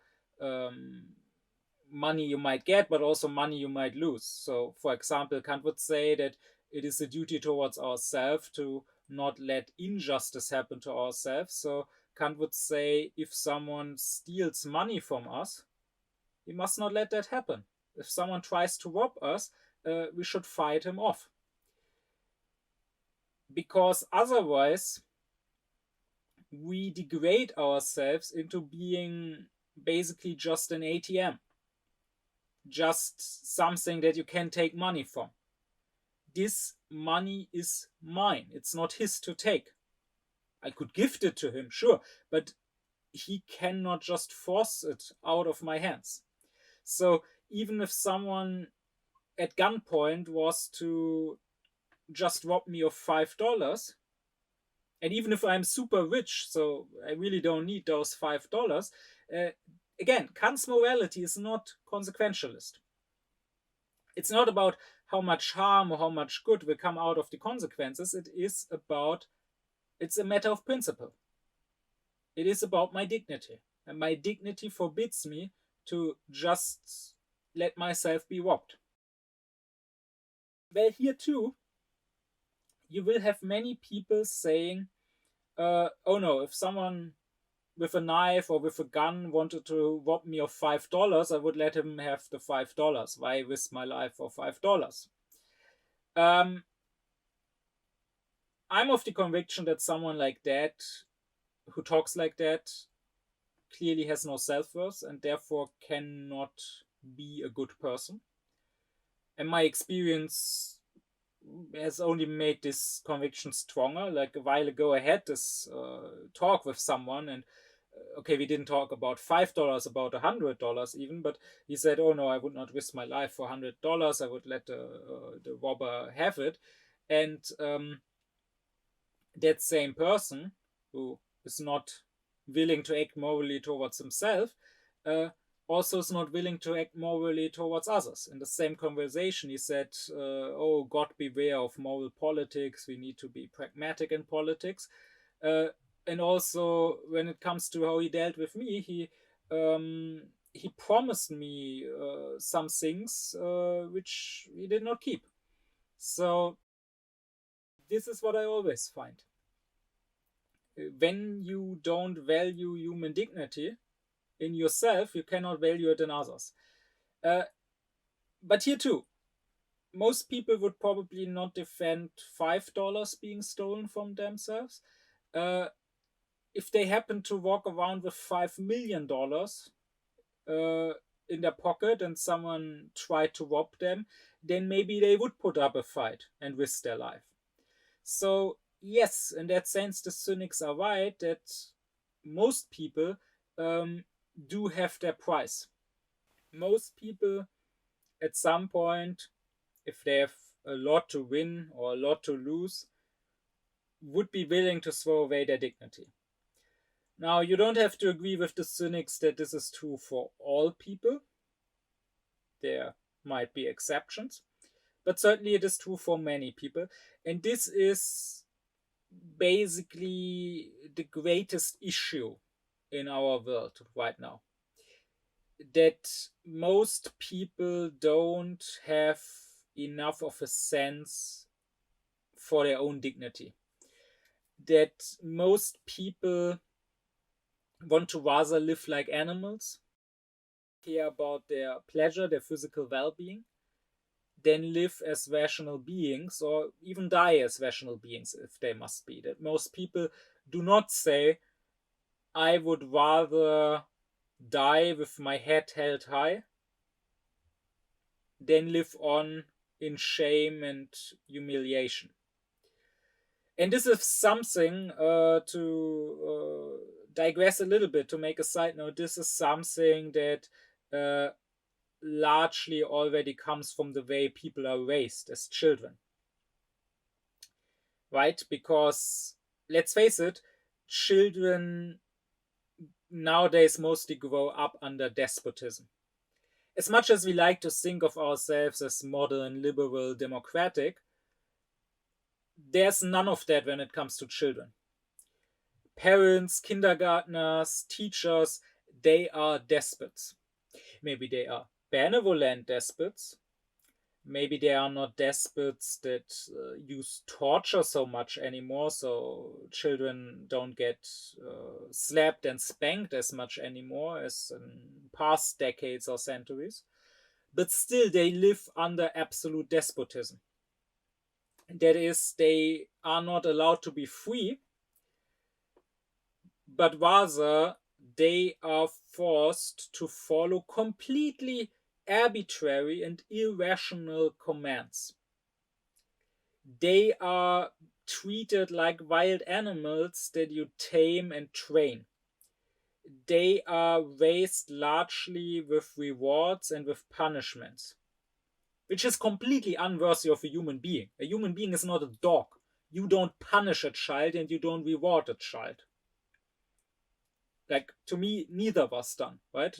money you might get, but also money you might lose. So, for example, Kant would say that it is a duty towards ourselves to not let injustice happen to ourselves. So, Kant would say if someone steals money from us, we must not let that happen. If someone tries to rob us, we should fight him off. Because otherwise, we degrade ourselves into being basically just an ATM. Just something that you can take money from. This money is mine. It's not his to take. I could gift it to him, sure, but he cannot just force it out of my hands. So even if someone at gunpoint was to just rob me of $5, And even if I'm super rich, so I really don't need those $5, again, Kant's morality is not consequentialist. It's not about how much harm or how much good will come out of the consequences. It's a matter of principle. It is about my dignity. And my dignity forbids me to just let myself be robbed. Well, here too, you will have many people saying, oh no, if someone with a knife or with a gun wanted to rob me of $5, I would let him have the $5. Why risk my life for $5? I'm of the conviction that someone like that, who talks like that, clearly has no self-worth and therefore cannot be a good person. And my experience has only made this conviction stronger. Like a while ago, I had this talk with someone, and okay, we didn't talk about $5, about $100 even, but he said, "Oh no, I would not risk my life for $100. I would let the robber have it." And that same person who is not willing to act morally towards himself also is not willing to act morally towards others. In the same conversation, he said, oh, God, beware of moral politics. We need to be pragmatic in politics. And also, when it comes to how he dealt with me, he promised me some things which he did not keep. So this is what I always find. When you don't value human dignity in yourself, you cannot value it in others. But here too, most people would probably not defend $5 being stolen from themselves. If they happen to walk around with $5 million in their pocket and someone tried to rob them, then maybe they would put up a fight and risk their life. So yes, in that sense, the cynics are right that most people do have their price. Most people, at some point, if they have a lot to win or a lot to lose, would be willing to throw away their dignity. Now, you don't have to agree with the cynics that this is true for all people. There might be exceptions, but certainly it is true for many people. And this is basically the greatest issue in our world right now, that most people don't have enough of a sense for their own dignity, that most people want to rather live like animals, care about their pleasure, their physical well-being, than live as rational beings or even die as rational beings if they must be. That most people do not say, I would rather die with my head held high than live on in shame and humiliation. And this is something to digress a little bit, to make a side note. This is something that largely already comes from the way people are raised as children. Right? Because let's face it, children nowadays mostly grow up under despotism. As much as we like to think of ourselves as modern, liberal, democratic, there's none of that when it comes to children. Parents, kindergartners, teachers, they are despots. Maybe they are benevolent despots. Maybe they are not despots that use torture so much anymore, so children don't get slapped and spanked as much anymore as in past decades or centuries. But still, they live under absolute despotism. That is, they are not allowed to be free, but rather they are forced to follow completely arbitrary and irrational commands. They are treated like wild animals that you tame and train. They are raised largely with rewards and with punishments, which is completely unworthy of a human being. A human being is not a dog. you don't punish a child and you don't reward a child. Like, to me, neither was done, right?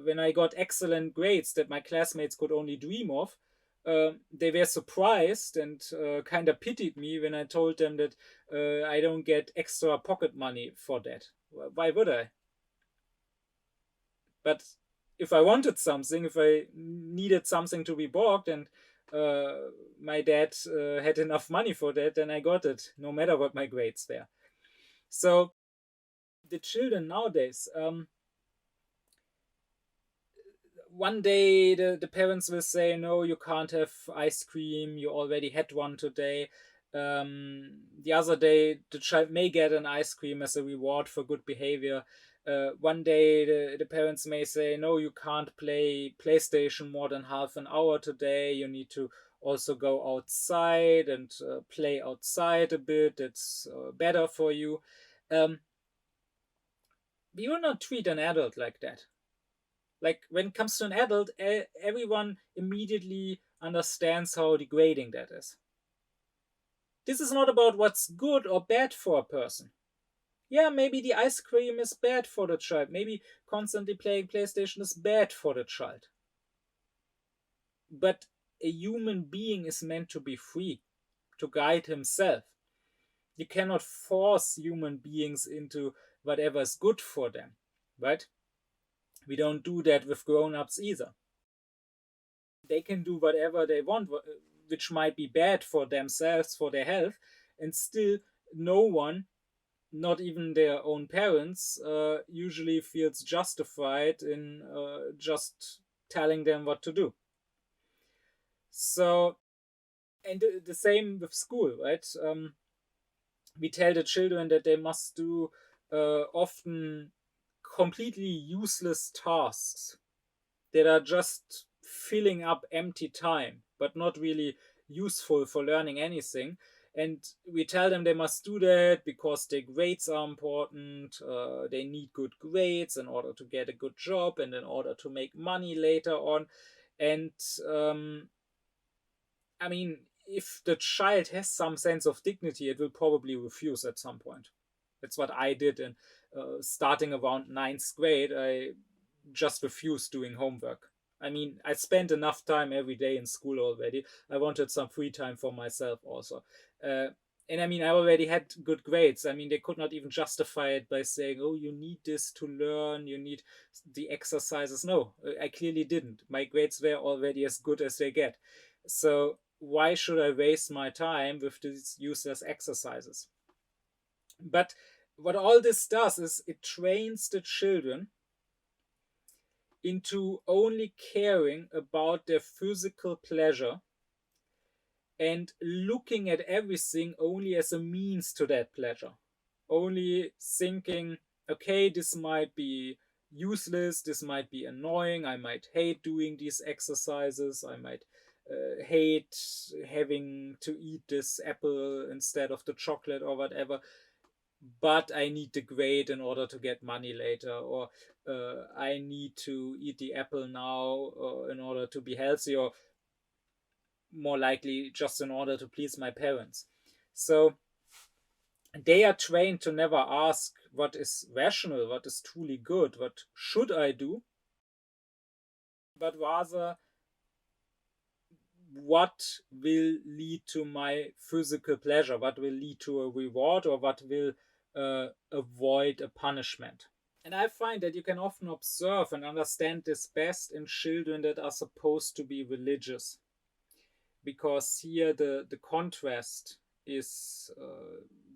When I got excellent grades that my classmates could only dream of, they were surprised and kind of pitied me when I told them that I don't get extra pocket money for that. Why would I? But if I wanted something, if I needed something to be bought, and uh, my dad had enough money for that, then I got it, no matter what my grades were. So the children nowadays, one day the parents will say, no, you can't have ice cream, you already had one today. The other day the child may get an ice cream as a reward for good behavior. One day the parents may say, no, you can't play PlayStation more than half an hour today, you need to also go outside and play outside a bit, it's better for you. We will not treat an adult like that. Like, when it comes to an adult, everyone immediately understands how degrading that is. This is not about what's good or bad for a person. Yeah, maybe the ice cream is bad for the child. Maybe constantly playing PlayStation is bad for the child. But a human being is meant to be free, to guide himself. You cannot force human beings into whatever is good for them, right? We don't do that with grown ups either. They can do whatever they want, which might be bad for themselves, for their health, and still no one, not even their own parents, usually feels justified in just telling them what to do. So, and the same with school, right? We tell the children that they must do often completely useless tasks that are just filling up empty time, but not really useful for learning anything. And we tell them they must do that because their grades are important. They need good grades in order to get a good job and in order to make money later on. And I mean, if the child has some sense of dignity, it will probably refuse at some point. That's what I did. And starting around ninth grade, I just refused doing homework. I mean, I spent enough time every day in school already. I wanted some free time for myself also. Uh, and I mean, I already had good grades. I mean, they could not even justify it by saying, oh, you need this to learn, you need the exercises. No, I clearly didn't. My grades were already as good as they get. So why should I waste my time with these useless exercises? But what all this does is it trains the children into only caring about their physical pleasure and looking at everything only as a means to that pleasure. Only thinking, okay, this might be useless, this might be annoying, I might hate doing these exercises, I might hate having to eat this apple instead of the chocolate or whatever, but I need the grade in order to get money later, or I need to eat the apple now in order to be healthy, or more likely just in order to please my parents. So they are trained to never ask what is rational, what is truly good, what should I do, but rather what will lead to my physical pleasure, what will lead to a reward, or what will avoid a punishment. And I find that you can often observe and understand this best in children that are supposed to be religious, because here the contrast is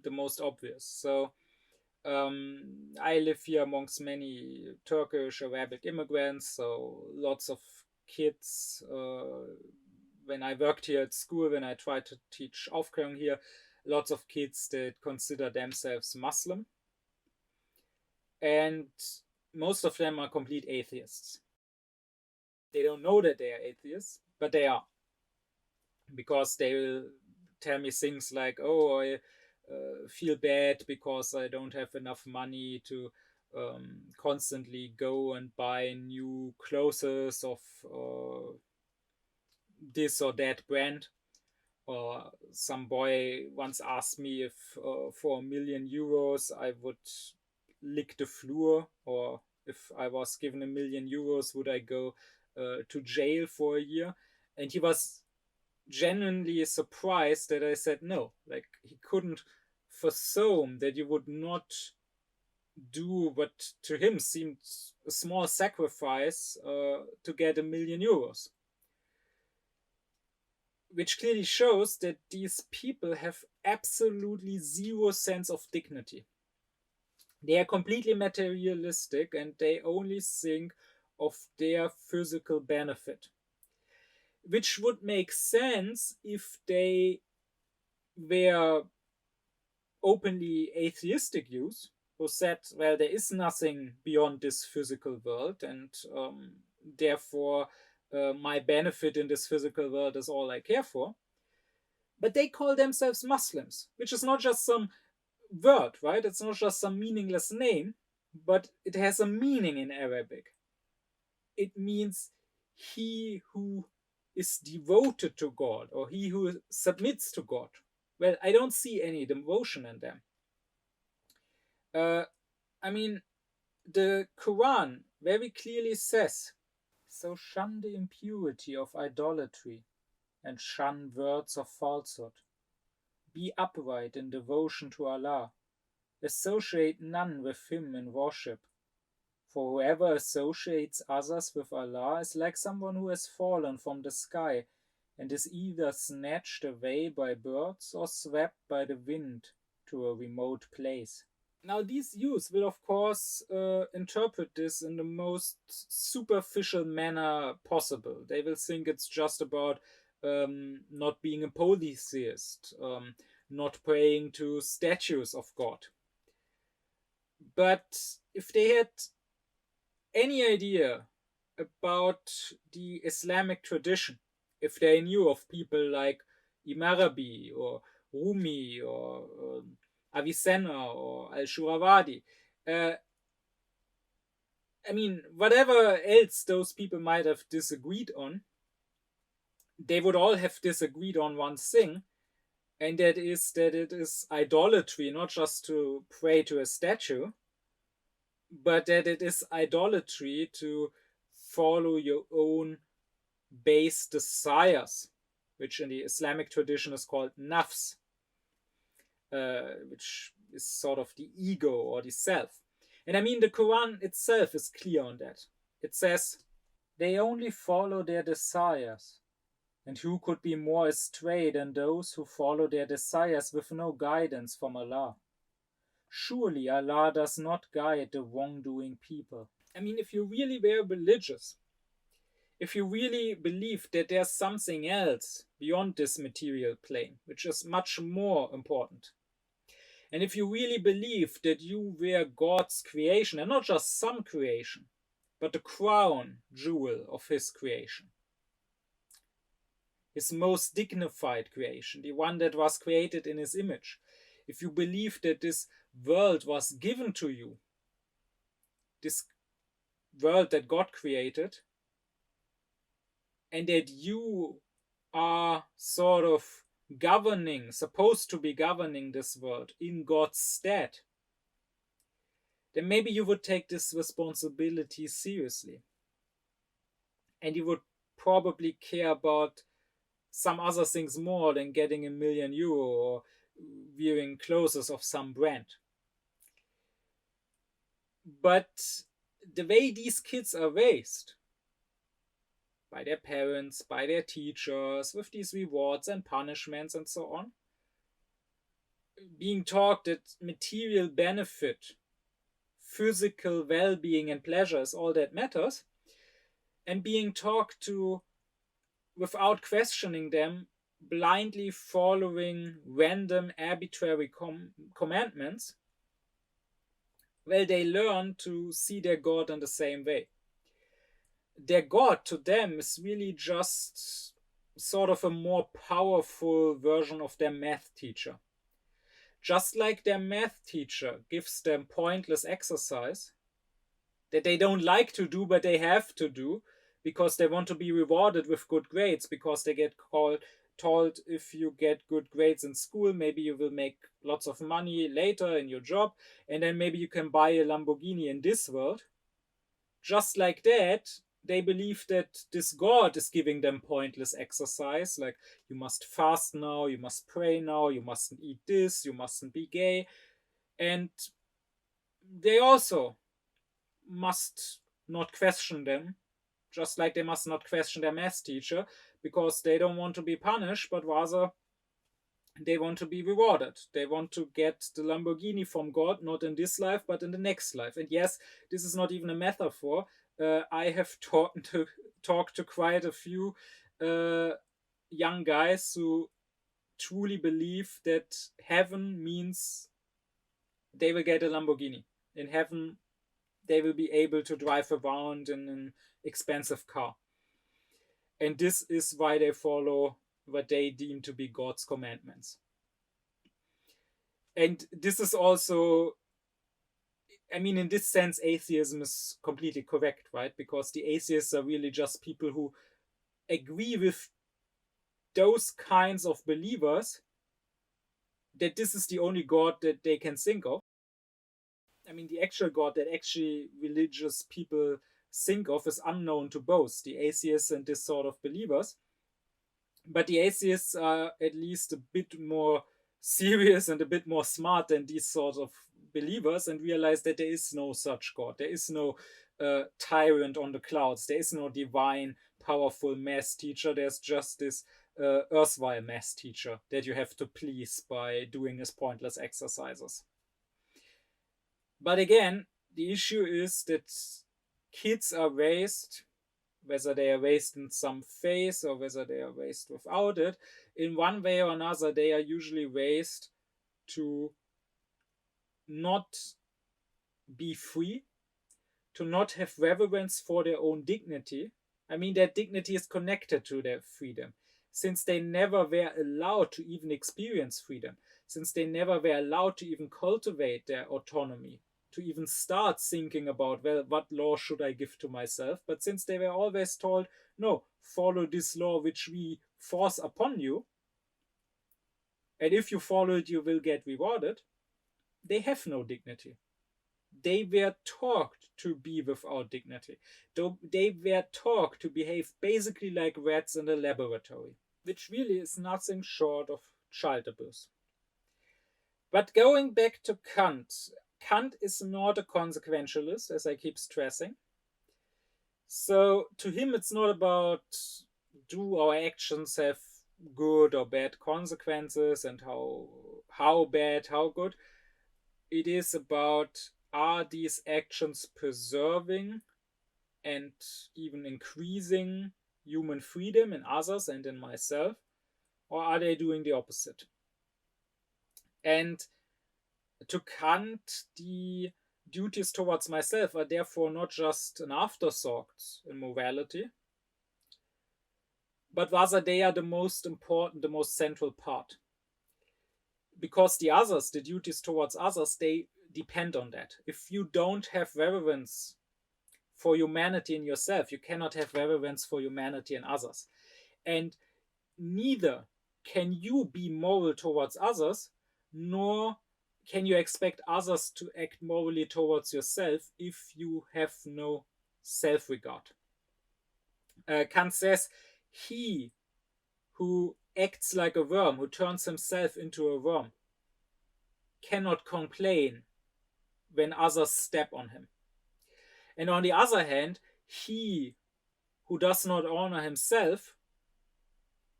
the most obvious. So I live here amongst many Turkish Arabic immigrants, so lots of kids. When I worked here at school, when I tried to teach Aufklärung here, lots of kids that consider themselves Muslim, and most of them are complete atheists. They don't know that they are atheists, but they are, because they will tell me things like, "Oh, I feel bad because I don't have enough money to constantly go and buy new clothes of this or that brand." Or some boy once asked me if for €1 million I would lick the floor, or if I was given €1 million, would I go to jail for a year? And he was genuinely surprised that I said no. Like, he couldn't fathom that you would not do what to him seemed a small sacrifice to get €1 million, which clearly shows that these people have absolutely zero sense of dignity. They are completely materialistic and they only think of their physical benefit, which would make sense if they were openly atheistic youths who said, well, there is nothing beyond this physical world, and therefore my benefit in this physical world is all I care for. But they call themselves Muslims, which is not just some word, right? It's not just some meaningless name, but it has a meaning in Arabic. It means he who is devoted to God, or he who submits to God. Well, I don't see any devotion in them. I mean, the Quran very clearly says, so shun the impurity of idolatry and shun words of falsehood. Be upright in devotion to Allah. Associate none with Him in worship. For whoever associates others with Allah is like someone who has fallen from the sky and is either snatched away by birds or swept by the wind to a remote place. Now, these youths will, of course, interpret this in the most superficial manner possible. They will think it's just about not being a polytheist, not praying to statues of God. But if they had any idea about the Islamic tradition, if they knew of people like Ibn Arabi or Rumi or Avicenna or Al-Shurawadi, I mean, whatever else those people might have disagreed on, they would all have disagreed on one thing, and that is that it is idolatry not just to pray to a statue, but that it is idolatry to follow your own base desires, which in the Islamic tradition is called nafs, which is sort of the ego or the self. And I mean, the Quran itself is clear on that. It says, they only follow their desires. And who could be more astray than those who follow their desires with no guidance from Allah? Surely Allah does not guide the wrongdoing people. I mean, if you really were religious, if you really believed that there's something else beyond this material plane, which is much more important, and if you really believed that you were God's creation, and not just some creation, but the crown jewel of His creation, His most dignified creation, the one that was created in His image, if you believed that this world was given to you, this world that God created, and that you are sort of supposed to be governing this world in God's stead, then maybe you would take this responsibility seriously. And you would probably care about some other things more than getting €1 million or wearing clothes of some brand. But the way these kids are raised, by their parents, by their teachers, with these rewards and punishments and so on, being taught that material benefit, physical well-being and pleasure is all that matters, and being taught to, without questioning them, blindly following random arbitrary commandments, well, they learn to see their God in the same way. Their God to them is really just sort of a more powerful version of their math teacher. Just like their math teacher gives them pointless exercise that they don't like to do, but they have to do because they want to be rewarded with good grades, because they get told if you get good grades in school, maybe you will make lots of money later in your job, and then maybe you can buy a Lamborghini in this world. Just like that, they believe that this God is giving them pointless exercise, like you must fast now, you must pray now, you mustn't eat this, you mustn't be gay. And they also must not question them, just like they must not question their math teacher, because they don't want to be punished, but rather they want to be rewarded. They want to get the Lamborghini from God, not in this life, but in the next life. And yes, this is not even a metaphor. I have talked to quite a few young guys who truly believe that heaven means they will get a Lamborghini. In heaven, they will be able to drive around in an expensive car. And this is why they follow what they deem to be God's commandments. And this is also, I mean, in this sense, atheism is completely correct, right? Because the atheists are really just people who agree with those kinds of believers that this is the only God that they can think of. I mean, the actual God that actually religious people think of is unknown to both the atheists and this sort of believers. But the atheists are at least a bit more serious and a bit more smart than these sort of believers, and realize that there is no such God. There is no tyrant on the clouds. There is no divine, powerful math teacher. There's just this erstwhile math teacher that you have to please by doing his pointless exercises. But again, the issue is that kids are raised, whether they are raised in some faith or whether they are raised without it, in one way or another, they are usually raised to not be free, to not have reverence for their own dignity. I mean, their dignity is connected to their freedom. Since they never were allowed to even experience freedom, since they never were allowed to even cultivate their autonomy, to even start thinking about, well, what law should I give to myself? But since they were always told, no, follow this law which we force upon you, and if you follow it, you will get rewarded, they have no dignity. They were taught to be without dignity. They were taught to behave basically like rats in a laboratory, which really is nothing short of child abuse. But going back to Kant, Kant is not a consequentialist, as I keep stressing. So to him, it's not about do our actions have good or bad consequences and how bad, how good. It is about, are these actions preserving and even increasing human freedom in others and in myself, or are they doing the opposite? And to Kant, the duties towards myself are therefore not just an afterthought in morality, but rather they are the most important, the most central part. Because the others, the duties towards others, they depend on that. If you don't have reverence for humanity in yourself, you cannot have reverence for humanity in others. And neither can you be moral towards others, nor can you expect others to act morally towards yourself if you have no self-regard. Kant says, he who acts like a worm, who turns himself into a worm, cannot complain when others step on him. And on the other hand, he who does not honor himself,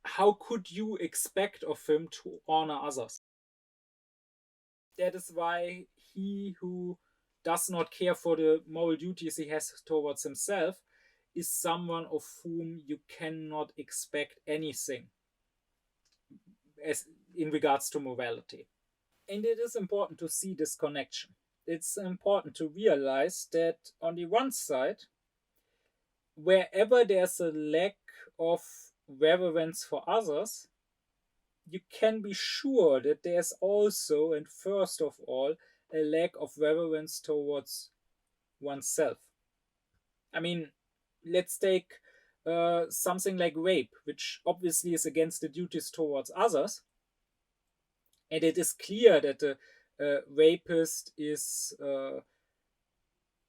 how could you expect of him to honor others? That is why he who does not care for the moral duties he has towards himself is someone of whom you cannot expect anything as in regards to morality. And it is important to see this connection. It's important to realize that on the one side, wherever there's a lack of reverence for others, you can be sure that there's also, and first of all, a lack of reverence towards oneself. I mean, let's take something like rape, which obviously is against the duties towards others. And it is clear that the rapist is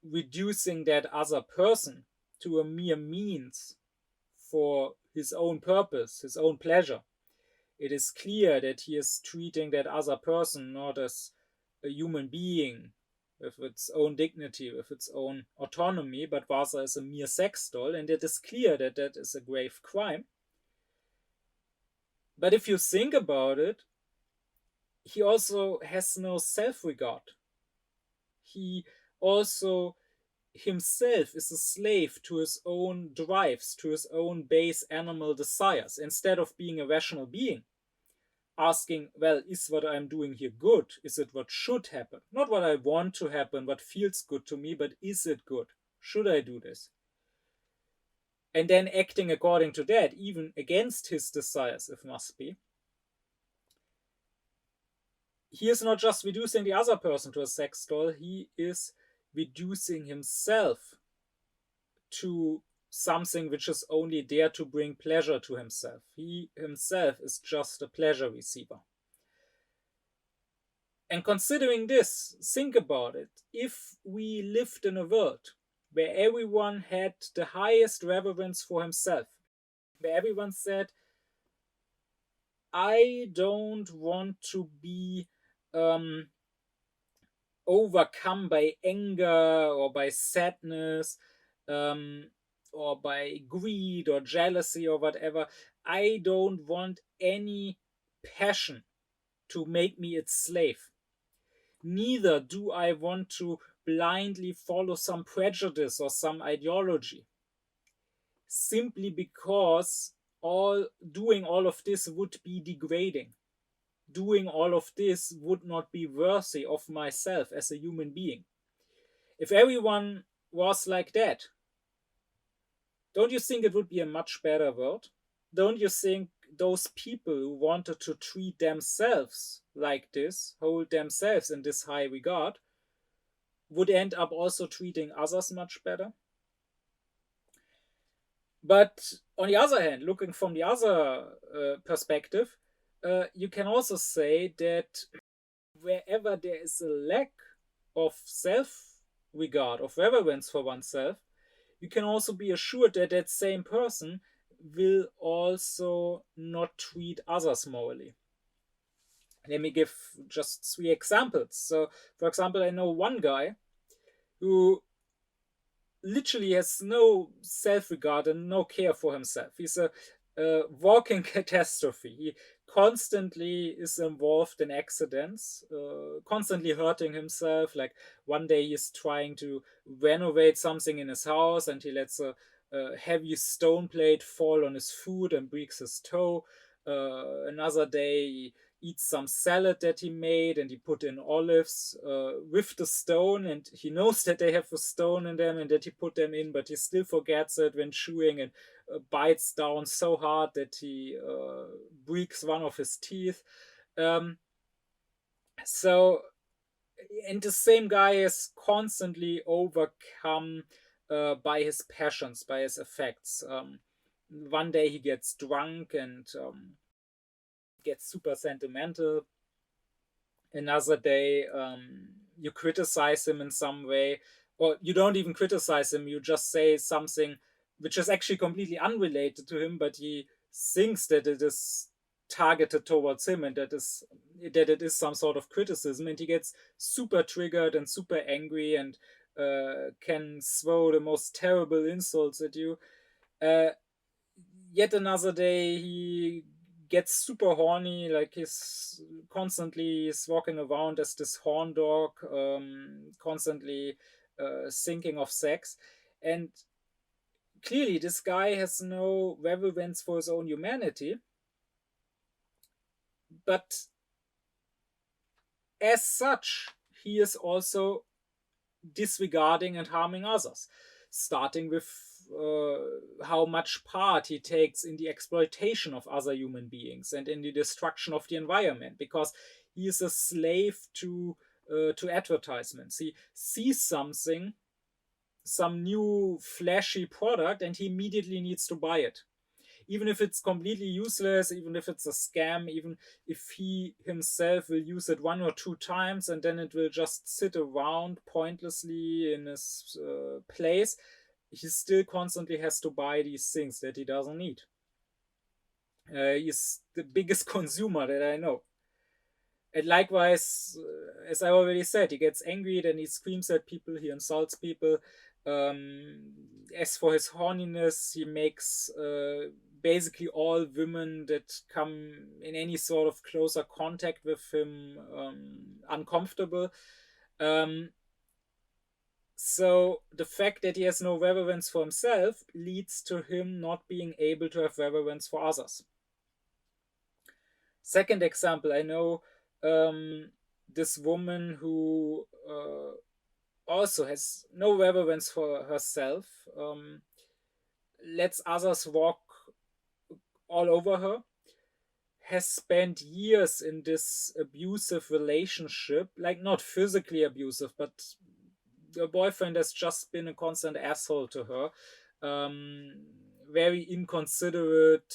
reducing that other person to a mere means for his own purpose, his own pleasure. It is clear that he is treating that other person not as a human being with its own dignity, with its own autonomy, but rather as a mere sex doll. And it is clear that that is a grave crime. But if you think about it, he also has no self regard. He also himself is a slave to his own drives, to his own base animal desires, instead of being a rational being, asking, well, is what I'm doing here good? Is it what should happen? Not what I want to happen, what feels good to me, but is it good? Should I do this? And then acting according to that, even against his desires, if must be. He is not just reducing the other person to a sex doll, he is reducing himself to something which is only there to bring pleasure to himself. He himself is just a pleasure receiver. And considering this, think about it. If we lived in a world where everyone had the highest reverence for himself, where everyone said, I don't want to be overcome by anger or by sadness or by greed or jealousy or whatever. I don't want any passion to make me its slave. Neither do I want to blindly follow some prejudice or some ideology. Simply because doing all of this would be degrading. Doing all of this would not be worthy of myself as a human being. If everyone was like that, don't you think it would be a much better world? Don't you think those people who wanted to treat themselves like this, hold themselves in this high regard, would end up also treating others much better? But on the other hand, looking from the other perspective, you can also say that wherever there is a lack of self regard, of reverence for oneself, you can also be assured that that same person will also not treat others morally. Let me give just 3 examples. So, for example, I know one guy who literally has no self-regard and no care for himself. He's a walking catastrophe. He constantly is involved in accidents, constantly hurting himself. Like one day he's trying to renovate something in his house and he lets a heavy stone plate fall on his foot and breaks his toe. Another day he eats some salad that he made and he put in olives with the stone, and he knows that they have a stone in them and that he put them in, but he still forgets it when chewing and bites down so hard that he breaks one of his teeth. So, and the same guy is constantly overcome by his passions, by his affects. One day he gets drunk and gets super sentimental. Another day you criticize him in some way, or you don't even criticize him, you just say something which is actually completely unrelated to him, but he thinks that it is targeted towards him and that it is some sort of criticism, and he gets super triggered and super angry and can throw the most terrible insults at you. Yet another day he gets super horny, like he's walking around as this horn dog, constantly thinking of sex. And clearly this guy has no reverence for his own humanity, but as such he is also disregarding and harming others, starting with how much part he takes in the exploitation of other human beings and in the destruction of the environment, because he is a slave to advertisements. He sees something some new flashy product and he immediately needs to buy it, even if it's completely useless, even if it's a scam, even if he himself will use it 1 or 2 times and then it will just sit around pointlessly in his place, he still constantly has to buy these things that he doesn't need. He's the biggest consumer that I know. And likewise, as I already said, he gets angry, then he screams at people, he insults people. Um, as for his horniness, he makes basically all women that come in any sort of closer contact with him uncomfortable. Um, so the fact that he has no reverence for himself leads to him not being able to have reverence for others. Second example, I know this woman who also has no reverence for herself, lets others walk all over her, has spent years in this abusive relationship, like not physically abusive, but the boyfriend has just been a constant asshole to her. Um, Very inconsiderate,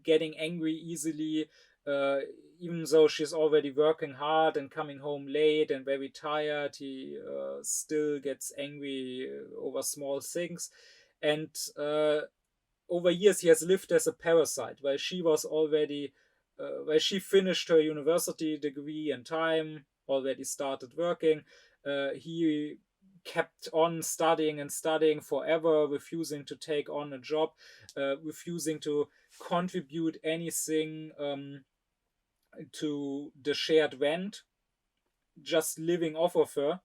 getting angry easily, uh, even though she's already working hard and coming home late and very tired, he still gets angry over small things. And over years, he has lived as a parasite, while she was already, while she finished her university degree in time, already started working. He kept on studying and studying forever, refusing to take on a job, refusing to contribute anything to the shared rent, just living off of her.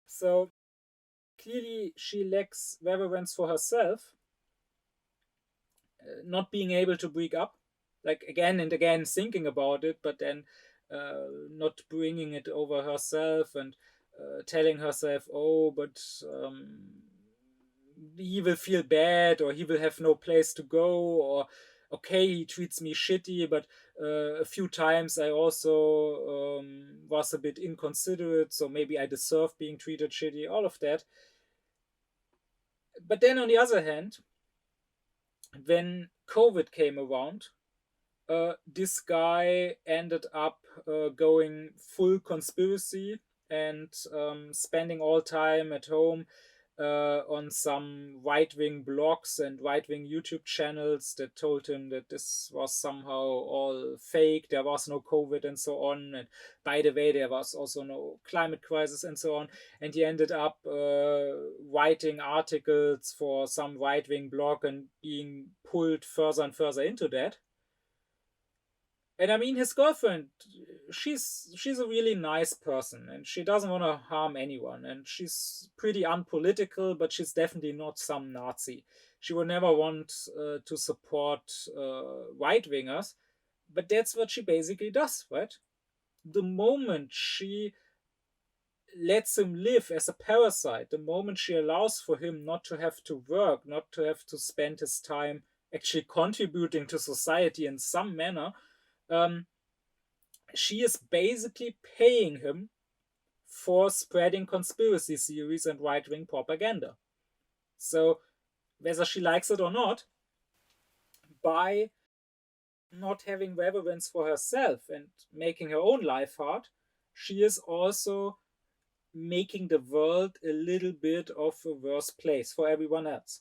So clearly, she lacks reverence for herself, not being able to break up, like again and again thinking about it, but then not bringing it over herself and telling herself, oh, but he will feel bad, or he will have no place to go, or okay, he treats me shitty, but a few times I also was a bit inconsiderate, so maybe I deserve being treated shitty, all of that. But then on the other hand, when COVID came around, this guy ended up going full conspiracy and spending all time at home on some right-wing blogs and right-wing YouTube channels that told him that this was somehow all fake, there was no COVID and so on, and by the way, there was also no climate crisis and so on. And he ended up writing articles for some right-wing blog and being pulled further and further into that. And I mean, his girlfriend, she's a really nice person, and she doesn't want to harm anyone, and she's pretty unpolitical, but she's definitely not some Nazi. She would never want to support right wingers, but that's what she basically does, right? The moment she lets him live as a parasite, the moment she allows for him not to have to work, not to have to spend his time actually contributing to society in some manner, um, she is basically paying him for spreading conspiracy theories and right wing propaganda. So, whether she likes it or not, by not having reverence for herself and making her own life hard, she is also making the world a little bit of a worse place for everyone else.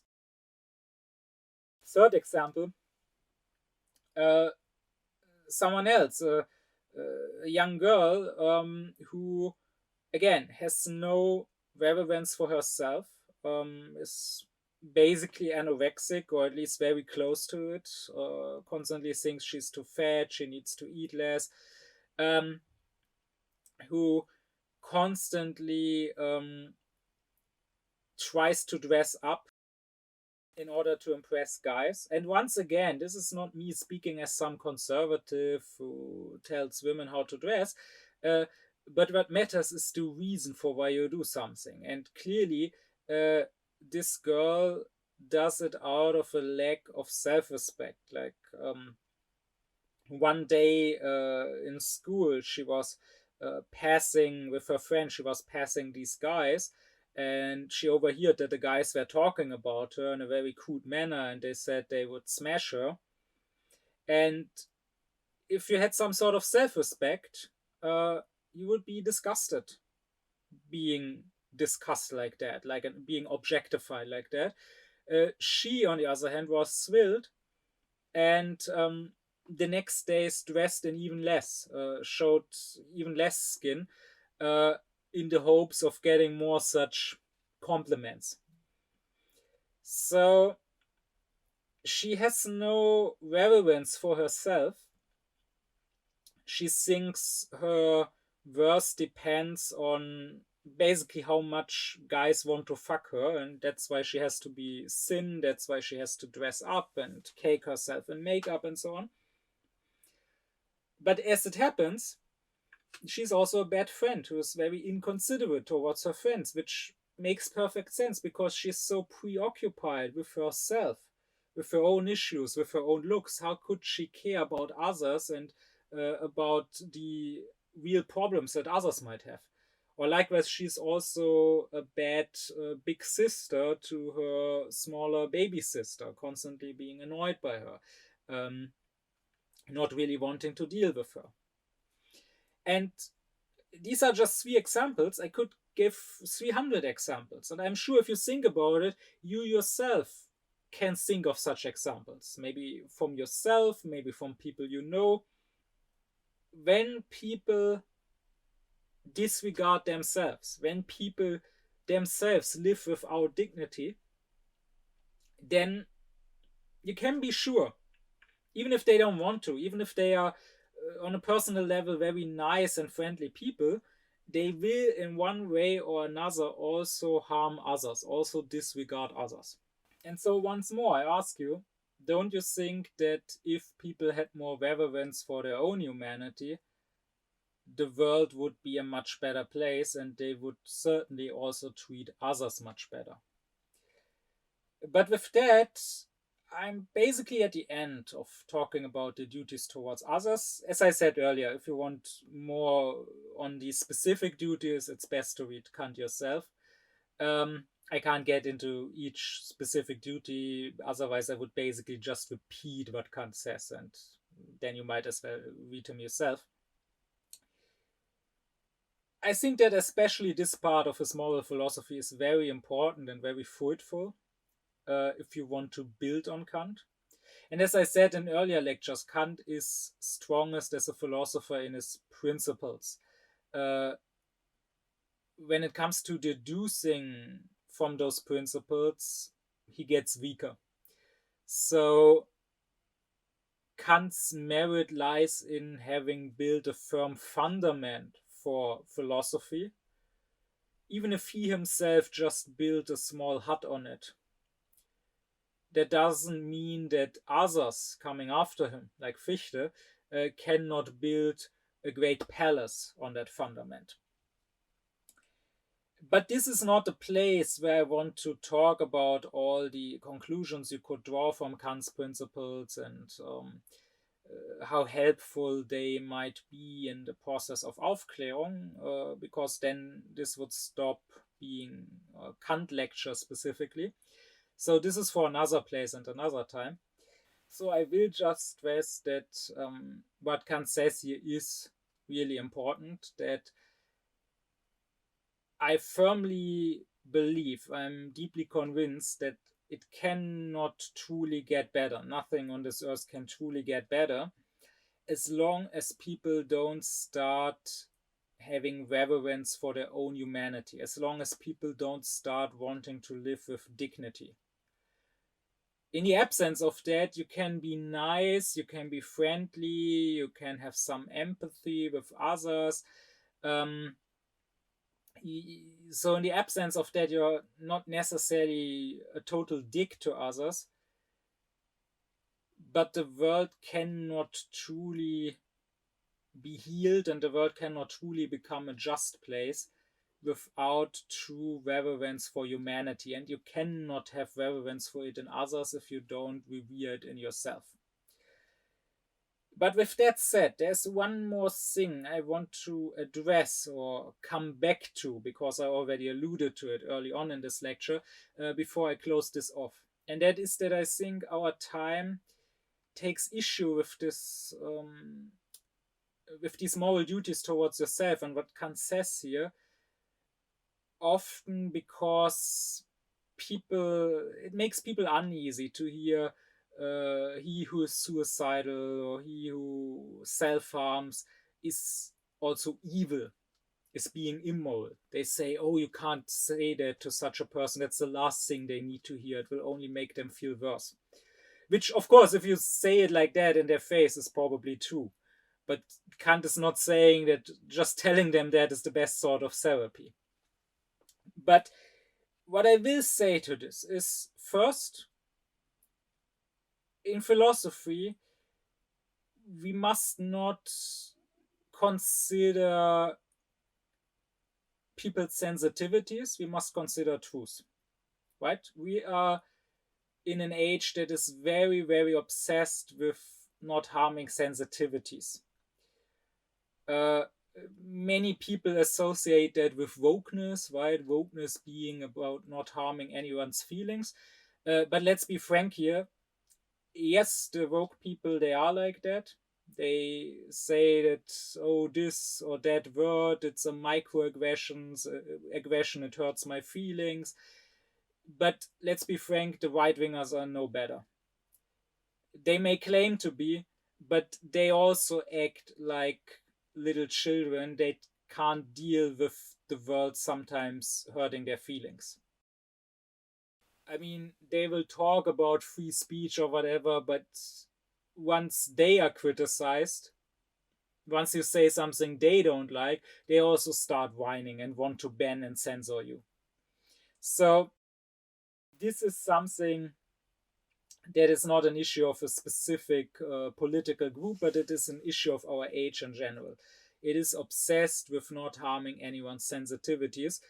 Third example, uh, someone else, a young girl who again has no reverence for herself, is basically anorexic or at least very close to it, constantly thinks she's too fat, she needs to eat less, um, who constantly tries to dress up in order to impress guys. And once again, this is not me speaking as some conservative who tells women how to dress, uh, but what matters is the reason for why you do something. And clearly, this girl does it out of a lack of self respect. Like, one day in school, she was passing with her friend, she was passing these guys, and she overheard that the guys were talking about her in a very crude manner, and they said they would smash her. And if you had some sort of self-respect, you would be disgusted being discussed like that, like being objectified like that. She, on the other hand, was thrilled, and the next day dressed in even less, showed even less skin, uh, in the hopes of getting more such compliments. So she has no reverence for herself. She thinks her worth depends on basically how much guys want to fuck her, and that's why she has to be thin, that's why she has to dress up and cake herself in makeup and so on. But as it happens, she's also a bad friend who is very inconsiderate towards her friends, which makes perfect sense because she's so preoccupied with herself, with her own issues, with her own looks. How could she care about others and about the real problems that others might have? Or likewise, she's also a bad big sister to her smaller baby sister, constantly being annoyed by her, not really wanting to deal with her. And these are just three examples. I could give 300 examples. And I'm sure if you think about it, you yourself can think of such examples. Maybe from yourself, maybe from people you know. When people disregard themselves, when people themselves live without dignity, then you can be sure, even if they don't want to, even if they are on a personal level very nice and friendly people, they will in one way or another also harm others, also disregard others. And so once more I ask you, don't you think that if people had more reverence for their own humanity, the world would be a much better place, and they would certainly also treat others much better? But with that, I'm basically at the end of talking about the duties towards others. As I said earlier, if you want more on these specific duties, it's best to read Kant yourself. I can't get into each specific duty, otherwise, I would basically just repeat what Kant says, and then you might as well read him yourself. I think that especially this part of his moral philosophy is very important and very fruitful if you want to build on Kant. And as I said in earlier lectures, Kant is strongest as a philosopher in his principles. When it comes to deducing from those principles, he gets weaker. So Kant's merit lies in having built a firm fundament for philosophy, even if he himself just built a small hut on it. That doesn't mean that others coming after him, like Fichte, cannot build a great palace on that fundament. But this is not a place where I want to talk about all the conclusions you could draw from Kant's principles and how helpful they might be in the process of Aufklärung, because then this would stop being a Kant lecture specifically. So this is for another place and another time. So I will just stress that what Kant says here is really important, that I firmly believe, I'm deeply convinced that it cannot truly get better. Nothing on this earth can truly get better as long as people don't start having reverence for their own humanity, as long as people don't start wanting to live with dignity. In the absence of that, you can be nice, you can be friendly, you can have some empathy with others. So in the absence of that, you're not necessarily a total dick to others, but the world cannot truly be healed and the world cannot truly become a just place without true reverence for humanity, and you cannot have reverence for it in others if you don't revere it in yourself. But with that said, there's one more thing I want to address or come back to, because I already alluded to it early on in this lecture, before I close this off. And that is that I think our time takes issue with these moral duties towards yourself, and what Kant says here, often because it makes people uneasy to hear he who is suicidal or he who self harms is also evil, is being immoral. They say, oh, you can't say that to such a person. That's the last thing they need to hear. It will only make them feel worse. Which, of course, if you say it like that in their face, is probably true. But Kant is not saying that just telling them that is the best sort of therapy. But what I will say to this is, first, in philosophy, we must not consider people's sensitivities, we must consider truth. Right? We are in an age that is very, very obsessed with not harming sensitivities. Many people associate that with wokeness, right? Wokeness being about not harming anyone's feelings. But let's be frank here. Yes, the woke people, they are like that. They say that, oh, this or that word, it's a microaggression, it hurts my feelings. But let's be frank, the right wingers are no better. They may claim to be, but they also act like little children. They can't deal with the world sometimes hurting their feelings. I mean, they will talk about free speech or whatever, but once they are criticized, once you say something they don't like, they also start whining and want to ban and censor you. So, this is something that is not an issue of a specific political group, but it is an issue of our age in general. It is obsessed with not harming anyone's sensitivities.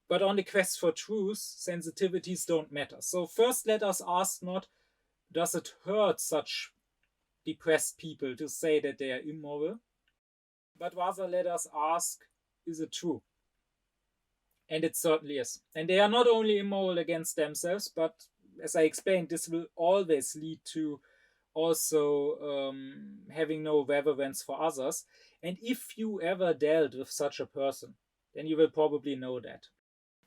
But on the quest for truth, sensitivities don't matter. So first let us ask not, does it hurt such depressed people to say that they are immoral? But rather let us ask, is it true? And it certainly is. And they are not only immoral against themselves, but as I explained, this will always lead to also having no reverence for others. And if you ever dealt with such a person, then you will probably know that.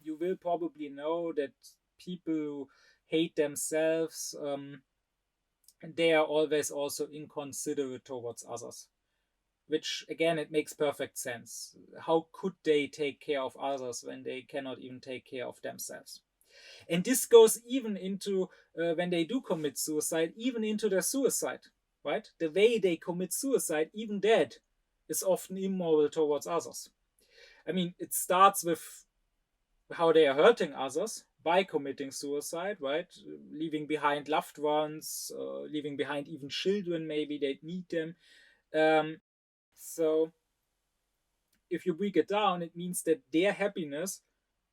You will probably know that people who hate themselves, they are always also inconsiderate towards others. Which, again, it makes perfect sense. How could they take care of others when they cannot even take care of themselves? And this goes even into when they do commit suicide, even into their suicide, right? The way they commit suicide, even that, is often immoral towards others. I mean, it starts with how they are hurting others by committing suicide, right? Leaving behind loved ones, leaving behind even children, maybe they need them. So if you break it down, it means that their happiness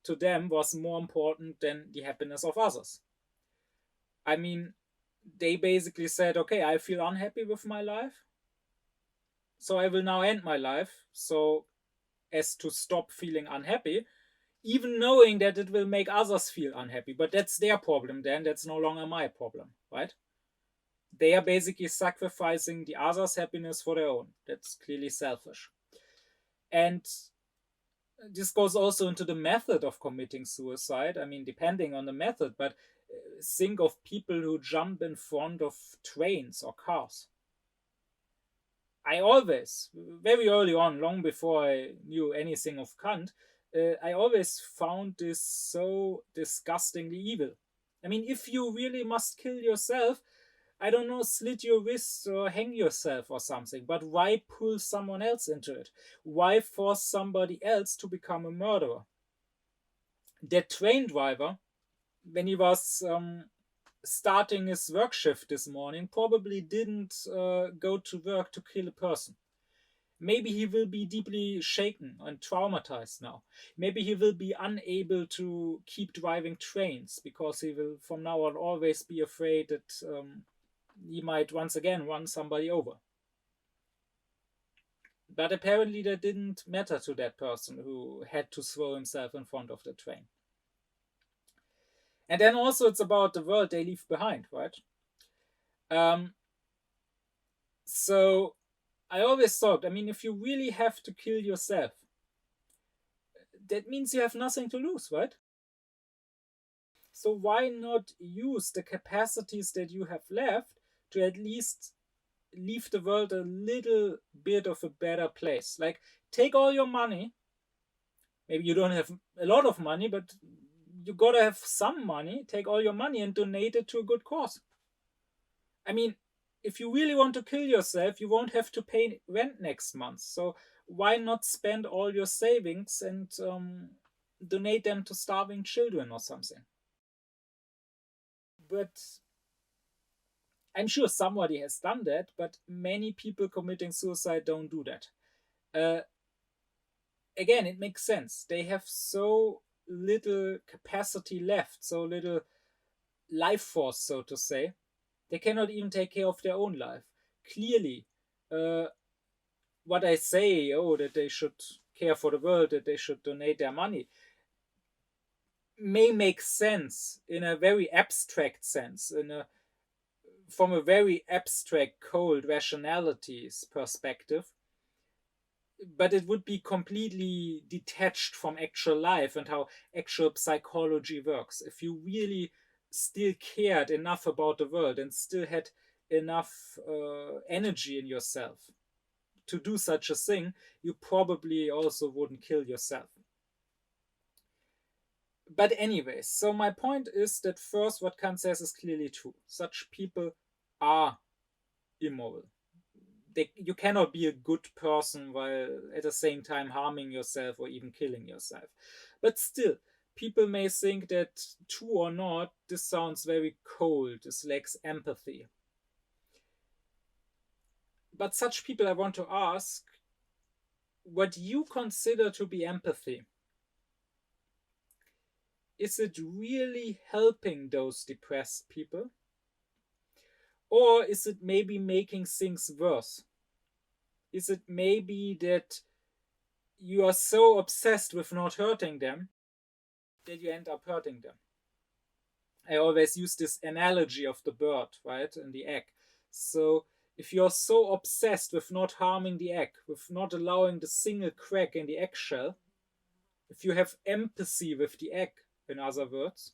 to them was more important than the happiness of others. I mean, they basically said, okay, I feel unhappy with my life, so I will now end my life, so as to stop feeling unhappy, even knowing that it will make others feel unhappy. But that's their problem then, that's no longer my problem, right? They are basically sacrificing the other's happiness for their own. That's clearly selfish. And this goes also into the method of committing suicide. I mean, depending on the method, but think of people who jump in front of trains or cars. I always, very early on, long before I knew anything of Kant, I always found this so disgustingly evil. I mean, if you really must kill yourself, I don't know, slit your wrists or hang yourself or something, but why pull someone else into it? Why force somebody else to become a murderer? That train driver, when he was starting his work shift this morning, probably didn't go to work to kill a person. Maybe he will be deeply shaken and traumatized now. Maybe he will be unable to keep driving trains because he will from now on always be afraid that he might once again run somebody over. But apparently that didn't matter to that person who had to throw himself in front of the train. And then also it's about the world they leave behind, right? Um, so I always thought, I mean, if you really have to kill yourself, that means you have nothing to lose, right? So why not use the capacities that you have left to at least leave the world a little bit of a better place? Like, take all your money. Maybe you don't have a lot of money, but you gotta have some money. Take all your money and donate it to a good cause. I mean, if you really want to kill yourself, you won't have to pay rent next month. So why not spend all your savings and donate them to starving children or something? But I'm sure somebody has done that, but many people committing suicide don't do that. Uh, Again, it makes sense. They have so little capacity left, so little life force, so to say. They cannot even take care of their own life. Clearly, uh, what I say, oh, that they should care for the world, that they should donate their money, may make sense in a very abstract sense, from a very abstract, cold rationalities perspective, but it would be completely detached from actual life and how actual psychology works. If you really still cared enough about the world and still had enough energy in yourself to do such a thing, you probably also wouldn't kill yourself. But anyways, so my point is that first, what Kant says is clearly true. Such people are immoral. You cannot be a good person while at the same time harming yourself or even killing yourself. But still, people may think that, true or not, this sounds very cold, this lacks empathy. But such people, I want to ask, what you consider to be empathy, is it really helping those depressed people? Or is it maybe making things worse? Is it maybe that you are so obsessed with not hurting them that you end up hurting them? I always use this analogy of the bird, right, and the egg. So if you're so obsessed with not harming the egg, with not allowing the single crack in the eggshell, if you have empathy with the egg, in other words,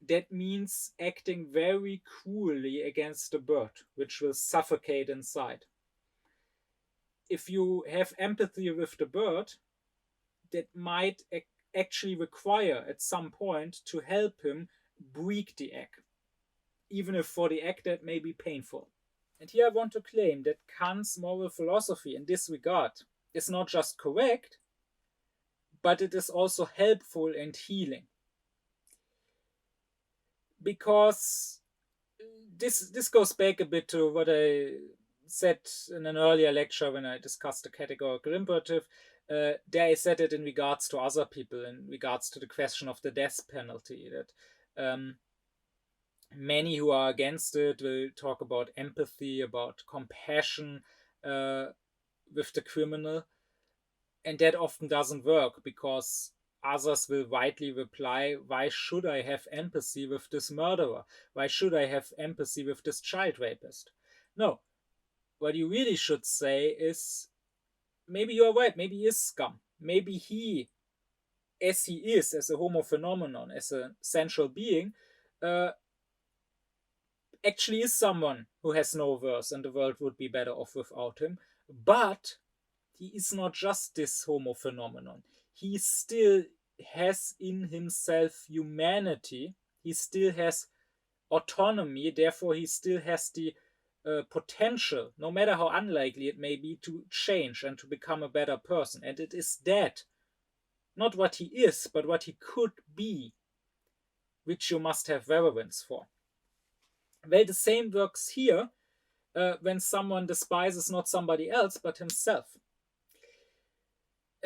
that means acting very cruelly against the bird, which will suffocate inside. If you have empathy with the bird, that might actually require at some point to help him break the egg, even if for the egg that may be painful. And here I want to claim that Kant's moral philosophy in this regard is not just correct, but it is also helpful and healing. Because this goes back a bit to what I said in an earlier lecture when I discussed the categorical imperative. There I said it in regards to other people, in regards to the question of the death penalty, that many who are against it will talk about empathy, about compassion with the criminal, and that often doesn't work because others will rightly reply, why should I have empathy with this murderer? Why should I have empathy with this child rapist? No, what you really should say is, maybe you're right, maybe he is scum. Maybe he, as he is, as a homo phenomenon, as a sensual being, uh, actually is someone who has no worth and the world would be better off without him. But he is not just this homo phenomenon. He still has in himself humanity. He still has autonomy. Therefore, he still has the potential, no matter how unlikely it may be, to change and to become a better person. And it is that, not what he is, but what he could be, which you must have reverence for. Well, the same works here when someone despises not somebody else, but himself.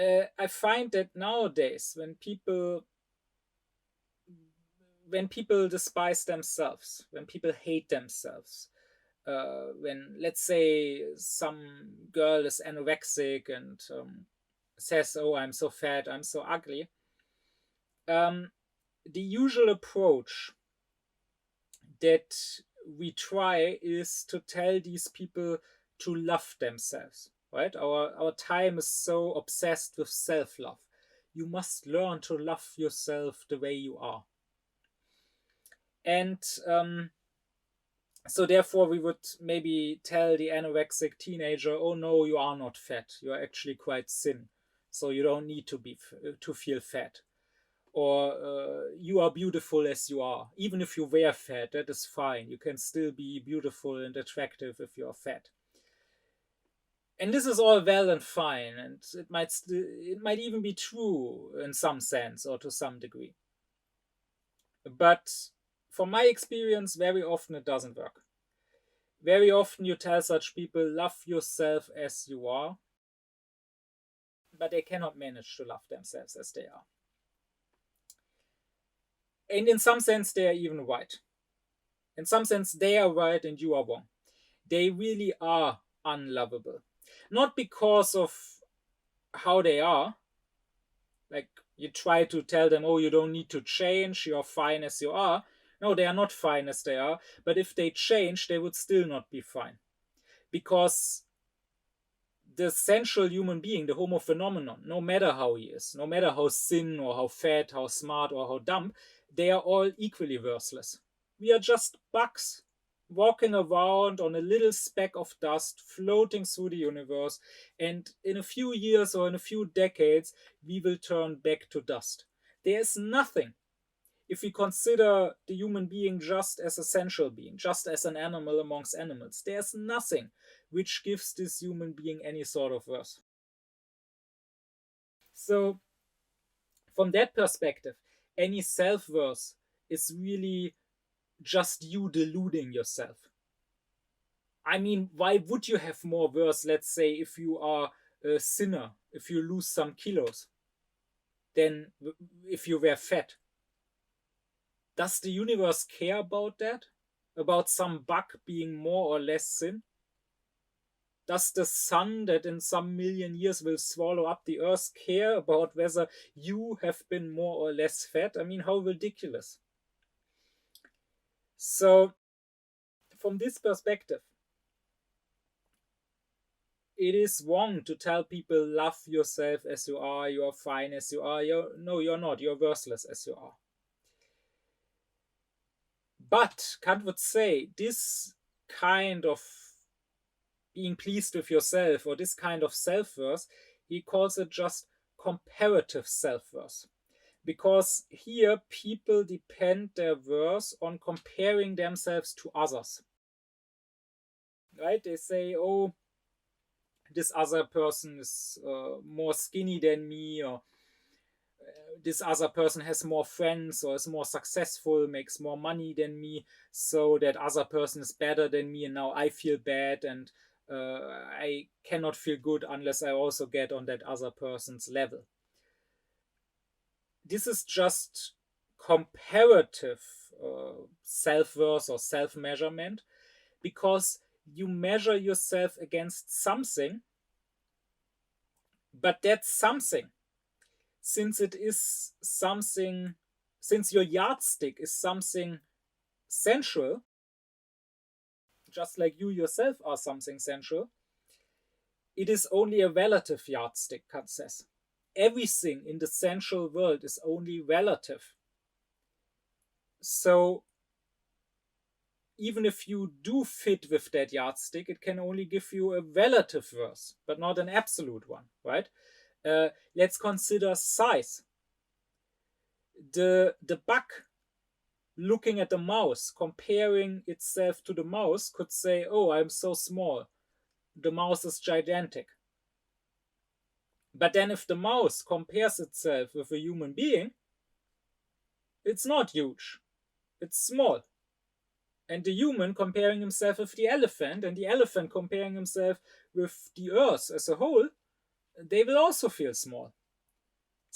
I find that nowadays, when people when people despise themselves, when people hate themselves, when, let's say, some girl is anorexic and says, "Oh, I'm so fat, I'm so ugly," the usual approach that we try is to tell these people to love themselves, right? Our time is so obsessed with self-love. You must learn to love yourself the way you are. And so therefore we would maybe tell the anorexic teenager, "Oh no, you are not fat, you're actually quite thin, so you don't need to feel fat." Or "You are beautiful as you are, even if you were fat, that is fine, you can still be beautiful and attractive if you are fat." And this is all well and fine, and it might even be true in some sense or to some degree, but from my experience, very often it doesn't work. Very often you tell such people, "Love yourself as you are," but they cannot manage to love themselves as they are. And in some sense, they are even right. In some sense, they are right and you are wrong. They really are unlovable. Not because of how they are, like you try to tell them, "Oh, you don't need to change, you're fine as you are." No, they are not fine as they are, but if they change, they would still not be fine. Because the central human being, the Homo phenomenon, no matter how he is, no matter how thin or how fat, how smart or how dumb, they are all equally worthless. We are just bugs walking around on a little speck of dust floating through the universe, and in a few years or in a few decades, we will turn back to dust. There is nothing, if we consider the human being just as a sensual being, just as an animal amongst animals, there's nothing which gives this human being any sort of worth. So, from that perspective, any self worth is really just you deluding yourself. I mean, why would you have more worth, let's say, if you are a sinner, if you lose some kilos, than if you were fat? Does the universe care about that? About some bug being more or less thin? Does the sun that in some million years will swallow up the earth care about whether you have been more or less fat? I mean, how ridiculous. So, from this perspective, it is wrong to tell people, "Love yourself as you are, you are fine as you are." No, you're not, you're worthless as you are. But Kant would say this kind of being pleased with yourself, or this kind of self-worth, he calls it just comparative self-worth. Because here people depend their worth on comparing themselves to others. Right? They say, "Oh, this other person is more skinny than me," or "This other person has more friends or is more successful, makes more money than me, so that other person is better than me, and now I feel bad, and I cannot feel good unless I also get on that other person's level." This is just comparative self-worth or self-measurement, because you measure yourself against something, but that something, since it is something, since your yardstick is something sensual, just like you yourself are something sensual, it is only a relative yardstick, Kant says. Everything in the sensual world is only relative. So even if you do fit with that yardstick, it can only give you a relative worth, but not an absolute one, right? Let's consider size. The bug looking at the mouse, comparing itself to the mouse, could say, "Oh, I'm so small. The mouse is gigantic." But then if the mouse compares itself with a human being, it's not huge. It's small. And the human comparing himself with the elephant, and the elephant comparing himself with the earth as a whole, they will also feel small.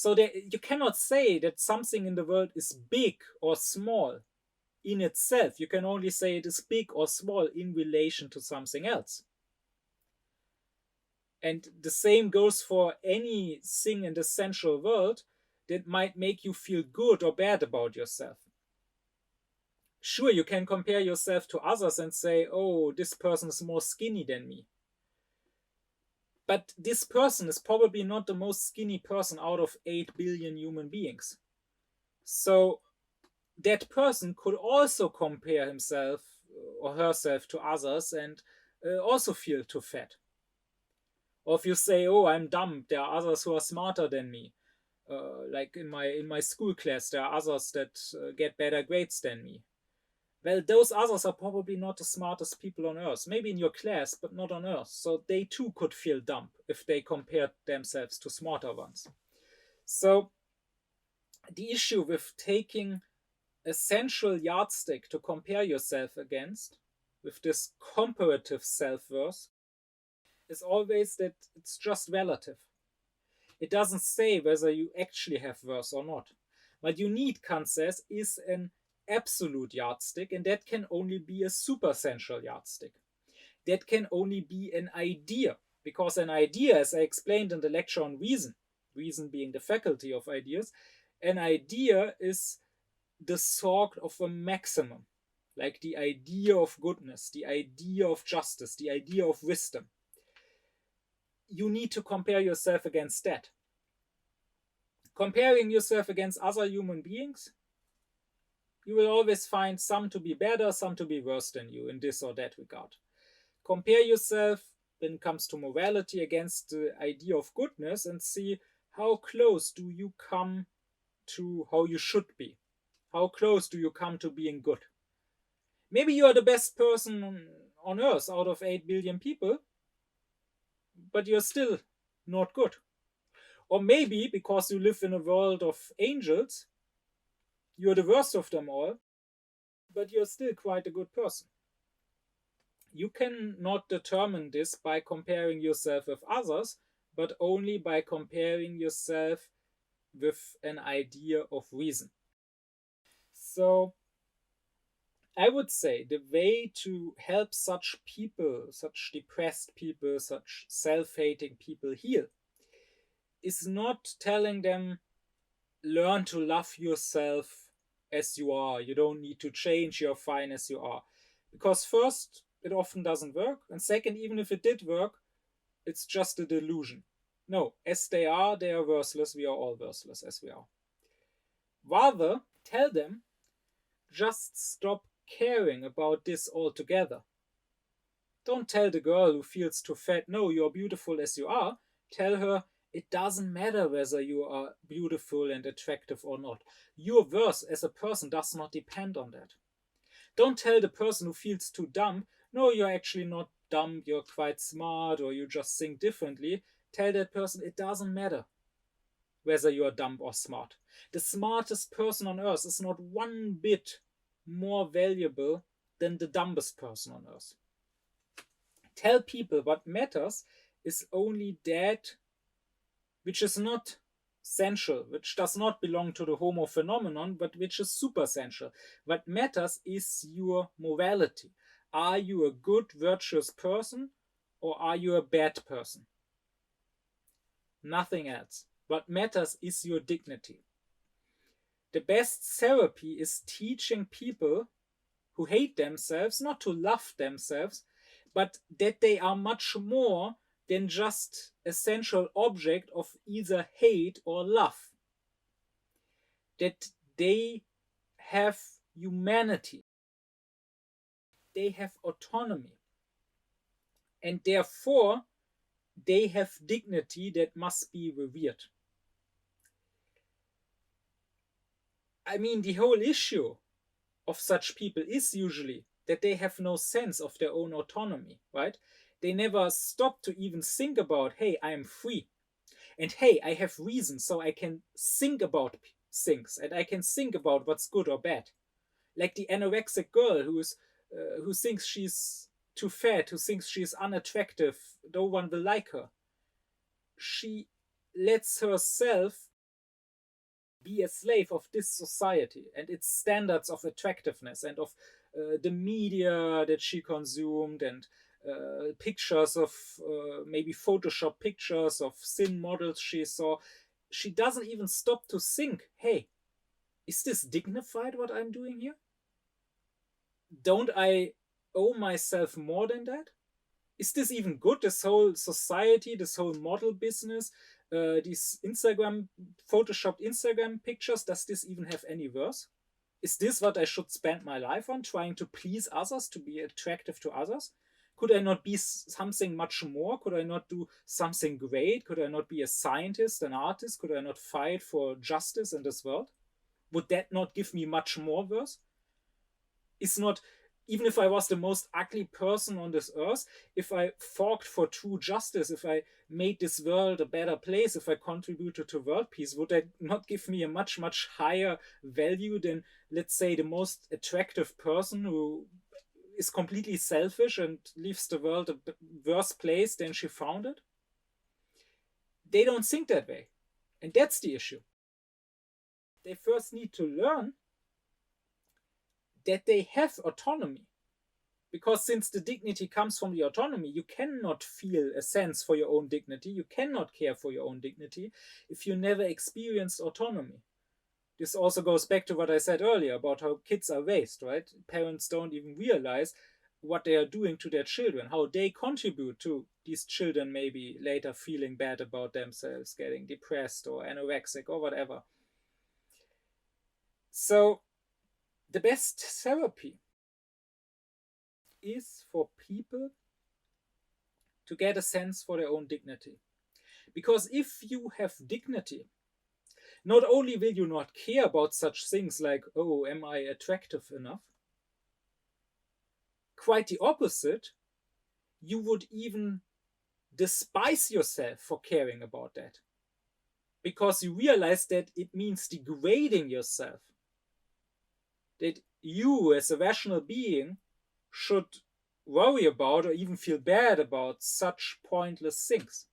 So you cannot say that something in the world is big or small in itself. You can only say it is big or small in relation to something else. And the same goes for anything in the sensual world that might make you feel good or bad about yourself. Sure, you can compare yourself to others and say, oh, this person is more skinny than me. But this person is probably not the most skinny person out of 8 billion human beings. So that person could also compare himself or herself to others and also feel too fat. Or if you say, oh, I'm dumb, there are others who are smarter than me. Like in my school class, there are others that get better grades than me. Well, those others are probably not the smartest people on earth. Maybe in your class, but not on earth. So they too could feel dumb if they compared themselves to smarter ones. So the issue with taking a central yardstick to compare yourself against, with this comparative self-worth, is always that it's just relative. It doesn't say whether you actually have worth or not. What you need, Kant says, is an absolute yardstick, and that can only be a supersensual yardstick. That can only be an idea, because an idea, as I explained in the lecture on reason, reason being the faculty of ideas, an idea is the sort of a maximum, like the idea of goodness, the idea of justice, the idea of wisdom. You need to compare yourself against that. Comparing yourself against other human beings, you will always find some to be better, some to be worse than you in this or that regard. Compare yourself when it comes to morality against the idea of goodness and see how close do you come to how you should be. How close do you come to being good? Maybe you are the best person on earth out of 8 billion people, but you're still not good. Or maybe because you live in a world of angels, you're the worst of them all, but you're still quite a good person. You cannot determine this by comparing yourself with others, but only by comparing yourself with an idea of reason. So I would say the way to help such people, such depressed people, such self-hating people heal is not telling them, learn to love yourself as you are. You don't need to change, you're fine as you are. Because first, it often doesn't work. And second, even if it did work, it's just a delusion. No, as they are worthless. We are all worthless as we are. Rather, tell them, just stop caring about this altogether. Don't tell the girl who feels too fat, no, you're beautiful as you are. Tell her, it doesn't matter whether you are beautiful and attractive or not. Your worth as a person does not depend on that. Don't tell the person who feels too dumb, no, you're actually not dumb, you're quite smart, or you just think differently. Tell that person, it doesn't matter whether you are dumb or smart. The smartest person on earth is not one bit more valuable than the dumbest person on earth. Tell people what matters is only that which is not sensual, which does not belong to the homo phenomenon, but which is supersensual. What matters is your morality. Are you a good, virtuous person, or are you a bad person? Nothing else. What matters is your dignity. The best therapy is teaching people who hate themselves not to love themselves, but that they are much more than just a central object of either hate or love. That they have humanity, they have autonomy, and therefore they have dignity that must be revered. I mean, the whole issue of such people is usually that they have no sense of their own autonomy, right? They never stop to even think about, hey, I am free. And hey, I have reason, so I can think about things and I can think about what's good or bad. Like the anorexic girl who thinks she's too fat, who thinks she's unattractive, no one will like her. She lets herself be a slave of this society and its standards of attractiveness and of the media that she consumed, and pictures of maybe Photoshop pictures of thin models she saw. She doesn't even stop to think, hey, is this dignified what I'm doing here? Don't I owe myself more than that? Is this even good? This whole society, this whole model business, these Instagram, photoshopped Instagram pictures, does this even have any worth? Is this what I should spend my life on, trying to please others, to be attractive to others? Could I not be something much more? Could I not do something great? Could I not be a scientist, an artist? Could I not fight for justice in this world? Would that not give me much more worth? Is not, even if I was the most ugly person on this earth, if I fought for true justice, if I made this world a better place, if I contributed to world peace, would that not give me a much, much higher value than, let's say, the most attractive person who is completely selfish and leaves the world a worse place than she found it? They don't think that way. And that's the issue. They first need to learn that they have autonomy. Because since the dignity comes from the autonomy, you cannot feel a sense for your own dignity, you cannot care for your own dignity if you never experienced autonomy. This also goes back to what I said earlier about how kids are raised, right? Parents don't even realize what they are doing to their children, how they contribute to these children maybe later feeling bad about themselves, getting depressed or anorexic or whatever. So the best therapy is for people to get a sense for their own dignity. Because if you have dignity, not only will you not care about such things like, oh, am I attractive enough? Quite the opposite, you would even despise yourself for caring about that. Because you realize that it means degrading yourself. That you, as a rational being, should worry about or even feel bad about such pointless things.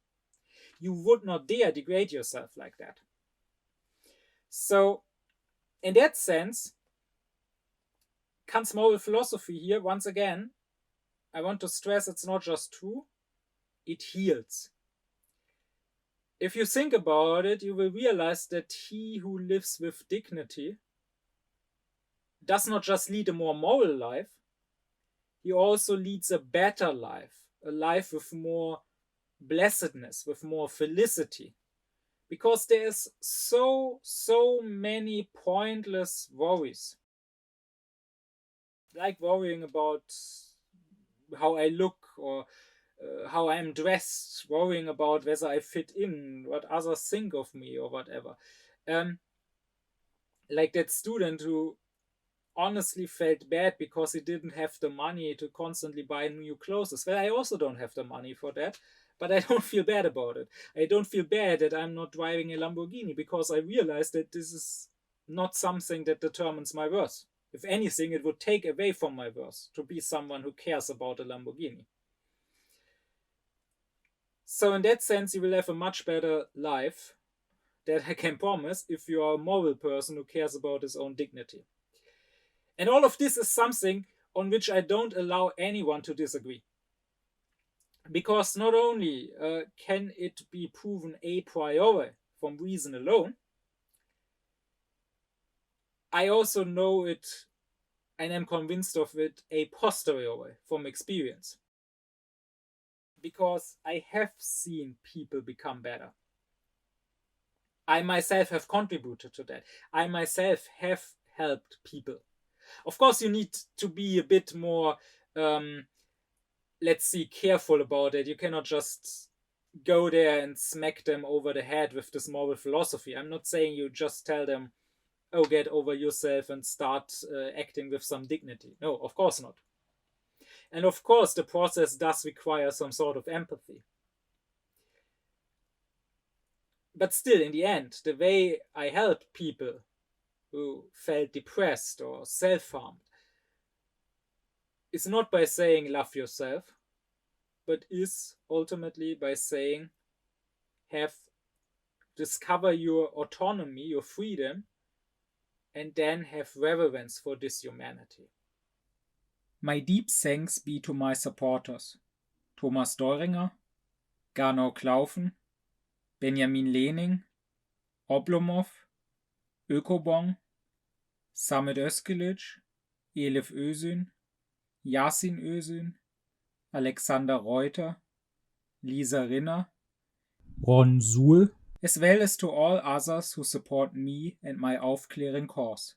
You would not dare degrade yourself like that. So, in that sense, Kant's moral philosophy here, once again, I want to stress it's not just true, it heals. If you think about it, you will realize that he who lives with dignity does not just lead a more moral life, he also leads a better life, a life with more blessedness, with more felicity. Because there's so many pointless worries. Like worrying about how I look or how I'm dressed, worrying about whether I fit in, what others think of me or whatever. Like that student who honestly felt bad because he didn't have the money to constantly buy new clothes. Well, I also don't have the money for that, but I don't feel bad about it. I don't feel bad that I'm not driving a Lamborghini because I realize that this is not something that determines my worth. If anything, it would take away from my worth to be someone who cares about a Lamborghini. So in that sense, you will have a much better life, that I can promise, if you are a moral person who cares about his own dignity. And all of this is something on which I don't allow anyone to disagree. Because not only can it be proven a priori from reason alone, I also know it and am convinced of it a posteriori from experience. Because I have seen people become better. I myself have contributed to that. I myself have helped people. Of course, you need to be a bit more, let's see, careful about it. You cannot just go there and smack them over the head with this moral philosophy. I'm not saying you just tell them, oh, get over yourself and start acting with some dignity. No, of course not. And of course, the process does require some sort of empathy. But still, in the end, the way I help people who felt depressed or self-harmed is not by saying love yourself, but is ultimately by saying have discover your autonomy, your freedom, and then have reverence for this humanity. My deep thanks be to my supporters, Thomas Doringer, Gernot Klaufen, Benjamin Lehning, Oblomov, Ökobong, Samet Özkilic, Elif Özün, Yasin Özün, Alexander Reuter, Lisa Rinner, Ron Suhl, as well as to all others who support me and my aufkläring cause.